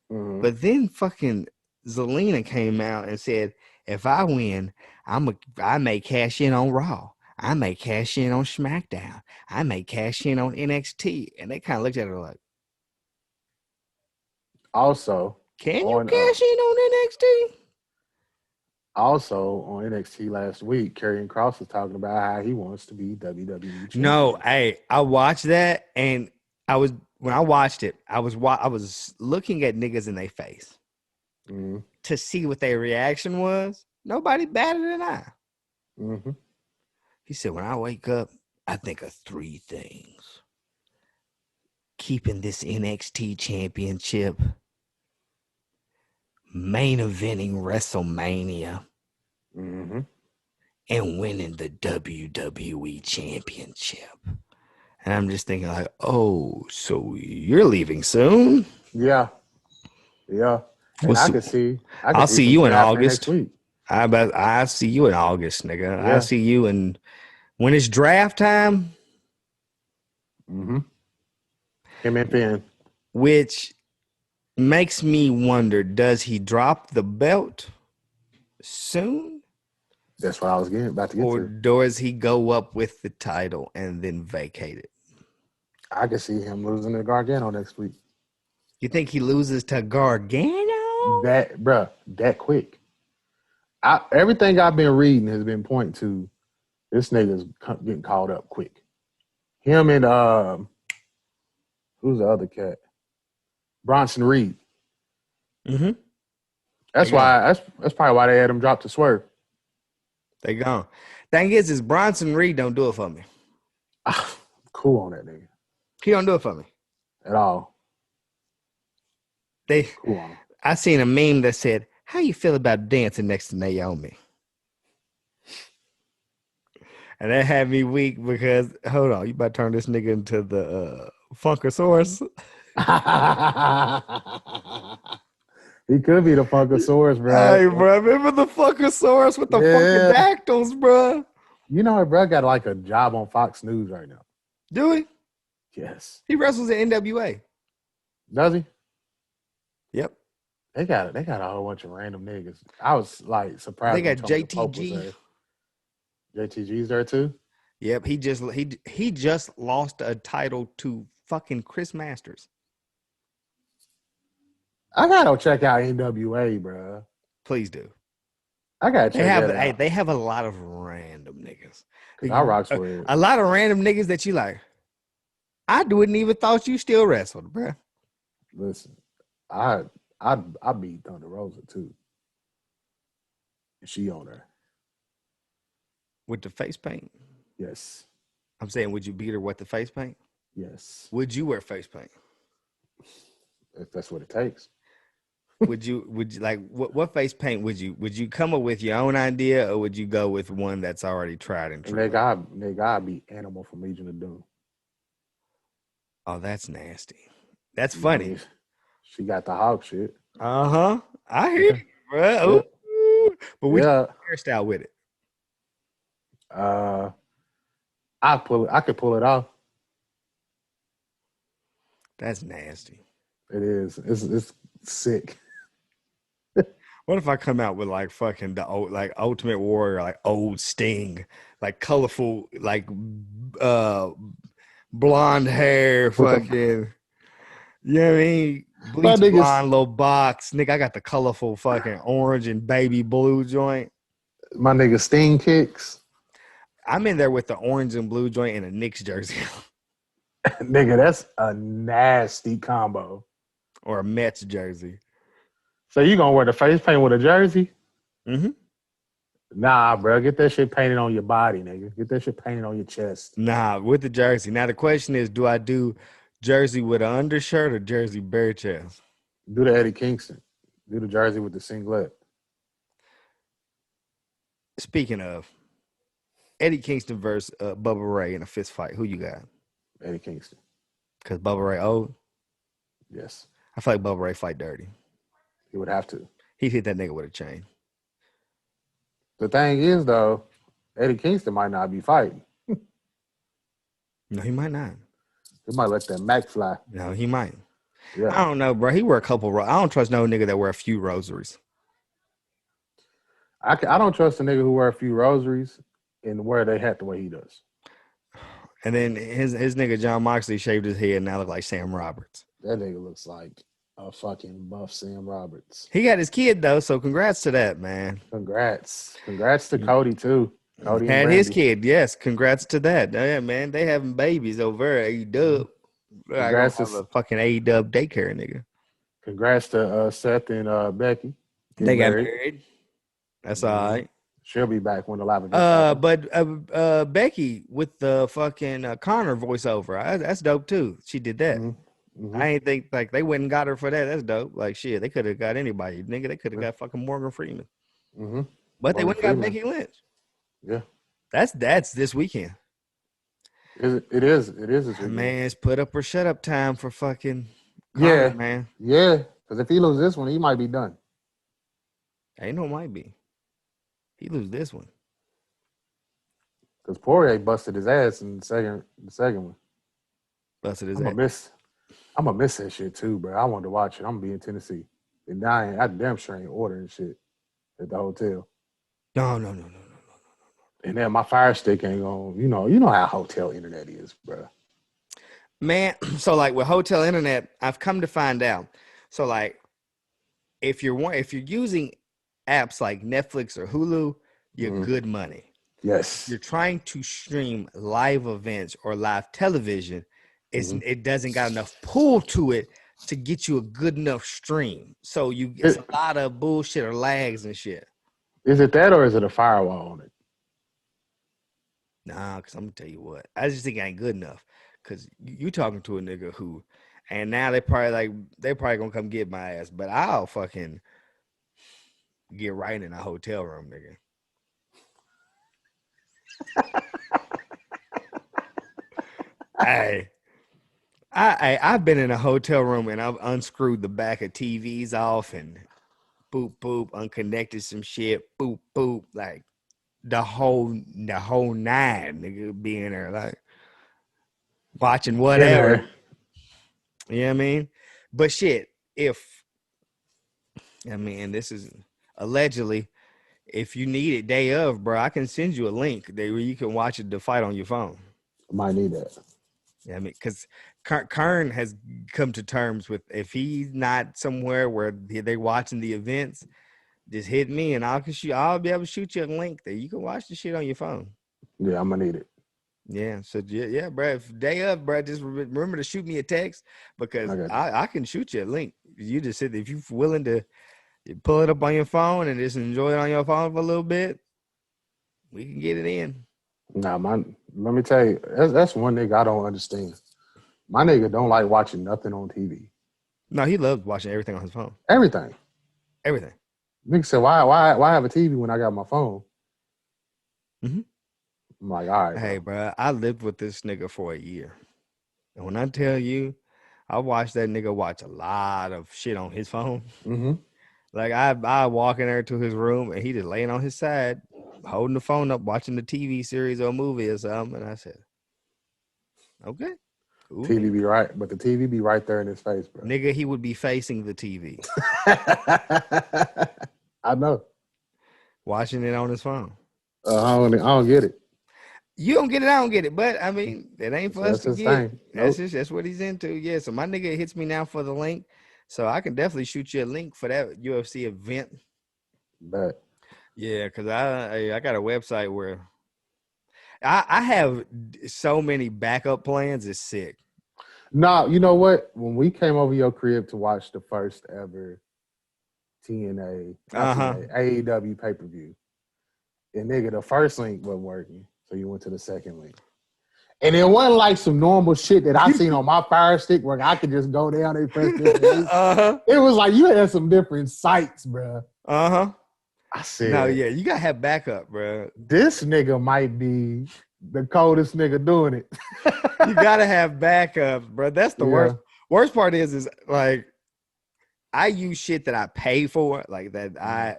but then fucking Zelina came out and said, "If I win, I may cash in on Raw. I may cash in on SmackDown. I may cash in on NXT." And they kind of looked at her like, Also, "Can you cash in on NXT?" Also on NXT last week, Karrion Kross was talking about how he wants to be WWE champion. No, hey, I watched that, and when I watched it, I was looking at niggas in their face to see what their reaction was. Nobody batted an eye. Mm-hmm. He said, "When I wake up, I think of three things: keeping this NXT championship, main eventing WrestleMania, and winning the WWE championship." And I'm just thinking like, oh, so you're leaving soon? Yeah. And I'll see you in August. I see you in August, nigga. Yeah. I see you when it's draft time. Him and Finn. Which makes me wonder, does he drop the belt soon? That's what I was about to get to. Or does he go up with the title and then vacate it? I can see him losing to Gargano next week. You think he loses to Gargano? That quick. Everything I've been reading has been pointing to this nigga's getting called up quick. Him and who's the other cat? Bronson Reed. Mm-hmm. That's probably why they had him drop to Swerve. They gone. Thing is Bronson Reed don't do it for me. Cool on that nigga. He don't do it for me at all. Cool on him. I seen a meme that said, "How you feel about dancing next to Naomi?" And that had me weak because, hold on, you about to turn this nigga into the Funkasaurus? He could be the Funkasaurus, bro. Hey, bro, remember the Funkasaurus with the fucking dactyls, bro? You know, bro got like a job on Fox News right now. Do he? Yes. He wrestles at NWA. Does he? Yep. They got a whole bunch of random niggas. I was like surprised. They got JTG. JTG's there too. Yep. He just lost a title to fucking Chris Masters. I gotta check out NWA, bro. Please do. I gotta check that out. Hey, they have a lot of random niggas. I rocks with a lot of random niggas that you like. I wouldn't even thought you still wrestled, bro. Listen, I beat Thunder Rosa too. She on her with the face paint. Yes. I'm saying, would you beat her with the face paint? Yes. Would you wear face paint? If that's what it takes. would you like what face paint would you come up with your own idea, or would you go with one that's already tried and true? They gotta be Animal from Legion of Doom. Oh, that's nasty. That's funny. She got the hog shit. I hear you, bro. Yeah. But we hairstyle with it. I could pull it off. That's nasty. It is. It's sick. What if I come out with like fucking the old, like Ultimate Warrior, like old Sting, like colorful, like blonde hair, fucking, you know what I mean? Bleach blonde little box. Nigga, I got the colorful fucking orange and baby blue joint. My nigga Sting kicks. I'm in there with the orange and blue joint and a Knicks jersey. Nigga, that's a nasty combo. Or a Mets jersey. So you gonna wear the face paint with a jersey? Mm-hmm. Nah, bro. Get that shit painted on your body, nigga. Get that shit painted on your chest. Nah, with the jersey. Now the question is, do Jersey with an undershirt or jersey bare chest? Do the Eddie Kingston. Do the jersey with the singlet. Speaking of Eddie Kingston versus Bubba Ray in a fist fight, who you got? Eddie Kingston. Because Bubba Ray old. Yes. I feel like Bubba Ray fight dirty. He would have to. He'd hit that nigga with a chain. The thing is, though, Eddie Kingston might not be fighting. No, he might not. He might let that Mac fly. No, he might. Yeah. I don't know, bro. He wear a couple. I don't trust no nigga that wear a few rosaries. I don't trust a nigga who wear a few rosaries and wear their hat the way he does. And then his nigga John Moxley shaved his head and now look like Sam Roberts. That nigga looks like a fucking buff Sam Roberts. He got his kid though, so congrats to that, man. Congrats to Cody too. Cody had and his Brandy. kid, yes. Congrats to that. Yeah, man. They having babies over at A-Dub. I gotta have a fucking A-Dub daycare, nigga. Congrats to Seth and Becky. They got married. That's all right. She'll be back when the live event. But Becky with the fucking Connor voiceover, that's dope too. She did that. Mm-hmm. I ain't think like they wouldn't got her for that. That's dope. Like shit, they could have got anybody, nigga. They could have got fucking Morgan Freeman. Mm-hmm. But they wouldn't got Becky Lynch. Yeah, that's this weekend. It is this weekend. Man, it's put up or shut up time for fucking Connor, man. Yeah, because if he loses this one, he might be done. Ain't no might be. He lose this one. Because Poirier busted his ass in the second one. Busted his ass. I'm gonna miss that shit too, bro. I wanted to watch it. I'm gonna be in Tennessee. And I damn sure ain't ordering shit at the hotel. No. And then my Fire Stick ain't gonna, you know how hotel internet is, bro. Man, so like with hotel internet, I've come to find out. So like if you're using apps like Netflix or Hulu, you're good money. Yes. You're trying to stream live events or live television. It doesn't got enough pull to it to get you a good enough stream. So it's a lot of bullshit or lags and shit. Is it that or is it a firewall on it? Nah, because I'm gonna tell you what. I just think it ain't good enough. Cause you talking to a nigga who, and now they probably gonna come get my ass, but I'll fucking get right in a hotel room, nigga. Hey, I've been in a hotel room and I've unscrewed the back of TVs off and boop boop, unconnected some shit, boop boop, like the whole nine, nigga, being there, like watching whatever. You know what I mean? But shit, this is allegedly, if you need it day of, bro, I can send you a link where you can watch the fight on your phone. I might need that. Yeah, I mean, because Kern has come to terms with if he's not somewhere where they're watching the events, just hit me and I'll be able to shoot you a link that you can watch the shit on your phone. Yeah, I'm gonna need it. Yeah, so yeah, bro. If day up, bro, just remember to shoot me a text because I can shoot you a link. You just said if you're willing to pull it up on your phone and just enjoy it on your phone for a little bit, we can get it in. Nah, let me tell you, that's one nigga I don't understand. My nigga don't like watching nothing on TV. No, he loves watching everything on his phone. Everything. Nigga said, why have a TV when I got my phone? Mm-hmm. I'm like, all right. Hey, bro, I lived with this nigga for a year. And when I tell you, I watched that nigga watch a lot of shit on his phone. Mm-hmm. Like I walk in there to his room and he just laying on his side, holding the phone up, watching the TV series or movie or something. And I said, okay. Cool. TV be right, but the TV be right there in his face, bro. Nigga, he would be facing the TV. I know. Watching it on his phone. I don't get it. You don't get it, I don't get it. But I mean, it ain't for us to get. Nope. That's what he's into. Yeah. So my nigga hits me now for the link. So I can definitely shoot you a link for that UFC event. Bet. Yeah, because I got a website where I have so many backup plans. It's sick. No, you know what? When we came over your crib to watch the first ever TNA, AEW pay-per-view, and nigga, the first link wasn't working. So you went to the second link. And it wasn't like some normal shit that I seen on my Fire Stick where I could just go down and press this release. It was like you had some different sites, bro. I said, no, yeah, you gotta have backup, bro. This nigga might be the coldest nigga doing it. You gotta have backups, bro. That's the worst. Worst part is like I use shit that I pay for, like that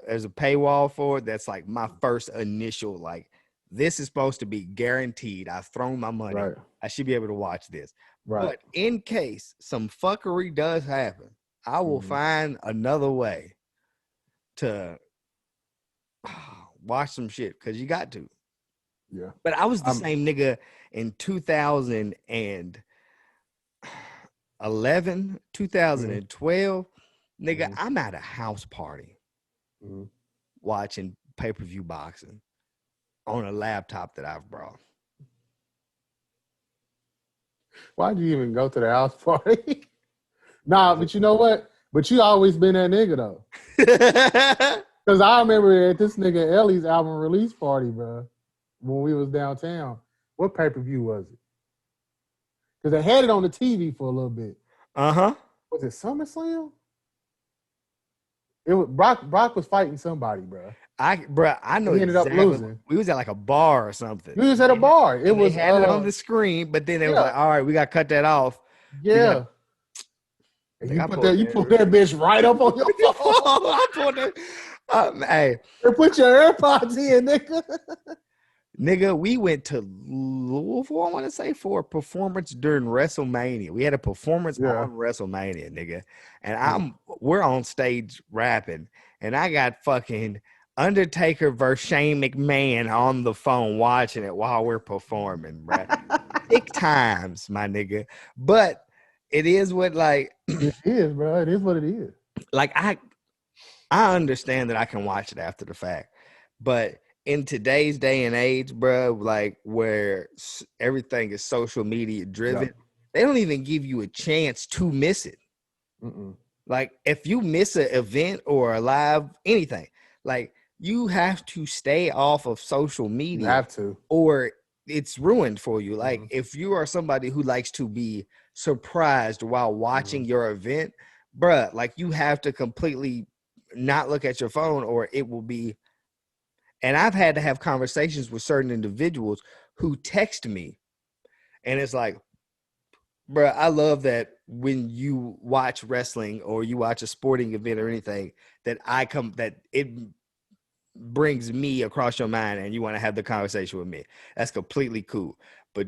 there's a paywall for. That's like my first initial, like, this is supposed to be guaranteed. I've thrown my money. Right. I should be able to watch this. Right. But in case some fuckery does happen, I will find another way to watch some shit because you got to. Yeah. But I was the same nigga in 2011, 2012. Nigga, I'm at a house party watching pay-per-view boxing on a laptop that I've brought. Why'd you even go to the house party? Nah, but you know what? But you always been that nigga though. Because I remember at this nigga Ellie's album release party, bro, when we was downtown. What pay-per-view was it? Because they had it on the TV for a little bit. Was it SummerSlam? It was Brock was fighting somebody, bro. I know he ended up losing. We was at like a bar or something. We was at a bar. It was had it on the screen, but then it was like, all right, we got to cut that off. Yeah. You put that bitch right up on your phone. Hey, put your AirPods in, nigga. Nigga, we went to Louisville, I want to say, for a performance during WrestleMania. We had a performance on WrestleMania, nigga. And we're on stage rapping, and I got fucking Undertaker versus Shane McMahon on the phone watching it while we're performing, bro. Big times, my nigga. But it is what, like, it is, bro. It is what it is. Like, I understand that I can watch it after the fact, but in today's day and age, bro, like where everything is social media driven, they don't even give you a chance to miss it. Like, if you miss an event or a live anything, like, you have to stay off of social media. You have to, or it's ruined for you. Like, if you are somebody who likes to be surprised while watching your event, bruh, like, you have to completely not look at your phone, or it will be. And I've had to have conversations with certain individuals who text me, and it's like, bro, I love that when you watch wrestling or you watch a sporting event or anything, that it brings me across your mind and you want to have the conversation with me. That's completely cool. But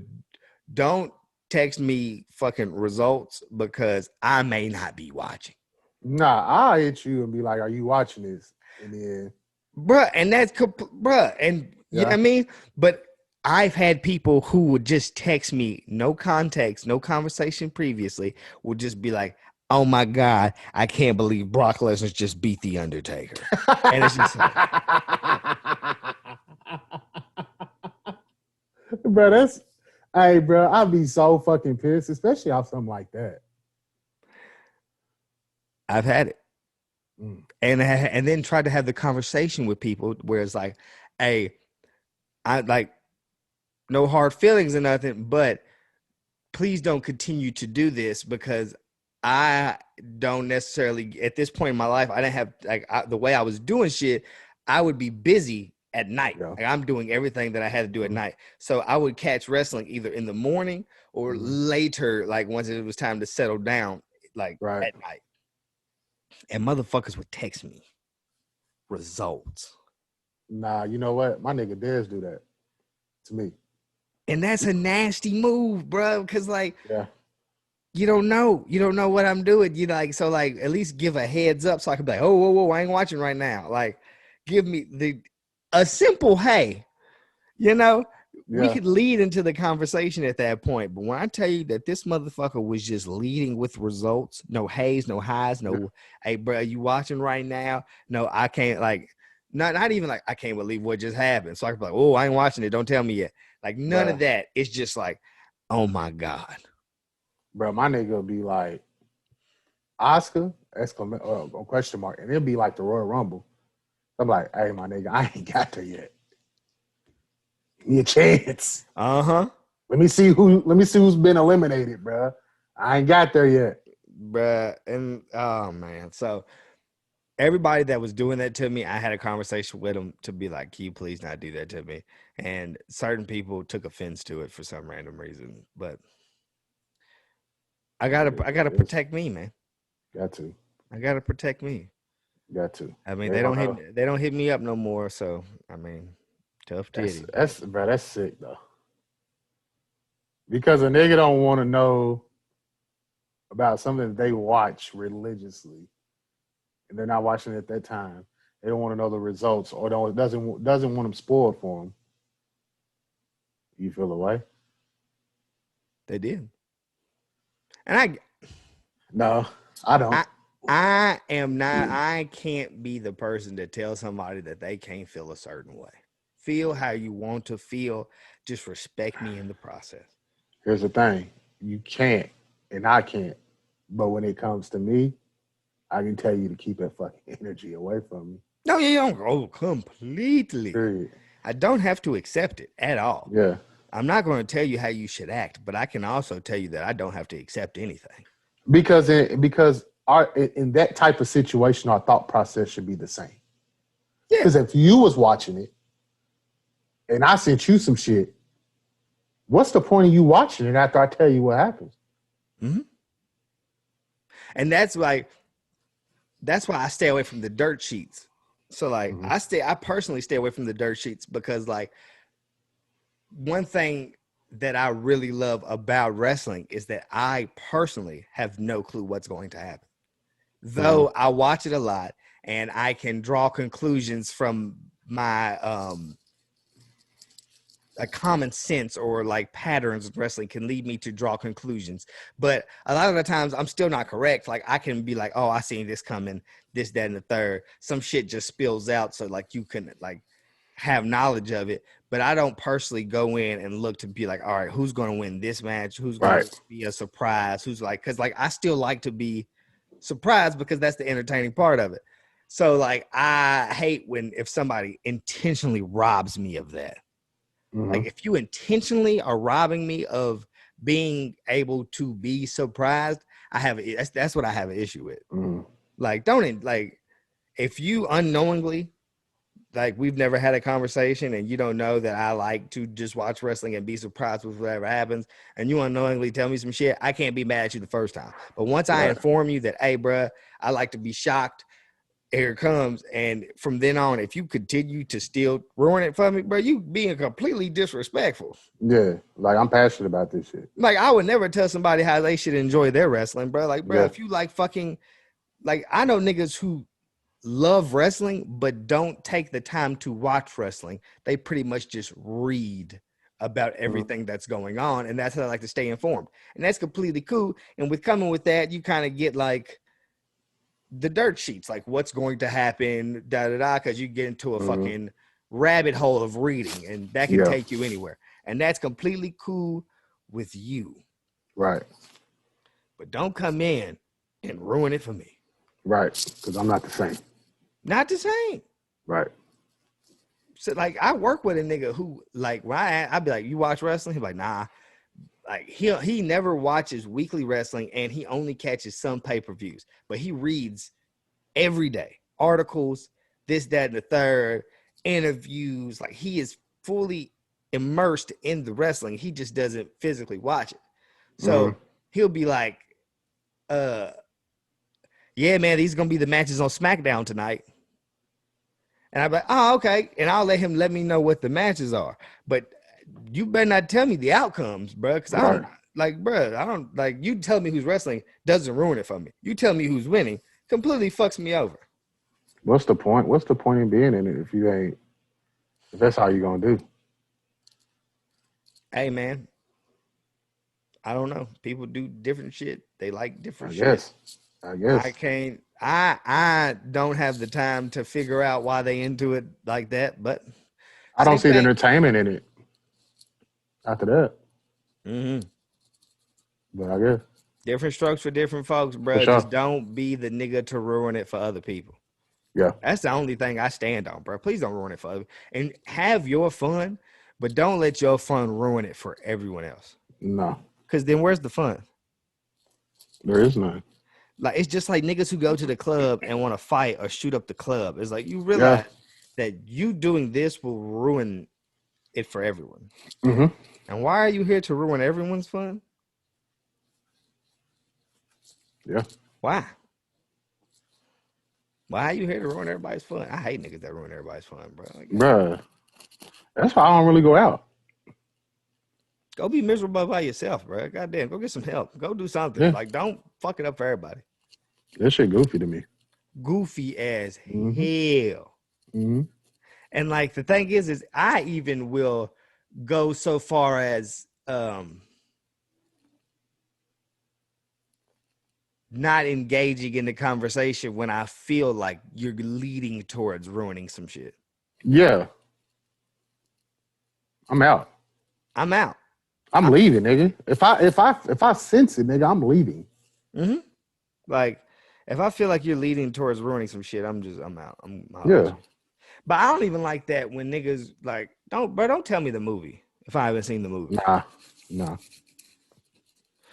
don't text me fucking results because I may not be watching. Nah, I'll hit you and be like, are you watching this? And then, bruh, and that's bruh, and you know what I mean? But I've had people who would just text me, no context, no conversation previously, would just be like, oh my God, I can't believe Brock Lesnar just beat The Undertaker. And it's just like, bro, hey, bro, I'd be so fucking pissed, especially off something like that. I've had it. And then tried to have the conversation with people where it's like, hey, I like no hard feelings or nothing, but please don't continue to do this because I don't necessarily, at this point in my life, I didn't have the way I was doing shit. I would be busy at night. Like, I'm doing everything that I had to do at night. So I would catch wrestling either in the morning or later, like once it was time to settle down, like at night. And motherfuckers would text me results. Nah, you know what? My nigga Dez do that to me. And that's a nasty move, bro. Because like, you don't know what I'm doing. You like, so like, at least give a heads up so I can be like, oh, whoa, I ain't watching right now. Like, give me a simple hey, you know. We could lead into the conversation at that point. But when I tell you that this motherfucker was just leading with results, no hays, no highs, no, hey, bro, you watching right now? No, I can't, like, not even like, I can't believe what just happened. So I can be like, oh, I ain't watching it. Don't tell me yet. Like, none of that. It's just like, oh my God. Bro, my nigga will be like, Oscar, question mark. And it'll be like the Royal Rumble. I'm like, hey, my nigga, I ain't got there yet. Give me a chance. Let me see who's been eliminated, bro. I ain't got there yet. bruh. And oh man, so everybody that was doing that to me, I had a conversation with them to be like, "Can you please not do that to me?" And certain people took offense to it for some random reason, but I gotta It's, protect me, man. got to. I gotta protect me. Got to. I mean, They don't know. they don't hit me up no more. So I mean, tough titties, but That's sick though. Because a nigga don't want to know about something that they watch religiously, and they're not watching it at that time. They don't want to know the results, or doesn't want them spoiled for them. You feel away? they did. And No, I don't. I, I am not. I can't be the person to tell somebody that they can't feel a certain way. Feel how you want to feel. Just respect me in the process. Here's the thing: you can't, and I can't. But when it comes to me, I can tell you to keep that fucking energy away from me. No, you don't go completely. Period. I don't have to accept it at all. Yeah. I'm not going to tell you how you should act, but I can also tell you that I don't have to accept anything. Because in that type of situation, our thought process should be the same. Yeah. Because if you was watching it and I sent you some shit, what's the point of you watching it after I tell you what happens? Mm-hmm. And that's why I stay away from the dirt sheets. So like I personally stay away from the dirt sheets because like one thing that I really love about wrestling is that I personally have no clue what's going to happen. Though I watch it a lot and I can draw conclusions from my a common sense or like patterns of wrestling can lead me to draw conclusions. But a lot of the times I'm still not correct. Like I can be like, oh, I seen this coming, this, that, and the third. Some shit just spills out. So like you can like have knowledge of it. But I don't personally go in and look to be like, all right, who's going to win this match? Who's going to be a surprise? Who's like, because like I still like to be surprised because that's the entertaining part of it. So like I hate when if somebody intentionally robs me of that. Like if you intentionally are robbing me of being able to be surprised, that's what I have an issue with. Like don't like if you unknowingly like we've never had a conversation and you don't know that I like to just watch wrestling and be surprised with whatever happens, and you unknowingly tell me some shit, I can't be mad at you the first time. But once I inform you that, hey, bruh, I like to be shocked, here it comes. And from then on, if you continue to still ruin it for me, bro, you being completely disrespectful. Yeah, like I'm passionate about this shit. Like I would never tell somebody how they should enjoy their wrestling, bro. Like, bro, if you like fucking, like I know niggas who love wrestling but don't take the time to watch wrestling. They pretty much just read about everything that's going on, and that's how I like to stay informed. And that's completely cool. And with coming with that, you kind of get like the dirt sheets, like what's going to happen, because you get into a fucking rabbit hole of reading, and that can take you anywhere. And that's completely cool with you. Right. But don't come in and ruin it for me. Right. Because I'm not the same. Not the same. Right. So like I work with a nigga who like when I'd be like, you watch wrestling? He's like, nah. Like he never watches weekly wrestling and he only catches some pay-per-views, but he reads every day articles, this, that, and the third, interviews. Like he is fully immersed in the wrestling. He just doesn't physically watch it. So he'll be like, yeah, man, these are gonna be the matches on SmackDown tonight. And I'm like, oh, okay. And I'll let me know what the matches are. But you better not tell me the outcomes, bro. Because I don't like, bro, I don't like you tell me who's wrestling doesn't ruin it for me. You tell me who's winning completely fucks me over. What's the point? What's the point in being in it if that's how you're gonna do? Hey man, I don't know. People do different shit. They like different shit. I guess. I don't have the time to figure out why they into it like that, but I don't see the entertainment in it after that. But I guess. Different strokes for different folks, bro. Sure. Just don't be the nigga to ruin it for other people. Yeah. That's the only thing I stand on, bro. Please don't ruin it for other people. And have your fun, but don't let your fun ruin it for everyone else. No, Because then where's the fun? there is none. Like it's just like niggas who go to the club and want to fight or shoot up the club. It's like you Yeah. realize that you doing this will ruin it for everyone. Mm-hmm. And why are you here to ruin everyone's fun? Yeah. Why? Why are you here to ruin everybody's fun? I hate niggas that ruin everybody's fun, bro. Like, Bruh. That's why I don't really go out. go be miserable by yourself, bro. Goddamn, go get some help. Go do something. Yeah. Like, don't fuck it up for everybody. That shit goofy to me. Goofy as Mm-hmm. hell. Mm-hmm. And like the thing is I even will go so far as not engaging in the conversation when I feel like you're leading towards ruining some shit. Yeah. I'm out. I'm out. I'm leaving, nigga. If I sense it, nigga, I'm leaving. Mm-hmm. Like if I feel like you're leading towards ruining some shit, I'm out. I'm out. Yeah. But I don't even like that when niggas like don't tell me the movie if I haven't seen the movie. Nah.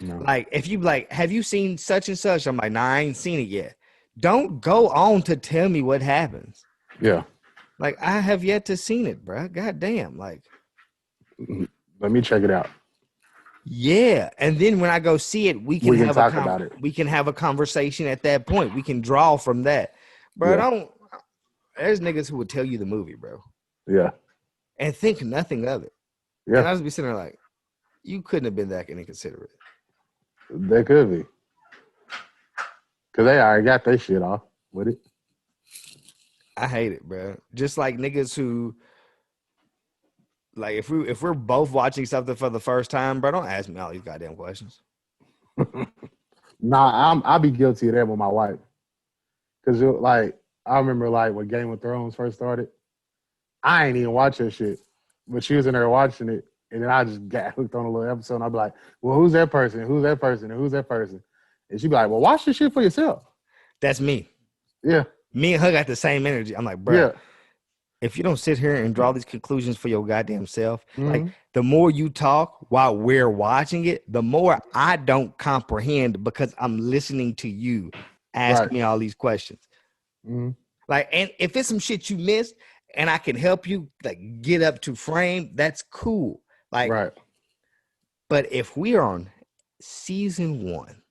Like if you like, have you seen such and such? I'm like, nah, I ain't seen it yet. Don't go on to tell me what happens. Yeah. Like I have yet to seen it, bro. God damn. Like, let me check it out. Yeah, and then when I go see it, we can have talk about it. We can have a conversation at that point. We can draw from that, bro. Yeah. There's niggas who would tell you the movie, bro. Yeah. And think nothing of it. Yeah. And I just be sitting there like, you couldn't have been that inconsiderate. They could be. Because they already got their shit off with it. I hate it, bro. Just like niggas who, like, if we're both watching something for the first time, bro, don't ask me all these goddamn questions. Nah, I'll be guilty of that with my wife. Because, like, I remember, like, when Game of Thrones first started, I ain't even watch that shit. But she was in there watching it, and then I just got hooked on a little episode, and I'd be like, well, who's that person? Who's that person? And who's that person? And she'd be like, well, watch this shit for yourself. That's me. Yeah. Me and her got the same energy. I'm like, bro, Yeah. if you don't sit here and draw these conclusions for your goddamn self, Mm-hmm. like the more you talk while we're watching it, the more I don't comprehend because I'm listening to you ask me all these questions. Mm-hmm. Like, and if it's some shit you missed and I can help you like get up to frame, that's cool. Like, but if we are on season 1,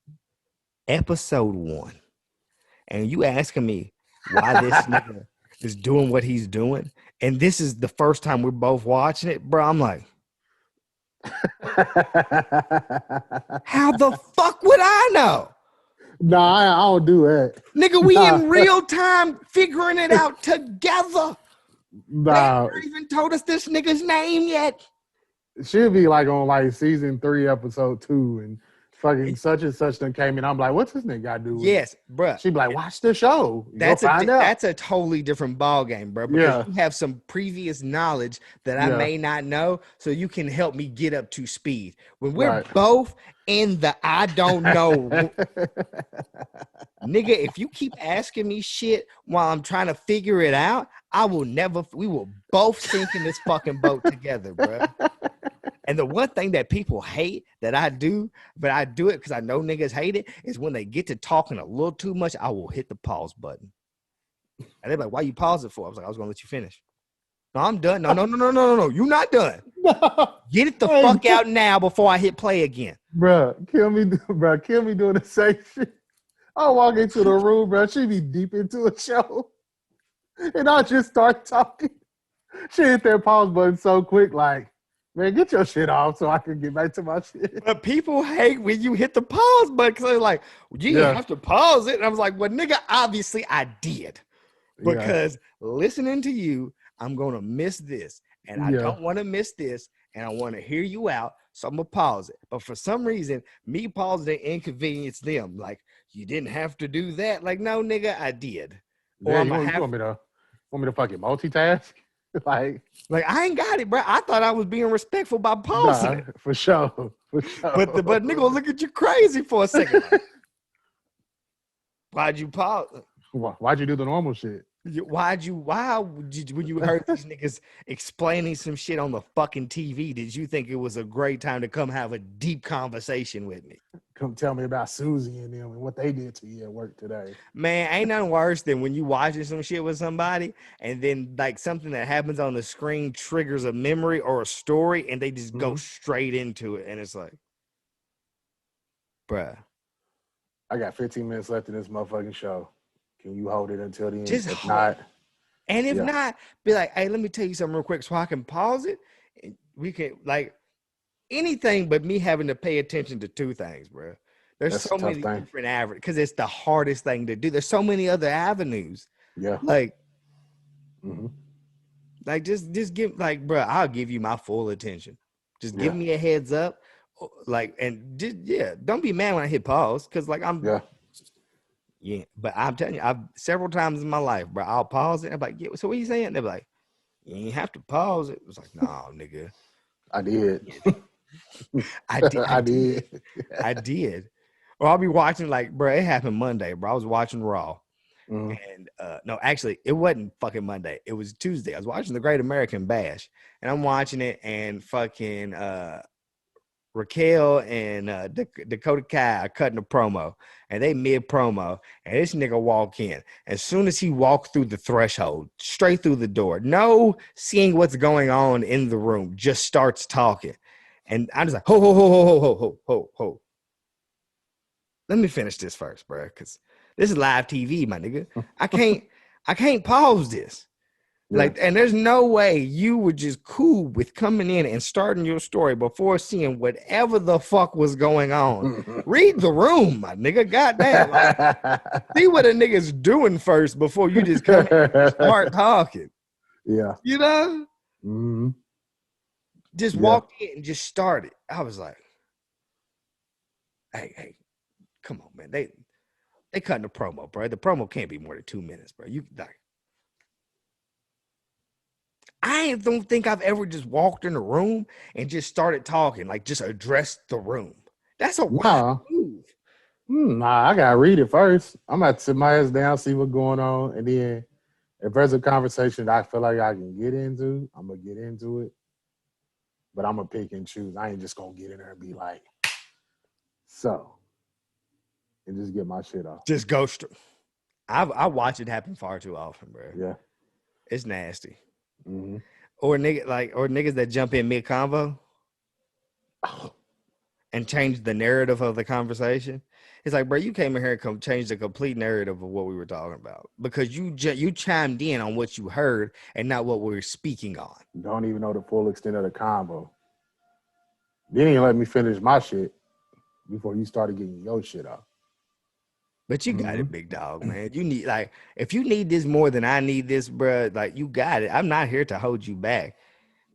episode 1, and you asking me why this nigga is doing what he's doing, and this is the first time we're both watching it, bro, I'm like, how the fuck would I know? Nah, I don't do that. Nigga, we in real time figuring it out together. They haven't even told us this nigga's name yet. She'll be like on like season 3, episode 2, and fucking such and such done came in. I'm like, what's this nigga got to do with Yes, it? bro. She'd be like, watch the show. That's a totally different ball game, bro. Because you have some previous knowledge that I may not know, so you can help me get up to speed. When we're both in the I don't know, nigga, if you keep asking me shit while I'm trying to figure it out, we will both sink in this fucking boat together, bro. And the one thing that people hate that I do, but I do it because I know niggas hate it, is when they get to talking a little too much, I will hit the pause button. And they're like, why you pause it for? I was like, I was going to let you finish. No, I'm done. No. You're not done. Get it the fuck out now before I hit play again. Bruh, kill me doing the same shit. I walk into the room, bro. She be deep into a show. And I just start talking. She hit that pause button so quick, like, man, get your shit off so I can get back to my shit. But people hate when you hit the pause button because they're like, you have to pause it. And I was like, well, nigga, obviously I did. Because listening to you, I'm going to miss this. And I don't want to miss this. And I want to hear you out. So I'm going to pause it. But for some reason, me pausing it inconvenienced them. Like, you didn't have to do that. Like, no, nigga, I did. Or you want me to fucking multitask? like I ain't got it, bro. I thought I was being respectful by pausing it. For sure. But nigga, look at you crazy for a second. Like, why'd you pause? Why'd you do the normal shit? Why would you, when you heard these niggas explaining some shit on the fucking TV, did you think it was a great time to come have a deep conversation with me? Come tell me about Susie and them and what they did to you at work today. Man, ain't nothing worse than when you watching some shit with somebody and then like something that happens on the screen triggers a memory or a story and they just go straight into it. And it's like, bruh, I got 15 minutes left in this motherfucking show. Can you hold it until the end? just If hold. not, And if yeah. not, be like, hey, let me tell you something real quick so I can pause it. And we can like anything but me having to pay attention to two things, bro. There's That's a so tough many thing. different avenues because it's the hardest thing to do. There's so many other avenues. Yeah. Like, Mm-hmm. like just give like, bro, I'll give you my full attention. Just give Yeah. me a heads up. Like, and just don't be mad when I hit pause. Cause like but I'm telling you, I've several times in my life, bro, I'll pause it. I'm like, yeah, so what are you saying? They're like, you ain't have to pause it. It was like, nah, nigga. I did. I did. I did. I did. Or I'll be watching like, bro, it happened Monday, bro. I was watching Raw. Mm-hmm. And no, actually, it wasn't fucking Monday. It was Tuesday. I was watching the Great American Bash. And I'm watching it and fucking Raquel and Dakota Kai are cutting a promo, and they mid promo, and this nigga walk in. As soon as he walked through the threshold, straight through the door, no seeing what's going on in the room, just starts talking, and I'm just like, ho ho ho ho ho ho ho ho ho. Let me finish this first, bro, because this is live TV, my nigga. I can't pause this. Like, and there's no way you were just cool with coming in and starting your story before seeing whatever the fuck was going on. Read the room, my nigga. Goddamn. Like, see what a nigga's doing first before you just come in and start talking. Yeah. You know? Mm-hmm. Just walked in and just started. I was like, hey, come on, man. They cutting the promo, bro. The promo can't be more than 2 minutes, bro. You like, I don't think I've ever just walked in the room and just started talking, like just addressed the room. That's a wild move. Nah, I gotta read it first. I'm gonna sit my ass down, see what's going on, and then if there's a conversation that I feel like I can get into, I'm gonna get into it. But I'm gonna pick and choose. I ain't just gonna get in there and be like, so, and just get my shit off. Just go straight. I watch it happen far too often, bro. Yeah, it's nasty. Mm-hmm. Or niggas that jump in mid convo and change the narrative of the conversation. It's like, bro, you came in here and change the complete narrative of what we were talking about because you chimed in on what you heard and not what we were speaking on. Don't even know the full extent of the convo. Then you let me finish my shit before you started getting your shit off. But you got it, big dog, man. You need, like, if you need this more than I need this, bro, like, you got it. I'm not here to hold you back,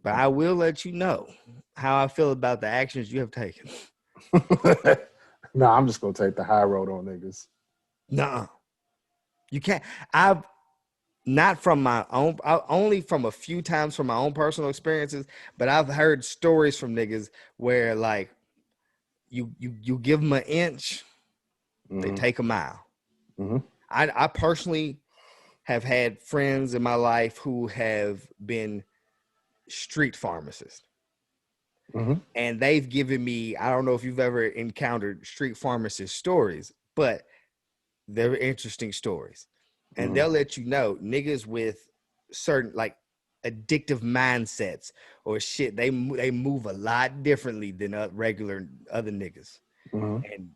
but I will let you know how I feel about the actions you have taken. No, I'm just gonna take the high road on niggas. No, you can't. I've not from my own, only from a few times from my own personal experiences, but I've heard stories from niggas where like you give them an inch, they take a mile. I personally have had friends in my life who have been street pharmacists. And they've given me, I don't know if you've ever encountered street pharmacist stories, but they're interesting stories. And they'll let you know niggas with certain like addictive mindsets or shit, they move a lot differently than regular other niggas. And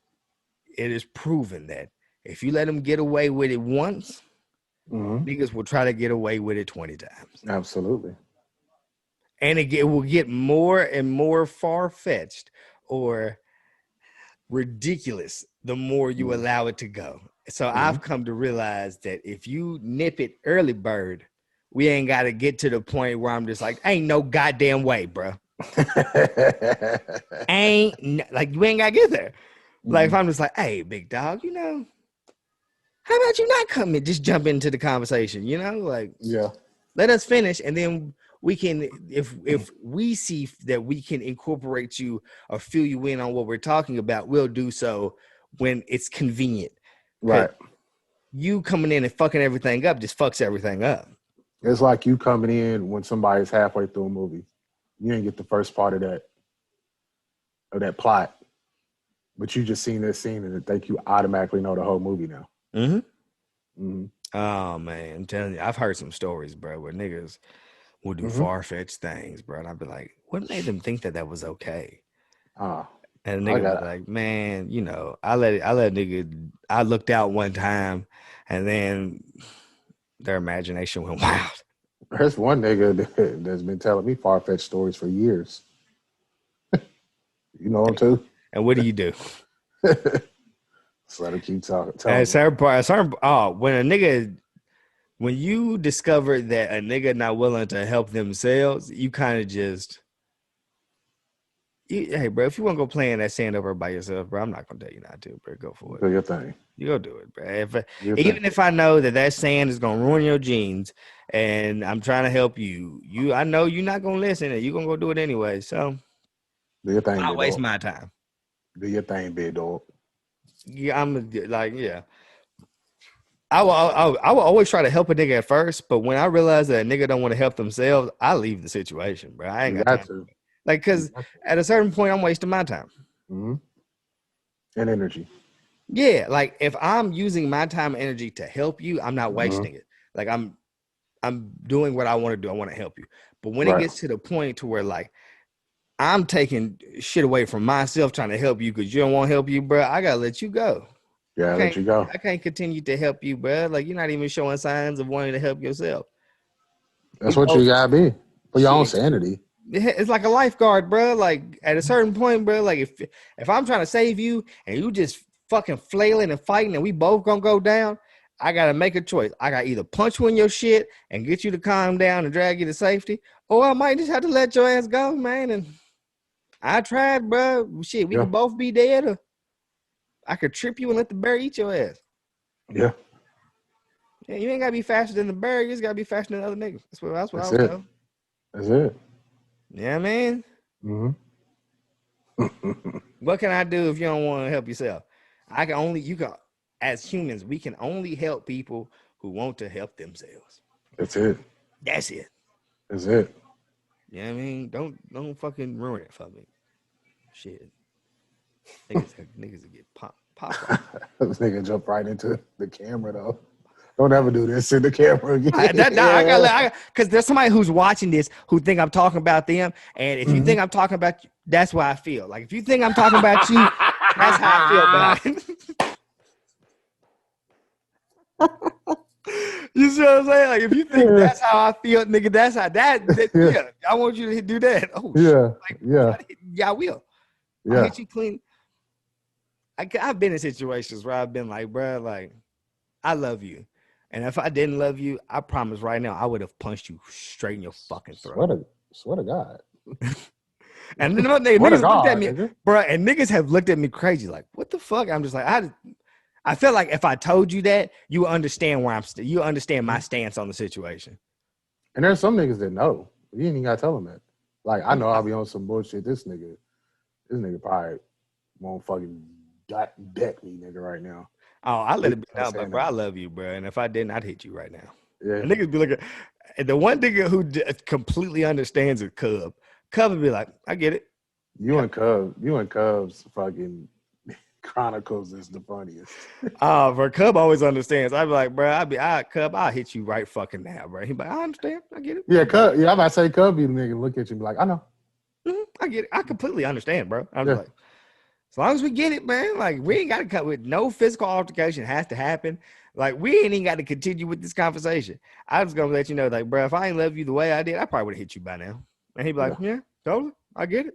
it is proven that if you let them get away with it once, niggas will try to get away with it 20 times. Absolutely. And it will get more and more far-fetched or ridiculous the more you allow it to go. So I've come to realize that if you nip it early bird, we ain't got to get to the point where I'm just like, ain't no goddamn way, bro. Ain't like, you ain't got to get there. Like if I'm just like, hey, big dog, you know, how about you not come and just jump into the conversation, you know? Like, yeah, let us finish and then we can, if we see that we can incorporate you or fill you in on what we're talking about, we'll do so when it's convenient. right. you coming in and fucking everything up just fucks everything up. It's like you coming in when somebody's halfway through a movie. You didn't get the first part of that plot, but you just seen this scene and think you automatically know the whole movie now. Mm-hmm. Mm-hmm. Oh man, I'm telling you, I've heard some stories, bro, where niggas will do Mm-hmm. far fetched things, bro. And I'd be like, what made them think that that was okay? Ah, And a I nigga be got like, man, you know, I let nigga, I looked out one time, and then their imagination went wild. there's one nigga that's been telling me far fetched stories for years. You know him too. And what do you do? So let him keep talking, At a telling me. certain part, when a nigga, when you discover that a nigga not willing to help themselves, you kind of just, hey, bro, if you want to go play in that sand over by yourself, bro, I'm not gonna tell you not to, bro. Go for it. Do your thing. You go do it, bro. Do your thing. Even if I know that that sand is gonna ruin your jeans, and I'm trying to help you, I know you're not gonna listen, and you're gonna go do it anyway. So Do your thing, why big waste dog. my time? Do your thing, big dog. Yeah, I'm like, yeah. I will always try to help a nigga at first, but when I realize that a nigga don't want to help themselves, I leave the situation, bro. I ain't You got got time. to. Like, You cause got to. at a certain point, I'm wasting my time. Mm-hmm. And energy. Yeah, like if I'm using my time and energy to help you, I'm not Mm-hmm. wasting it. Like I'm doing what I want to do. I want to help you. But when it Right. gets to the point to where like I'm taking shit away from myself trying to help you because you don't want to help you, bro, I gotta let you go. I Yeah, let can't you go. I can't continue to help you, bro. Like you're not even showing signs of wanting to help yourself. We That's what you both gotta be for your own shit. sanity. It's like a lifeguard, bro. Like at a certain point, bro. Like if I'm trying to save you and you just fucking flailing and fighting, and we both gonna go down, I gotta make a choice. I gotta either punch you in your shit and get you to calm down and drag you to safety, or I might just have to let your ass go, man. And I tried, bro. Shit, we Yeah. could both be dead, or I could trip you and let the bear eat your ass. Yeah. Yeah, you ain't gotta be faster than the bear. You just gotta be faster than other niggas. That's what I That's was it. told. That's it. Yeah, man. Mm-hmm. What can I do if you don't want to help yourself? You can, as humans, we can only help people who want to help themselves. That's it. That's it. That's it. You know what I mean? Don't fucking ruin it for me. Shit. Niggas get pop off. This nigga jump right into the camera though. Don't ever do this in the camera again. I Yeah. got because there's somebody who's watching this who think I'm talking about them, and if you Mm-hmm. think I'm talking about you, that's why I feel. Like if you think I'm talking about you, that's how I feel about it. You see what I'm saying? Like if you think Yeah. that's how I feel, nigga, that's how that Yeah. yeah. I want you to do that. Oh shit. Yeah. Like Yeah. yeah, I will. I'll Yeah. hit you clean. I've been in situations where I've been like, bro, like I love you, and if I didn't love you, I promise right now I would have punched you straight in your fucking throat. Swear to God. And then Swear to niggas looked at God, me, nigga. bro, and niggas have looked at me crazy, like, what the fuck? I'm just like, I feel like if I told you that, you understand where you understand my stance on the situation. And there's some niggas that know. You ain't even gotta tell them that. Like I know I'll be on some bullshit. This nigga probably won't fucking deck me, nigga, right now. Oh, I let it be I'm known, but saying bro, I that. love you, bro. And if I didn't, I'd hit you right now. Yeah. And niggas be looking, and the one nigga who completely understands is Cub. Cub would be like, I get it. You and Cubs fucking Chronicles is the funniest. For Cub always understands. I'd be like, bro, Cub, I'll hit you right fucking now, bro. He'd be like, I understand. I get it. Yeah, I'm about to say Cub be the nigga look at you and be like, I know. I get it. I completely understand, bro. I'm just Yeah. like, as long as we get it, man, like we ain't got to cut with no physical altercation has to happen. Like we ain't even got to continue with this conversation. I was gonna let you know, like, bro, if I ain't love you the way I did, I probably would have hit you by now. And he'd be like, Yeah. yeah, totally, I get it.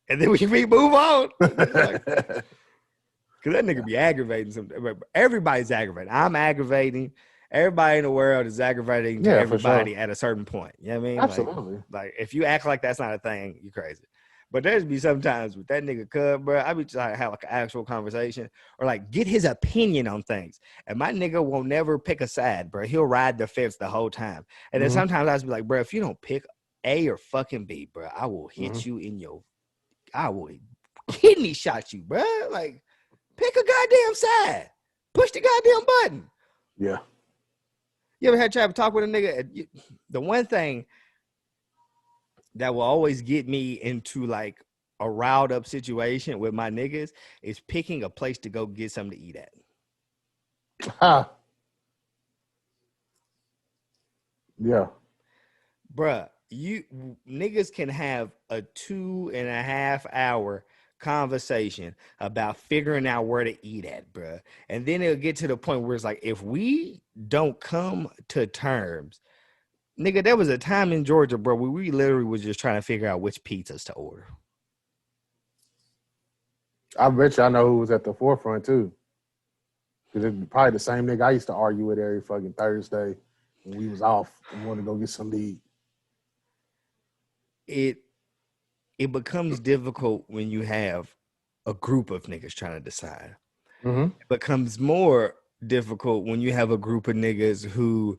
And then we move on. Like, cause that nigga be aggravating some. Everybody's aggravating. I'm aggravating. Everybody in the world is aggravating to Yeah, for sure. everybody at a certain point. You know what I mean? Absolutely. Like if you act like that's not a thing, you're crazy. But there's be sometimes with that nigga Cub, bro, I be trying to have like an actual conversation or like get his opinion on things. And my nigga will never pick a side, bro. He'll ride the fence the whole time. And then Mm-hmm. sometimes I just be like, bro, if you don't pick A or fucking B, bro, I will Mm-hmm. hit you in your, I will kidney shot you, bro. Like, pick a goddamn side. Push the goddamn button. Yeah. You ever had to talk with a nigga? The one thing that will always get me into like a riled up situation with my niggas is picking a place to go get something to eat at. Ha. Yeah. Bruh, you niggas can have a 2.5 hour conversation about figuring out where to eat at, bruh. And then it'll get to the point where it's like, if we don't come to terms, nigga, there was a time in Georgia, bro, where we literally was just trying to figure out which pizzas to order. I bet you I know who was at the forefront too. Because it's probably the same nigga I used to argue with every fucking Thursday when we was off and wanted to go get something to eat. It becomes difficult when you have a group of niggas trying to decide. Mm-hmm. It becomes more difficult when you have a group of niggas who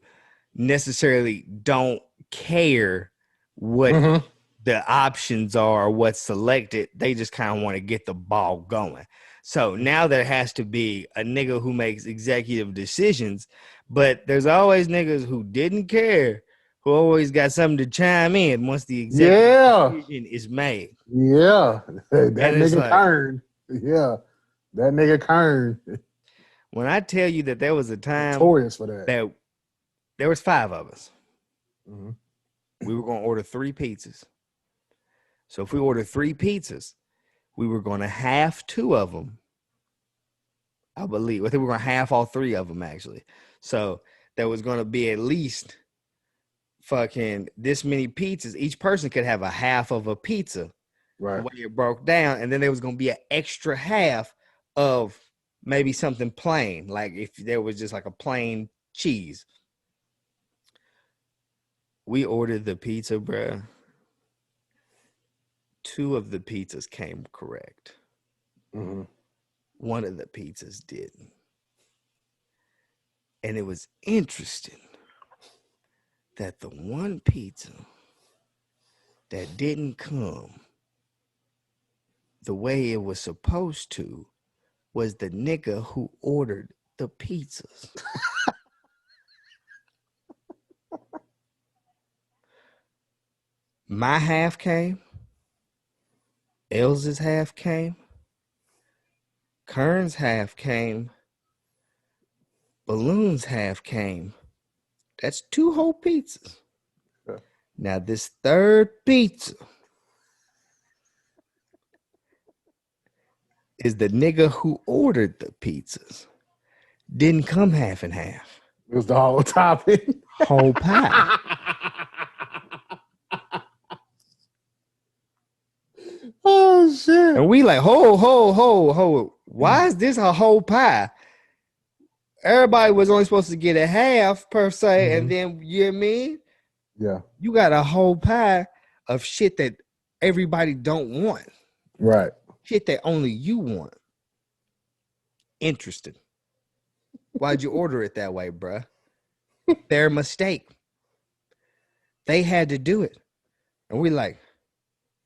necessarily don't care what Mm-hmm. the options are or what's selected. They just kind of want to get the ball going. So now there has to be a nigga who makes executive decisions, but there's always niggas who didn't care, who always got something to chime in once the executive decision is made. Yeah. That And it's nigga like, Kern. Yeah. That nigga Kern. when I tell you that there was a time Notorious for that. that there was 5 of us, Mm-hmm. we were going to order 3 pizzas. So if we ordered 3 pizzas, we were going to half 2 of them. I believe. I think we were going to half all 3 of them, actually. So there was going to be at least fucking this many pizzas. Each person could have a half of a pizza. Right. The way it broke down. And then there was going to be an extra half of maybe something plain. Like if there was just like a plain cheese. We ordered the pizza, bruh. 2 of the pizzas came correct. Mm-hmm. 1 of the pizzas didn't. And it was interesting that the one pizza that didn't come the way it was supposed to was the nigga who ordered the pizzas. My half came. Els's half came. Kern's half came. Balloon's half came. That's 2 whole pizzas. Yeah. Now this third pizza is the nigga who ordered the pizzas. Didn't come half and half. It was the whole topic. Whole pie. Oh shit. And we like, ho. Why is this a whole pie? Everybody was only supposed to get a half per se, and then you know what I mean? Yeah. You got a whole pie of shit that everybody don't want. Right. Shit that only you want. Interesting. Why'd you order it that way, bruh? Their mistake. They had to do it. And we like,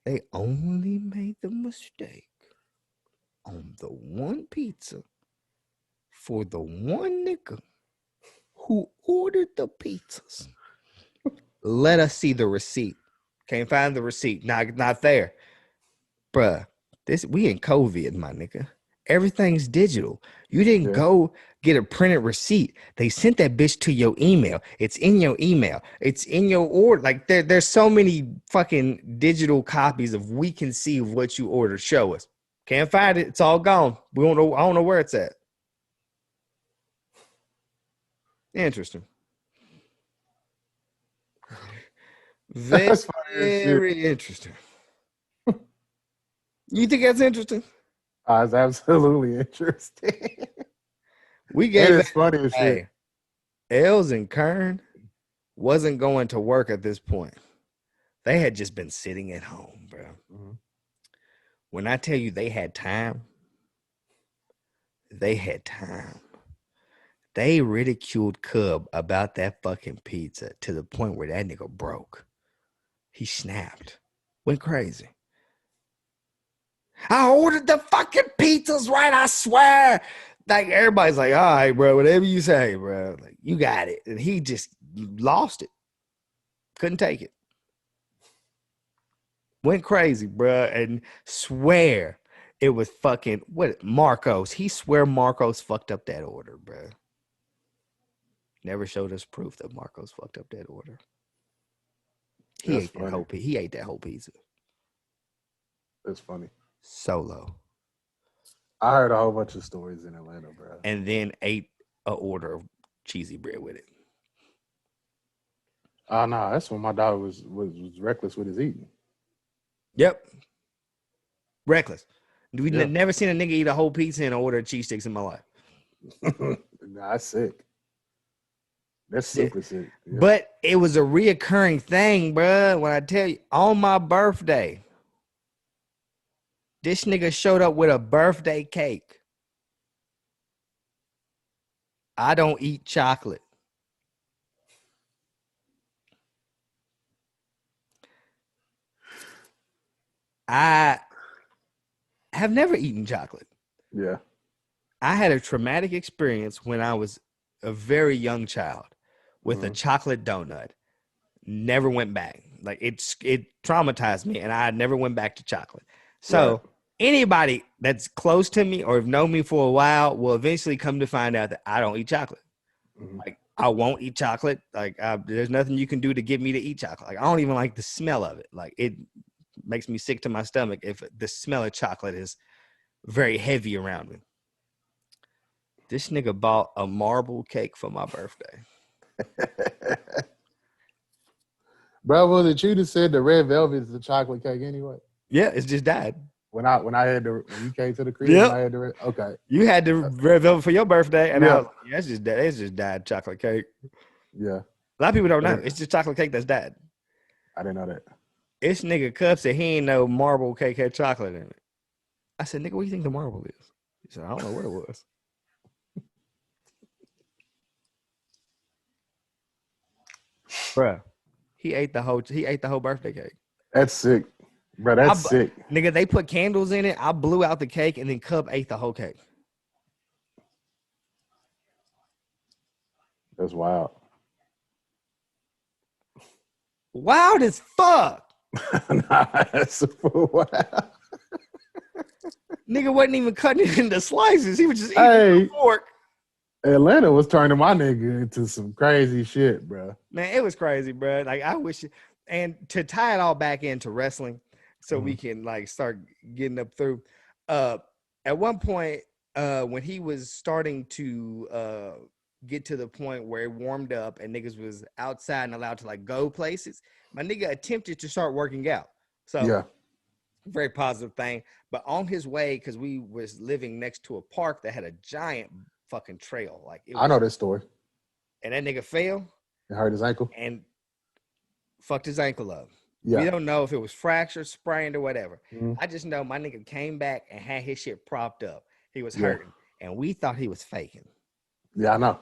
they only made the mistake on the one pizza for the one nigga who ordered the pizzas. Let us see the receipt. Can't find the receipt. Not there. Bruh, we in COVID, my nigga. Everything's digital. You didn't go get a printed receipt. They sent that bitch to your email. It's in your email. It's in your order. Like there's so many fucking digital copies of we can see what you ordered. Show us. Can't find it. It's all gone. We don't know. I don't know where it's at. Interesting. Very interesting. You think that's interesting? It's absolutely interesting. We gave it's funny as shit. Els and Kern wasn't going to work at this point. They had just been sitting at home, bro. Mm-hmm. When I tell you they had time, they had time. They ridiculed Cub about that fucking pizza to the point where that nigga broke. He snapped. Went crazy. I ordered the fucking pizzas right, I swear. Like everybody's like, all right, bro, whatever you say, bro. Like, you got it. And he just lost it. Couldn't take it. Went crazy, bro. And swear it was fucking what Marcos. He swear Marcos fucked up that order, bro. Never showed us proof that Marcos fucked up that order. He That's ate that funny. whole he ate that whole pizza. That's funny. Solo. I heard a whole bunch of stories in Atlanta, bro. And then ate a order of cheesy bread with it. Oh no, that's when my dog was reckless with his eating. Yep. Reckless. We Yeah. never seen a nigga eat a whole pizza and order cheese sticks in my life. Nah, that's sick. That's super sick. Yeah. But it was a reoccurring thing, bro. When I tell you, on my birthday, this nigga showed up with a birthday cake. I don't eat chocolate. I have never eaten chocolate. Yeah. I had a traumatic experience when I was a very young child with a chocolate donut. Never went back. Like it traumatized me, and I never went back to chocolate. So anybody that's close to me or have known me for a while will eventually come to find out that I don't eat chocolate. Like I won't eat chocolate. Like there's nothing you can do to get me to eat chocolate. Like I don't even like the smell of it. Like it makes me sick to my stomach if the smell of chocolate is very heavy around me. This nigga bought a marble cake for my birthday. Bro, was it you that said the red velvet is the chocolate cake anyway? Yeah, it's just died. When you came to the crib, and I had the okay. You had the red velvet for your birthday, and I was like, yeah, it's just died chocolate cake. Yeah. A lot of people don't know. It's just chocolate cake that's died. I didn't know that. This nigga Cup said he ain't know marble cake had chocolate in it. I said, nigga, what do you think the marble is? He said, I don't know what it was. Bruh, he ate the whole birthday cake. That's sick. Bro, that's sick. Nigga, they put candles in it. I blew out the cake, and then Cub ate the whole cake. That's wild. Wild as fuck. Nah, that's super wild. Nigga wasn't even cutting it into slices. He was just eating it with a fork. Atlanta was turning my nigga into some crazy shit, bro. Man, it was crazy, bro. Like I wish, and to tie it all back into wrestling, so we can like start getting up through. At one point, when he was starting to get to the point where it warmed up and niggas was outside and allowed to like go places, my nigga attempted to start working out. So very positive thing. But on his way, because we was living next to a park that had a giant fucking trail. Like I know this story. And that nigga fell. And hurt his ankle. And fucked his ankle up. Yeah. We don't know if it was fractured, sprained, or whatever. I just know my nigga came back and had his shit propped up. He was hurting. And we thought he was faking. Yeah, I know.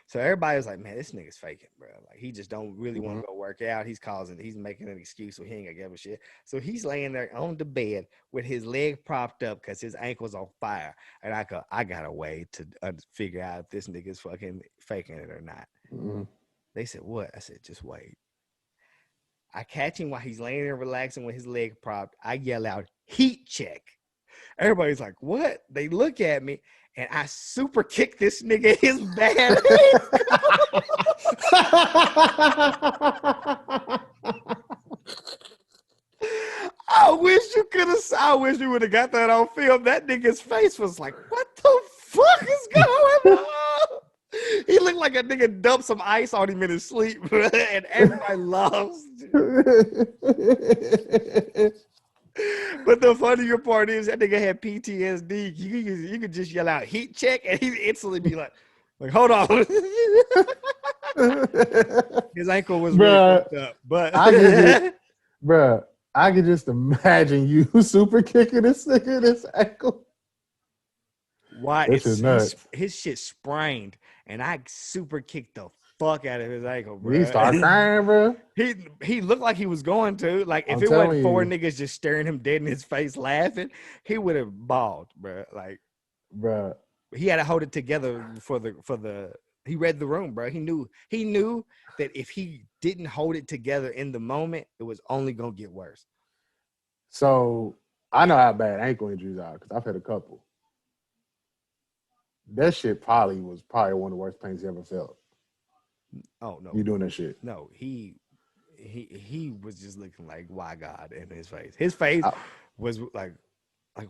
So everybody was like, man, this nigga's faking, bro. Like, he just don't really want to go work out. He's making an excuse so he ain't gonna give a shit. So he's laying there on the bed with his leg propped up because his ankle's on fire. And I got a way to figure out if this nigga's fucking faking it or not. They said, what? I said, just wait. I catch him while he's laying there relaxing with his leg propped. I yell out, heat check. Everybody's like, what? They look at me, and I super kick this nigga his bad. I wish you would have got that on film. That nigga's face was like, what the fuck is going on? He looked like a nigga dumped some ice on him in his sleep, and everybody lost. But the funnier part is that nigga had PTSD. You could just yell out heat check, and he'd instantly be like hold on. His ankle was really fucked up. But I could just imagine you super kicking this nigga in his ankle. Why? His shit sprained, and I super kicked the fuck out of his ankle, bro. He started crying, bro. He looked like he was going to. Like, if it wasn't four niggas just staring him dead in his face laughing, he would have bawled, bro. Like, bro, He had to hold it together for the. He read the room, bro. He knew that if he didn't hold it together in the moment, it was only gonna get worse. So I know how bad ankle injuries are because I've had a couple. That shit was probably one of the worst pains you ever felt. Oh no, You doing that shit? no, he was just looking like, why God in his face. His face was like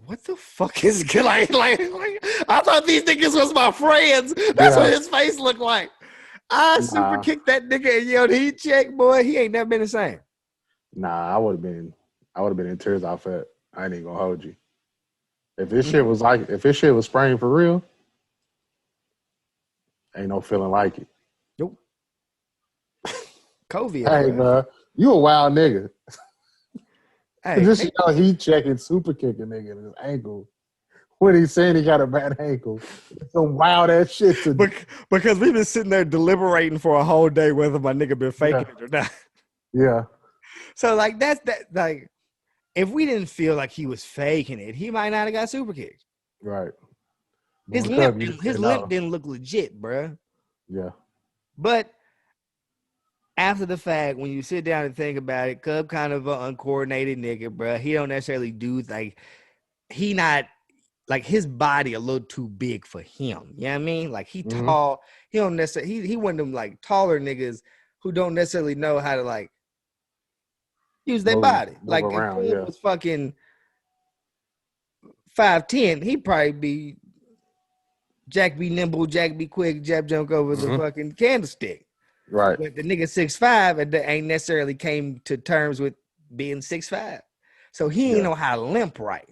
what the fuck is like I thought these niggas was my friends. That's what his face looked like. I super kicked that nigga and yelled, he check, boy. He ain't never been the same. Nah, I would have been in tears off it. I ain't gonna hold you. If this shit was sprained for real, ain't no feeling like it. Nope. COVID. Hey, bro, you a wild nigga. Hey, just he checking, super kicking nigga in his ankle. When he's saying he got a bad ankle, some wild ass shit to do. Because we've been sitting there deliberating for a whole day whether my nigga been faking it or not. Yeah. So like that's that like if we didn't feel like he was faking it, he might not have got super kicked. Right. His limp didn't look legit, bro. Yeah. But after the fact, when you sit down and think about it, Cub kind of an uncoordinated nigga, bro. He don't necessarily do like he not like his body a little too big for him. You know what I mean? Like he tall. He don't necessarily he one of them like taller niggas who don't necessarily know how to like use their body. Like around, if Cub was fucking 5'10", he'd probably be Jack be nimble, Jack be quick, jab jump over the fucking candlestick. Right. But the nigga 6'5" and ain't necessarily came to terms with being 6'5". So he ain't know how to limp right.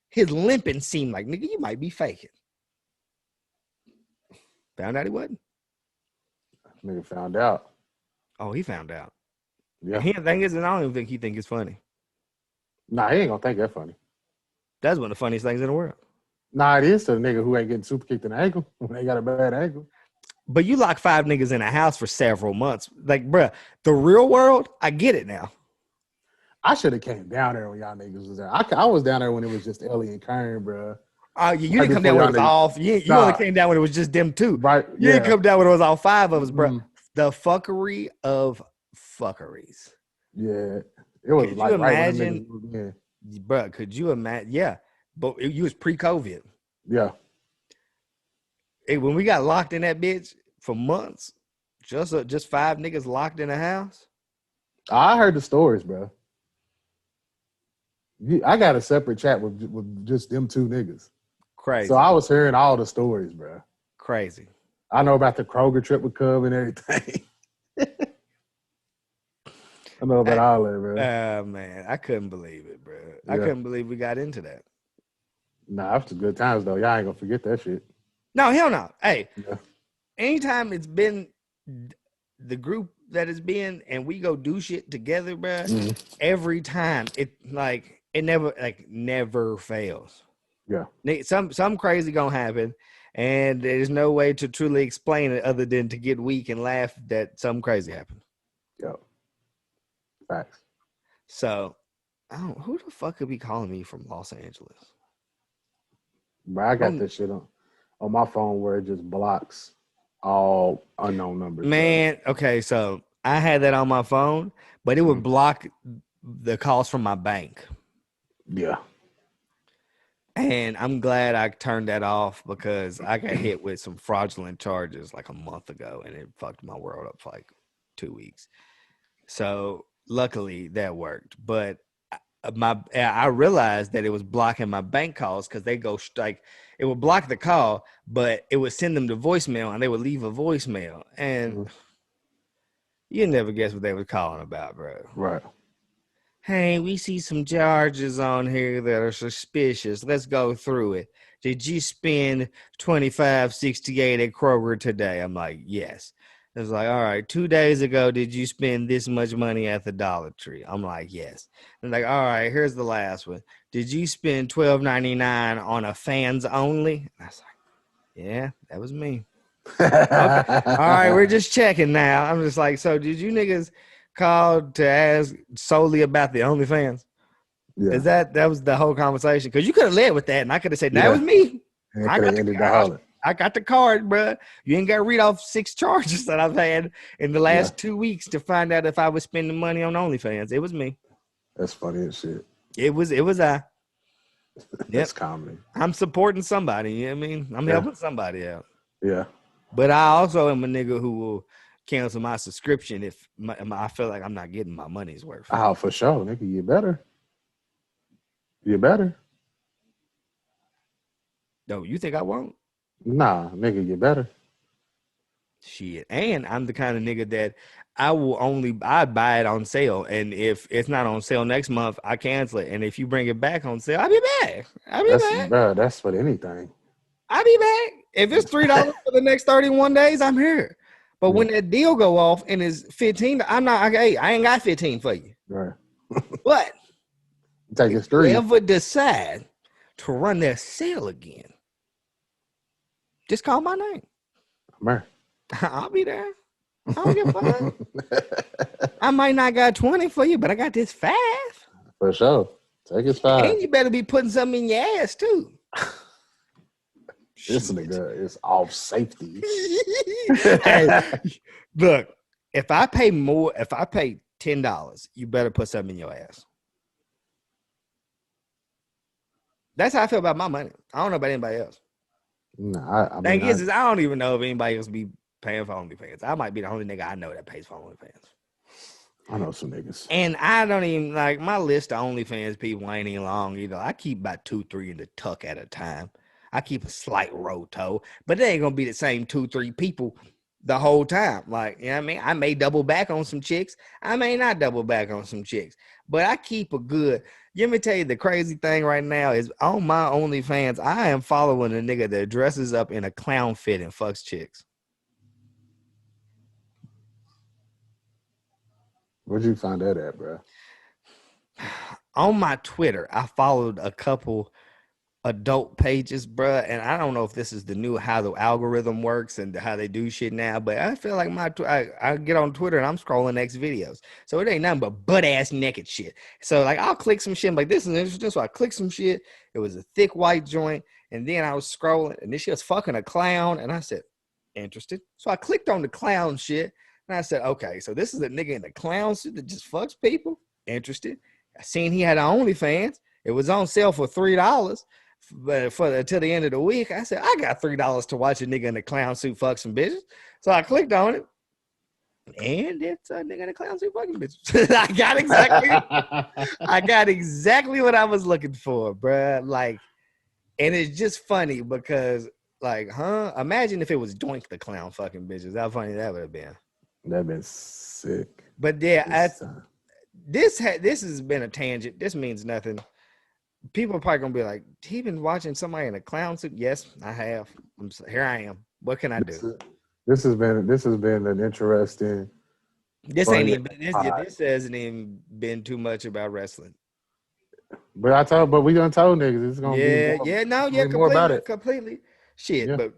His limping seemed like, nigga, you might be faking. Found out he wasn't. Nigga found out. Oh, he found out. Yeah. He think is, and I don't even think he think it's funny. Nah, he ain't gonna think that's funny. That's one of the funniest things in the world. Nah, it is to the nigga who ain't getting super kicked in the ankle when they got a bad ankle. But you lock 5 niggas in a house for several months. Like, bruh, the real world, I get it now. I should have came down there when y'all niggas was there. I was down there when it was just Ellie and Kern, bro. You didn't come down when it was all. You only came down when it was just them two. Right. You didn't come down when it was all 5 of us, bro. Mm-hmm. The fuckery of fuckeries. Yeah. It was could like you right imagine, when the bro? Could you imagine? Yeah, but you was pre-COVID. Yeah. Hey, when we got locked in that bitch for months, just 5 niggas locked in a house. I heard the stories, bro. I got a separate chat with just them 2 niggas. Crazy. So I was hearing all the stories, bro. Crazy. I know about the Kroger trip with Cub and everything. I know about all that, bro. Man, I couldn't believe it, bro. Yeah. I couldn't believe we got into that. Nah, after good times, though. Y'all ain't gonna forget that shit. No, hell no. Hey, anytime it's been the group that it's been and we go do shit together, bro, every time it never fails. Yeah. Some crazy gonna happen, and there's no way to truly explain it other than to get weak and laugh that something crazy happened. Yeah. Facts. So, who the fuck could be calling me from Los Angeles? But I got this shit on my phone where it just blocks all unknown numbers. Man, okay, so I had that on my phone, but it would block the calls from my bank. Yeah. And I'm glad I turned that off because I got hit with some fraudulent charges like a month ago, and it fucked my world up for like 2 weeks. So luckily that worked, but I realized that it was blocking my bank calls because they go like it would block the call, but it would send them to voicemail, and they would leave a voicemail, and you never guess what they were calling about, bro. Right. Hey, we see some charges on here that are suspicious. Let's go through it. Did you spend $25.68 at Kroger today? I'm like, yes. It was like, all right, 2 days ago, did you spend this much money at the Dollar Tree? I'm like, yes. And like, all right, here's the last one. Did you spend $12.99 on a fans only? And I was like, yeah, that was me. Okay. All right, we're just checking now. I'm just like, so did you niggas call to ask solely about the OnlyFans? Yeah. Is that was the whole conversation? Because you could have led with that, and I could have said, that was me. And it I could have got the ended the whole. I got the card, bro. You ain't got to read off 6 charges that I've had in the Yeah, last 2 weeks to find out if I was spending money on OnlyFans. It was me. that's funny as shit. It was I. That's Yep. comedy. I'm supporting somebody. You know what I mean? I'm Yeah, helping somebody out. yeah. But I also am a nigga who will cancel my subscription if I feel like I'm not getting my money's worth. Oh, for sure, nigga. You better. You better. No, you think I won't? Nah, nigga, you better. Shit. And I'm the kind of nigga that I buy it on sale. And if it's not on sale next month, I cancel it. And if you bring it back on sale, I'll be back. I'll be That's back. bro. That's for anything. I'll be back. If it's $3 for the next 31 days, I'm here. But Yeah, when that deal go off and it's 15, I'm not okay. I ain't got 15 for you. right. But Take if his you 3. ever decide to run that sale again, just call my name. Man. I'll be there. I don't give a fuck. I might not got 20 for you, but I got this 5. For sure. Take his 5. And you better be putting something in your ass too. This nigga is off safety. Hey, look, if I pay $10, you better put something in your ass. That's how I feel about my money. I don't know about anybody else. Nah, I Thing mean, is I don't even know if anybody else be paying for OnlyFans. I might be the only nigga I know that pays for OnlyFans. I know some niggas. And I don't even like my list of OnlyFans people ain't even long either. I keep about 2-3 in the tuck at a time. I keep a slight roto, but it ain't gonna be the same 2-3 people the whole time. Like, you know what I mean? I may double back on some chicks. I may not double back on some chicks, but I keep a good. Let me tell you the crazy thing right now is on my OnlyFans, I am following a nigga that dresses up in a clown fit and fucks chicks. Where'd you find that at, bro? On my Twitter, I followed a couple adult pages, bruh, and I don't know if this is the new how the algorithm works and how they do shit now, but I feel like I get on Twitter and I'm scrolling next videos, so it ain't nothing but butt ass naked shit. So like I'll click some shit, I'm like this is interesting, so I click some shit. It was a thick white joint, and then I was scrolling, and this shit was fucking a clown, and I said, interested. So I clicked on the clown shit, and I said, okay, so this is a nigga in the clown suit that just fucks people. Interested. I seen he had an OnlyFans. It was on sale for $3. But until the end of the week, I said, I got $3 to watch a nigga in a clown suit fuck some bitches. So I clicked on it. And it's a nigga in a clown suit fucking bitches. I got exactly what I was looking for, bruh. Like, and it's just funny because, like, imagine if it was Doink the clown fucking bitches. How funny that would have been. That'd been sick. But yeah, this has been a tangent. This means nothing. People are probably gonna be like, he been watching somebody in a clown suit. Yes, I have. Here I am. What can I do? This has been an interesting. This ain't even this hasn't even been too much about wrestling. But we done told niggas it's gonna be more about it. Completely. Shit, Yeah. but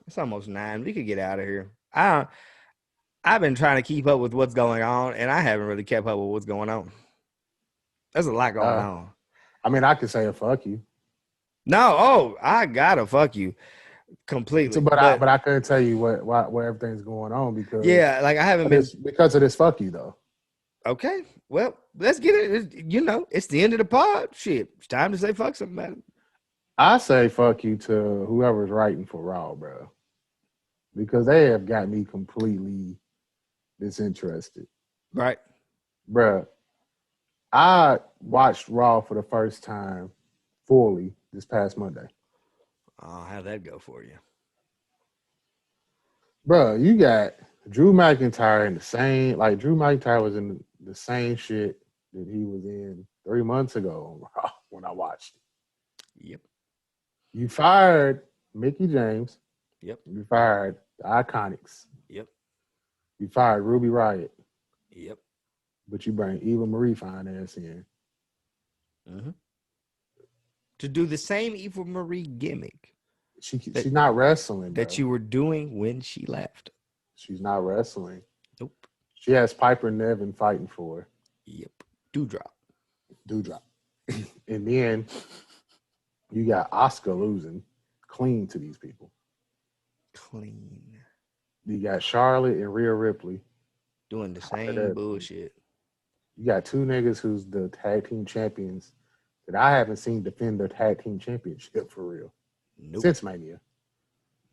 it's almost 9. We could get out of here. I've been trying to keep up with what's going on, and I haven't really kept up with what's going on. There's a lot going on. I mean, I could say a fuck you. No, I gotta fuck you completely. But I couldn't tell you where everything's going on because like I haven't been because of this fuck you though. Okay, well, let's get it. You know, it's the end of the pod. Shit, it's time to say fuck somebody. I say fuck you to whoever's writing for Raw, bro, because they have got me completely disinterested. Right, bro. I watched Raw for the first time fully this past Monday. how'd that go for you? Bro, you got Drew McIntyre in the same, like Drew McIntyre was in the same shit that he was in 3 months ago on Raw when I watched it. Yep. You fired Mickey James. Yep. You fired the Iconics. Yep. You fired Ruby Riott. Yep. But you bring Eva Marie fine ass in. Mm-hmm. To do the same Eva Marie gimmick. She's not wrestling. That bro. you were doing when she left. She's not wrestling. Nope. She has Piper Niven fighting for her. Yep. Doudrop. And then you got Asuka losing. clean to these people. Clean. You got Charlotte and Rhea Ripley. Doing the same bullshit. You got two niggas who's the tag team champions that I haven't seen defend their tag team championship for real. Nope. Since Mania.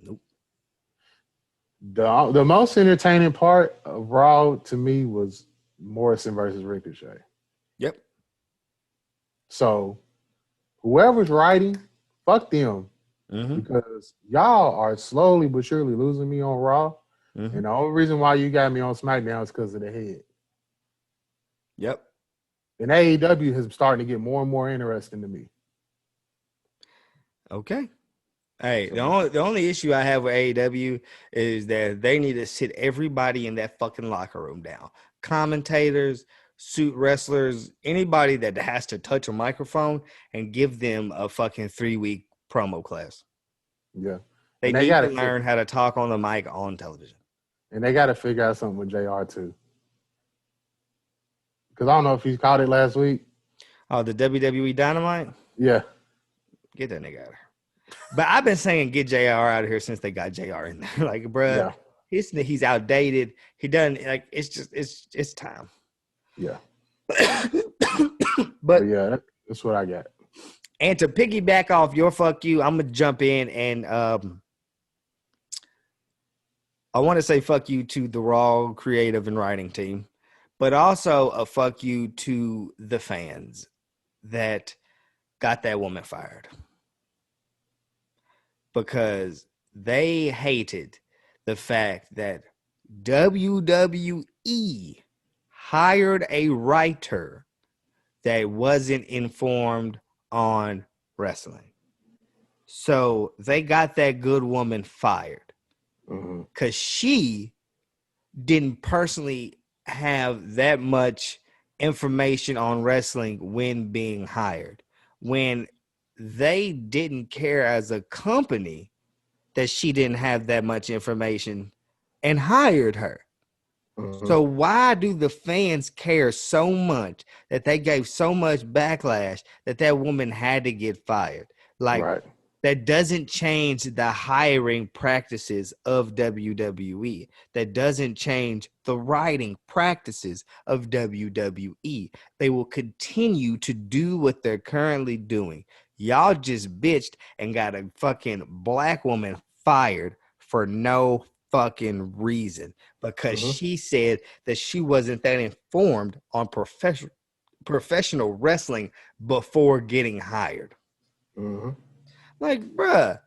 Nope. The most entertaining part of Raw to me was Morrison versus Ricochet. Yep. So whoever's writing, fuck them. Mm-hmm. Because y'all are slowly but surely losing me on Raw. Mm-hmm. And the only reason why you got me on SmackDown is because of the head. Yep. And AEW is starting to get more and more interesting to me. Okay. Hey, the only issue I have with AEW is that they need to sit everybody in that fucking locker room down. Commentators, suit wrestlers, anybody that has to touch a microphone, and give them a fucking 3-week promo class. Yeah. They need to learn how to talk on the mic on television. And they got to figure out something with JR too. Because I don't know if you caught it last week. Oh, the WWE Dynamite? Yeah. Get that nigga out of here. But I've been saying get JR out of here since they got JR in there. Like, bruh, he's outdated. He doesn't, like, it's time. Yeah. But yeah, that's what I got. And to piggyback off your fuck you, I'm going to jump in and I want to say fuck you to the Raw creative and writing team, but also a fuck you to the fans that got that woman fired. Because they hated the fact that WWE hired a writer that wasn't informed on wrestling. So they got that good woman fired because she didn't personally have that much information on wrestling when being hired. When they didn't care as a company that she didn't have that much information and hired her. So why do the fans care so much that they gave so much backlash that that woman had to get fired? Like, that doesn't change the hiring practices of WWE. That doesn't change the writing practices of WWE. They will continue to do what they're currently doing. Y'all just bitched and got a fucking black woman fired for no fucking reason because she said that she wasn't that informed on professional wrestling before getting hired. Like, bruh,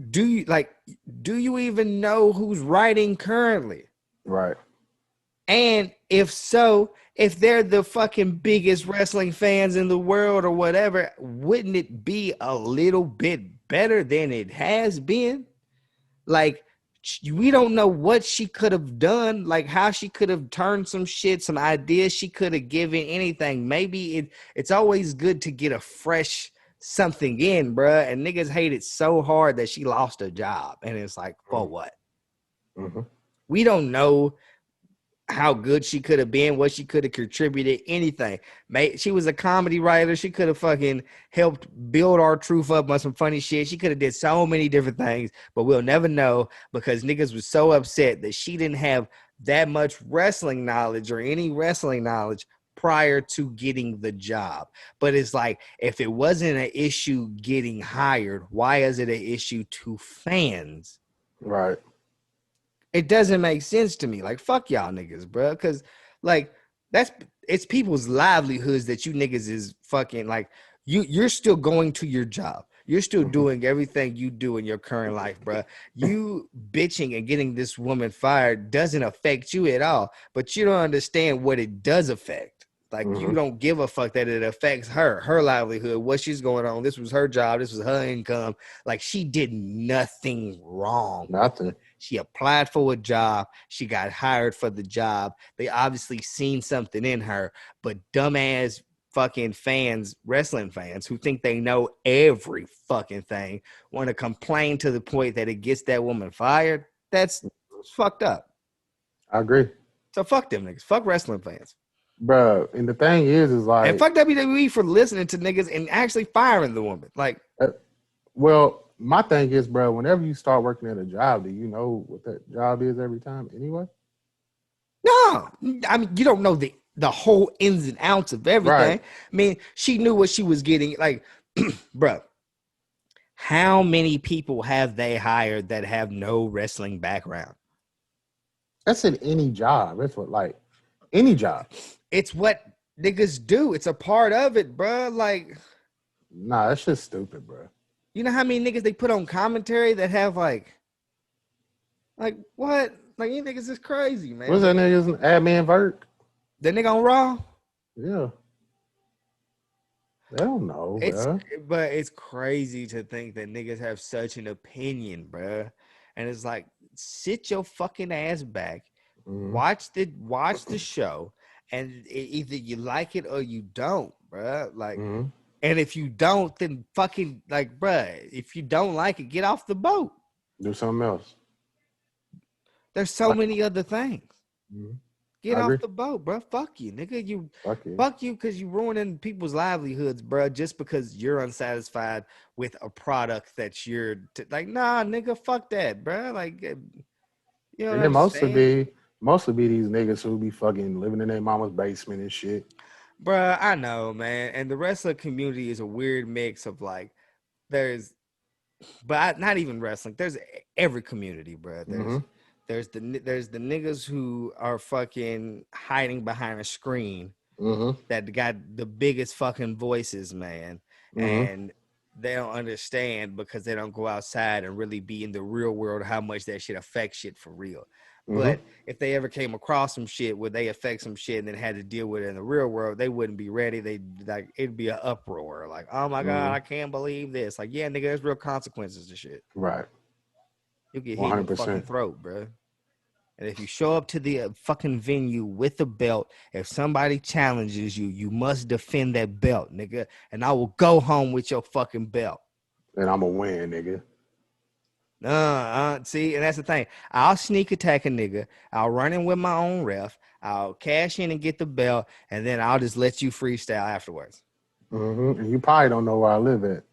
do you even know who's writing currently? Right. And if so, if they're the fucking biggest wrestling fans in the world or whatever, wouldn't it be a little bit better than it has been? Like, we don't know what she could have done, like how she could have turned some shit, some ideas she could have given, anything. Maybe it's always good to get a fresh something in, bruh. And niggas hate it so hard that she lost her job. And it's like, for what? We don't know how good she could have been, what she could have contributed, anything. She was a comedy writer. She could have fucking helped build our truth up on some funny shit. She could have did so many different things, but we'll never know because niggas was so upset that she didn't have that much wrestling knowledge or any wrestling knowledge prior to getting the job. But it's like, if it wasn't an issue getting hired, why is it an issue to fans? Right. It doesn't make sense to me. Like, fuck y'all niggas, bro. Because, like, it's people's livelihoods that you niggas is fucking, like, you're still going to your job. You're still doing everything you do in your current life, bro. You bitching and getting this woman fired doesn't affect you at all. But you don't understand what it does affect. Like, you don't give a fuck that it affects her livelihood, what she's going on. This was her job. This was her income. Like, she did nothing wrong. Nothing. She applied for a job. She got hired for the job. They obviously seen something in her, but dumbass fucking fans, wrestling fans who think they know every fucking thing, want to complain to the point that it gets that woman fired. That's fucked up. I agree. So fuck them niggas. Fuck wrestling fans. Bro, and the thing is like, and fuck WWE for listening to niggas and actually firing the woman. Like, well, my thing is, bro, whenever you start working at a job, do you know what that job is every time anyway? No, I mean, you don't know the whole ins and outs of everything. Right. I mean, she knew what she was getting. Like, bro, how many people have they hired that have no wrestling background? That's in any job. That's what, like, any job. It's what niggas do. It's a part of it, bro. Like, Nah, that's just stupid, bro. you know how many niggas they put on commentary that have like what? Like, you niggas is crazy, man. What's that nigga's admin Vert? The nigga on Raw? Yeah. I don't know, bro. But it's crazy to think that niggas have such an opinion, bro. And it's like, sit your fucking ass back, watch the show, and either you like it or you don't, bro. Like, and if you don't, then fucking like, bro, if you don't like it, get off the boat. Do something else. There's so many other things. Get I agree. off the boat, bro. Fuck you, nigga. Fuck you, because you ruining people's livelihoods, bro, just because you're unsatisfied with a product that you're like, nah, nigga, fuck that, bro. Like, you know, and then mostly be these niggas who be fucking living in their mama's basement and shit. Bro, I know, man. And the wrestling community is a weird mix of like, not even wrestling. There's every community, bro. There's the niggas who are fucking hiding behind a screen that got the biggest fucking voices, man. And they don't understand because they don't go outside and really be in the real world how much that shit affects shit for real. But if they ever came across some shit where they affect some shit and then had to deal with it in the real world, they wouldn't be ready. It'd be an uproar. Like, oh my God, I can't believe this. Like, yeah, nigga, there's real consequences to shit. Right. You get hit in the fucking throat, bro. And if you show up to the fucking venue with a belt, if somebody challenges you, you must defend that belt, nigga. And I will go home with your fucking belt. And I'm going to win, nigga. See, and that's the thing. I'll sneak attack a nigga. I'll run in with my own ref. I'll cash in and get the belt. And then I'll just let you freestyle afterwards. And you probably don't know where I live at.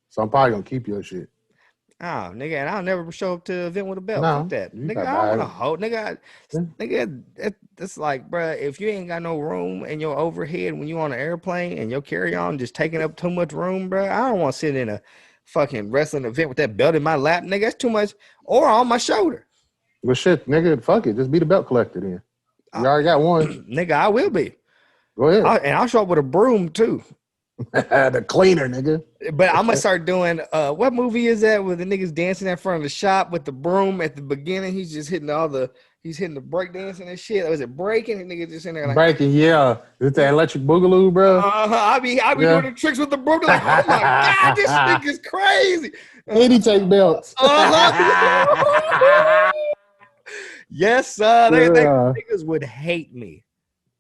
So I'm probably going to keep your shit. Oh, nigga, and I'll never show up to an event with a belt. No, Fuck that. Nigga, I don't want to hold. Nigga, it's like, bro, if you ain't got no room in your overhead when you on an airplane and your carry-on just taking up too much room, bro, I don't want to sit in a fucking wrestling event with that belt in my lap, nigga. That's too much. Or on my shoulder. Well, shit, nigga, fuck it. Just be the belt collector then. You already got one. Nigga, I will be. Go ahead. I'll show up with a broom, too. The cleaner, nigga. But I'm gonna start doing what movie is that where the niggas dancing in front of the shop with the broom at the beginning? He's just hitting he's hitting the break dancing and shit. Was it breaking? And niggas just in there like breaking, yeah. It's that electric boogaloo, bro. I'll be doing the tricks with the broom. Like, oh my God, this nigga's crazy. And he take belts. Yes, sir. They niggas would hate me.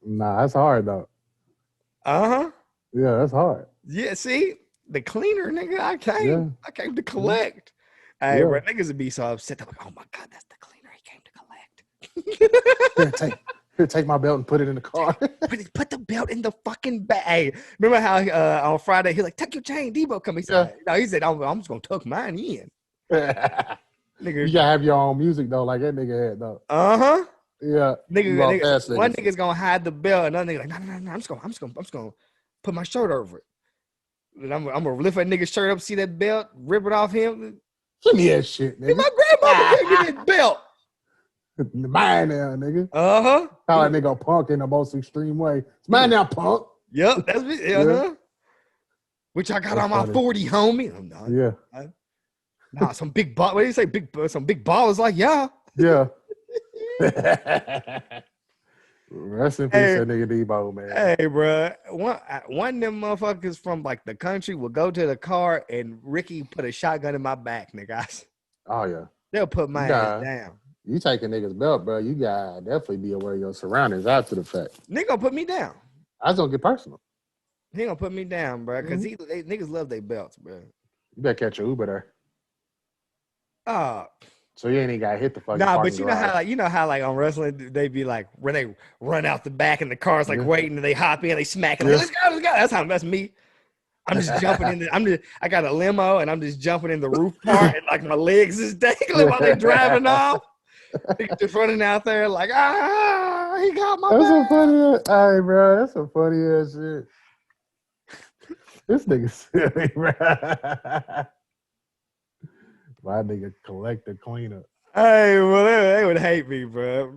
Nah, that's hard though. Yeah, that's hard. Yeah, see, the cleaner, nigga, I came to collect. Hey, bro, niggas would be so upset. They're like, oh my God, that's the cleaner. He came to collect. Take my belt and put it in the car. Put the belt in the fucking bag. Hey, remember how on Friday he's like, tuck your chain, Debo come. He said, no, he said, I'm just gonna tuck mine in. Nigga, you gotta have your own music though, like that nigga had though. Yeah, nigga, one nigga's gonna hide the belt, another nigga like, no, I'm just gonna put my shirt over it. And I'm gonna lift that nigga's shirt up, see that belt, rip it off him. Give me that shit, nigga. My grandmama gave me that belt. Mine now, nigga. Call that nigga a punk in the most extreme way. It's mine now, punk. Yep, that's me. Which I got on my 40, homie. Nah, some big ball. What do you say? Some big ballers like, yeah. Rest in peace, that nigga Debo, man. Hey, bro. One of them motherfuckers from like the country will go to the car and Ricky put a shotgun in my back, nigga. Oh, yeah. They'll put my ass down. You take a nigga's belt, bro. You gotta definitely be aware of your surroundings after the fact. Nigga gonna put me down. I was gonna get personal. He gonna put me down, bro, because niggas love their belts, bro. You better catch your Uber there. So you ain't even got to hit the fucking but you know how like on wrestling they be like when they run out the back and the car's like waiting and they hop in, they smack it. Like, let's go. That's me. I'm just jumping in. I got a limo and I'm just jumping in the roof part and like my legs is dangling while they're driving off. Niggas just running out there like, he got my That's back. some funny. Hey, bro, that's some funny ass shit. This nigga silly, bro. My nigga collector cleaner. Hey, well, they would hate me, bro.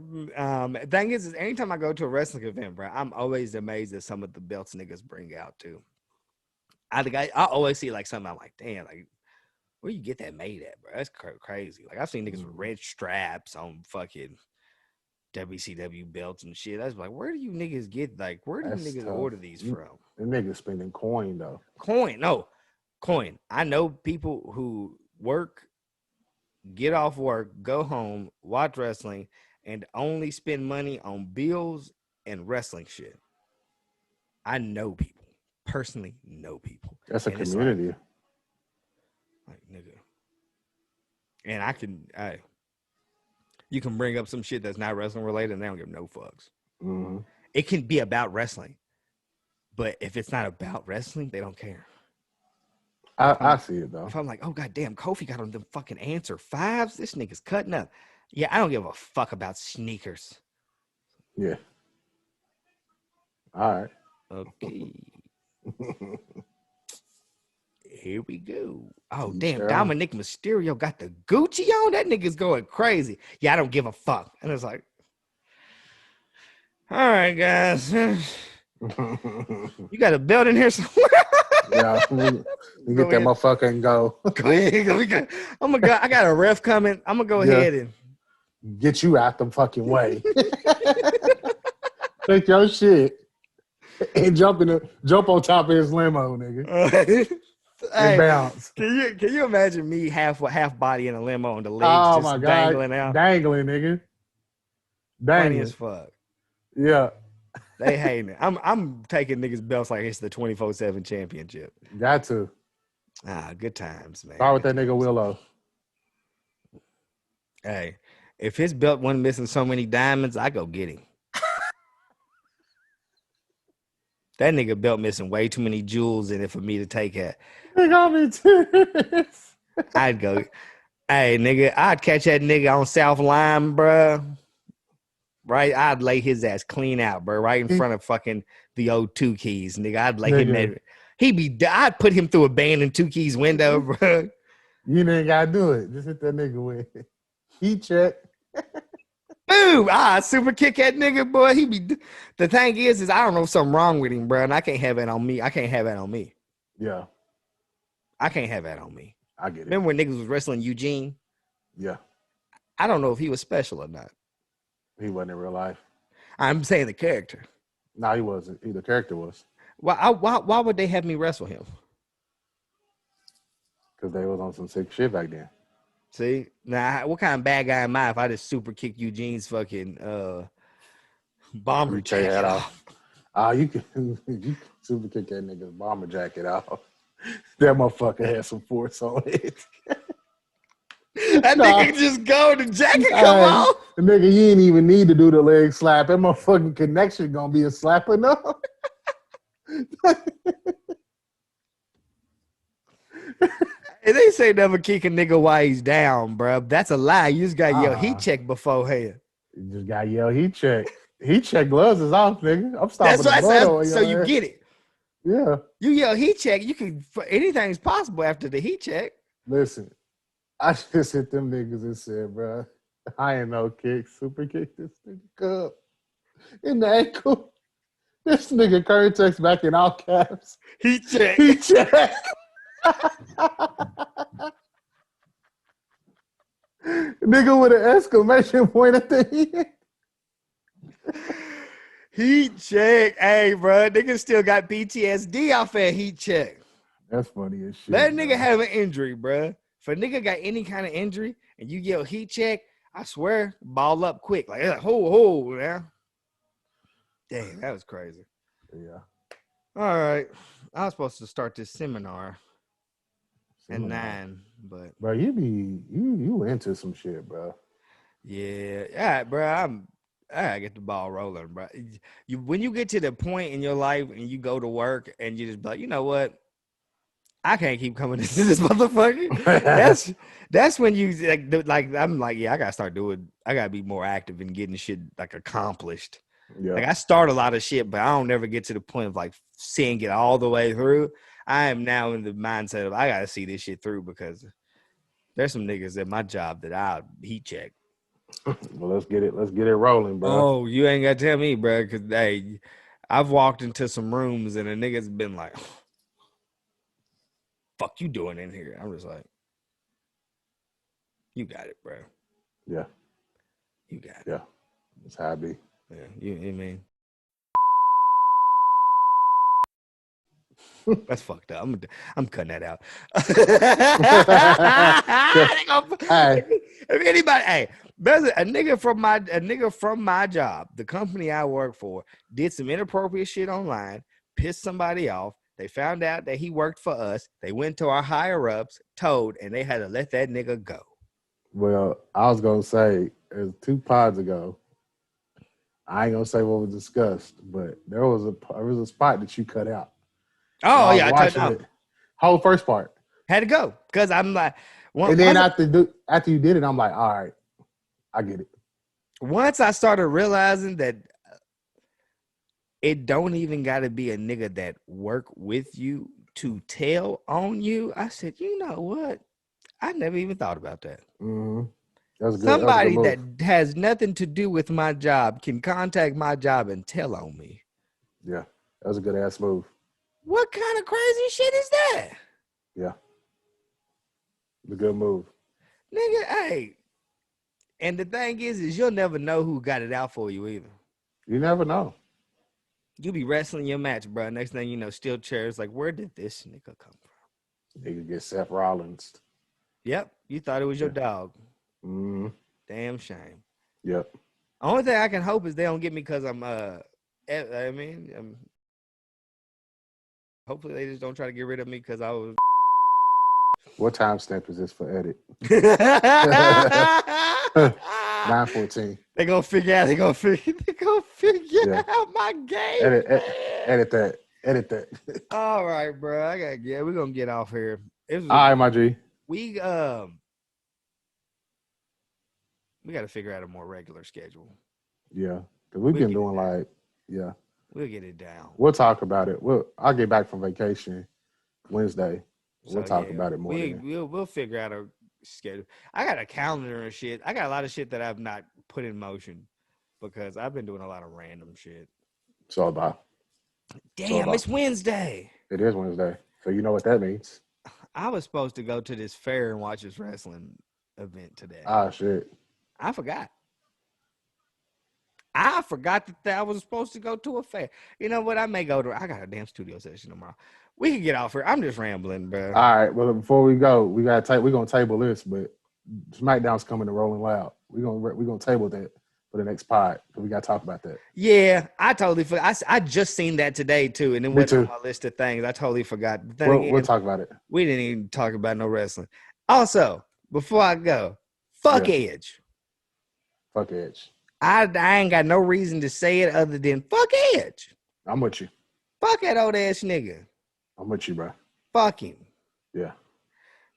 Thing is anytime I go to a wrestling event, bro, I'm always amazed at some of the belts niggas bring out too. I think I always see like something. I'm like, damn, like where you get that made at, bro? That's crazy. Like I've seen niggas with red straps on fucking WCW belts and shit. I was like, where do you niggas get where do you niggas order these from? The niggas spending coin though. Coin. I know people who work, get off work, go home, watch wrestling, and only spend money on bills and wrestling shit. I know people. Personally know people. That's a community. Like nigga. And you can bring up some shit that's not wrestling related and they don't give no fucks. Mm-hmm. It can be about wrestling. But if it's not about wrestling, they don't care. I see it though. If I'm like, oh goddamn, Kofi got on them fucking answer 5s, this nigga's cutting up. Yeah, I don't give a fuck about sneakers. Yeah. All right. Okay. Here we go. Oh damn, Dominic Mysterio got the Gucci on. That nigga's going crazy. Yeah, I don't give a fuck. And it's like, all right, guys. You got a belt in here somewhere? Yeah, you get that motherfucker and go. Go ahead. I'm gonna go. I got a ref coming. I'm gonna go ahead and get you out the fucking way. Take your shit and jump on top of his limo, nigga. And bounce. Can you imagine me half body in a limo and the legs just dangling out? Dangling, nigga. Funny as fuck. Yeah. They hating it. I'm taking niggas belts like it's the 24/7 championship. Got to. Good times, man. Start with that nigga Willow. Hey, if his belt wasn't missing so many diamonds, I go get him. That nigga belt missing way too many jewels in it for me to take it. They got me too. I'd go. Hey, nigga, I'd catch that nigga on South Lime, bro. Right, I'd lay his ass clean out, bro. Right in front of fucking the old Two Keys, nigga. I'd lay him there. I'd put him through a abandoned Two Keys window, bro. You ain't gotta do it. Just hit that nigga with heat check. Boom! Super kick that nigga, boy. The thing is I don't know something wrong with him, bro, and I can't have that on me. Yeah. I can't have that on me. I get it. Remember when niggas was wrestling Eugene? Yeah. I don't know if he was special or not. He wasn't in real life. I'm saying the character. No, he wasn't. The character was. Why would they have me wrestle him? Because they was on some sick shit back then. See? Now, what kind of bad guy am I if I just super kick Eugene's fucking bomber jacket off? You can super kick that nigga's bomber jacket off. That motherfucker had some force on it. That nigga just go, the jacket come off. The nigga, you ain't even need to do the leg slap. That motherfucking connection gonna be a slap enough. They say never kick a nigga while he's down, bro. That's a lie. You just got yell heat check beforehand. You just got yell heat check. Heat check gloves is off, nigga. I'm stopping the blood on so you get it. Yeah. You yell heat check. You can anything's possible after the heat check. Listen. I just hit them niggas and said, bro, I ain't no kick. Super kick this nigga up in the ankle. This nigga Curry text back in all caps. Heat check. Heat check. Nigga with an exclamation point at the end. Heat check. Hey, bro, nigga still got PTSD off that heat check. That's funny as shit. That nigga have an injury, bro. If a nigga got any kind of injury and you yell heat check, I swear, ball up quick. Like, ho, man. Damn, that was crazy. Yeah. All right. I was supposed to start this seminar at 9, but bro, you into some shit, bro. Yeah. All right, bro. I gotta get the ball rolling, bro. When you get to the point in your life and you go to work and you just be like, you know what? I can't keep coming into this motherfucker. That's when you like I'm like, yeah, I gotta start doing. I gotta be more active in getting shit like accomplished. Yeah. Like I start a lot of shit, but I don't never get to the point of like seeing it all the way through. I am now in the mindset of I gotta see this shit through because there's some niggas at my job that I'll heat check. Well, let's get it rolling, bro. Oh, you ain't gotta tell me, bro, because hey, I've walked into some rooms and a nigga's been like, fuck you doing in here? I'm just like, you got it, bro. Yeah. You got it. Yeah. That's how I be. Yeah, you mean? That's fucked up. I'm cutting that out. Hey. If anybody, hey, there's a nigga from my job, the company I work for, did some inappropriate shit online, pissed somebody off. They found out that he worked for us. They went to our higher ups, told, and they had to let that nigga go. Well, I was gonna say it was 2 pods ago. I ain't gonna say what was discussed, but there was a spot that you cut out. Oh I was yeah, I watching it. Whole first part. Had to go because I'm like, And then after you did it, I'm like, all right, I get it. Once I started realizing that it don't even got to be a nigga that work with you to tell on you, I said, you know what? I never even thought about that. Mm-hmm. That was good. Somebody that has nothing to do with my job can contact my job and tell on me. Yeah, that was a good ass move. What kind of crazy shit is that? Yeah. The good move. Nigga, hey. And the thing is you'll never know who got it out for you either. You never know. You be wrestling your match, bro. Next thing you know, steel chairs. Like, where did this nigga come from? Nigga get Seth Rollins. Yep. You thought it was your dog. Mm-hmm. Damn shame. Yep. Only thing I can hope is they don't get me because I'm hopefully they just don't try to get rid of me because I was. What timestamp is this for edit? 9:14. They gonna figure out my game. Edit that. All right, bro. We're gonna get off here. All right, my G. We got to figure out a more regular schedule. Yeah, because we've been doing like, yeah. We'll get it down. We'll talk about it. I'll get back from vacation Wednesday. We'll talk about it more. We'll figure out a schedule. I got a calendar and shit. I got a lot of shit that I've not put in motion because I've been doing a lot of random shit. So about. Damn, it's Wednesday. It is Wednesday. So you know what that means. I was supposed to go to this fair and watch this wrestling event today. Ah, shit. I forgot. that I was supposed to go to a fair. You know what? I got a damn studio session tomorrow. We can get off here. I'm just rambling, bro. All right. Well, before we go, we're gonna table this, but SmackDown's coming to Rolling Loud. We're gonna table that for the next pod. We gotta talk about that. Yeah, I totally forgot. I just seen that today too, and then went on my list of things. I totally forgot. We'll talk about it. We didn't even talk about no wrestling. Also, before I go, fuck Edge. Fuck Edge. I ain't got no reason to say it other than fuck Edge. I'm with you. Fuck that old ass nigga. I'm with you, bro. Fuck him. Yeah.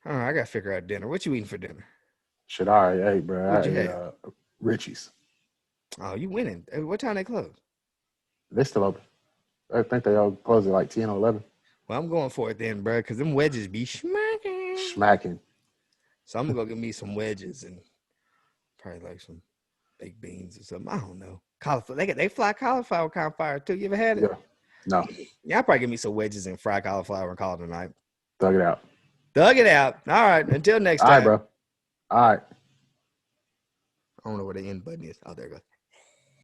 All right, I gotta figure out dinner. What you eating for dinner? Shit, all right. Hey, bro. What'd you have? Richie's. Oh, you winning. What time they close? They still open. I think they all close at like 10 or 11. Well, I'm going for it then, bro, because them wedges be smacking. So I'm gonna go get me some wedges and probably like some baked beans or something. I don't know. Cauliflower. They fly cauliflower too. You ever had it? Yeah. No. Yeah, I'll probably give me some wedges and fried cauliflower and call it a night. Thug it out. All right. Until next time. All right, bro. All right. I don't know where the end button is. Oh, there it goes.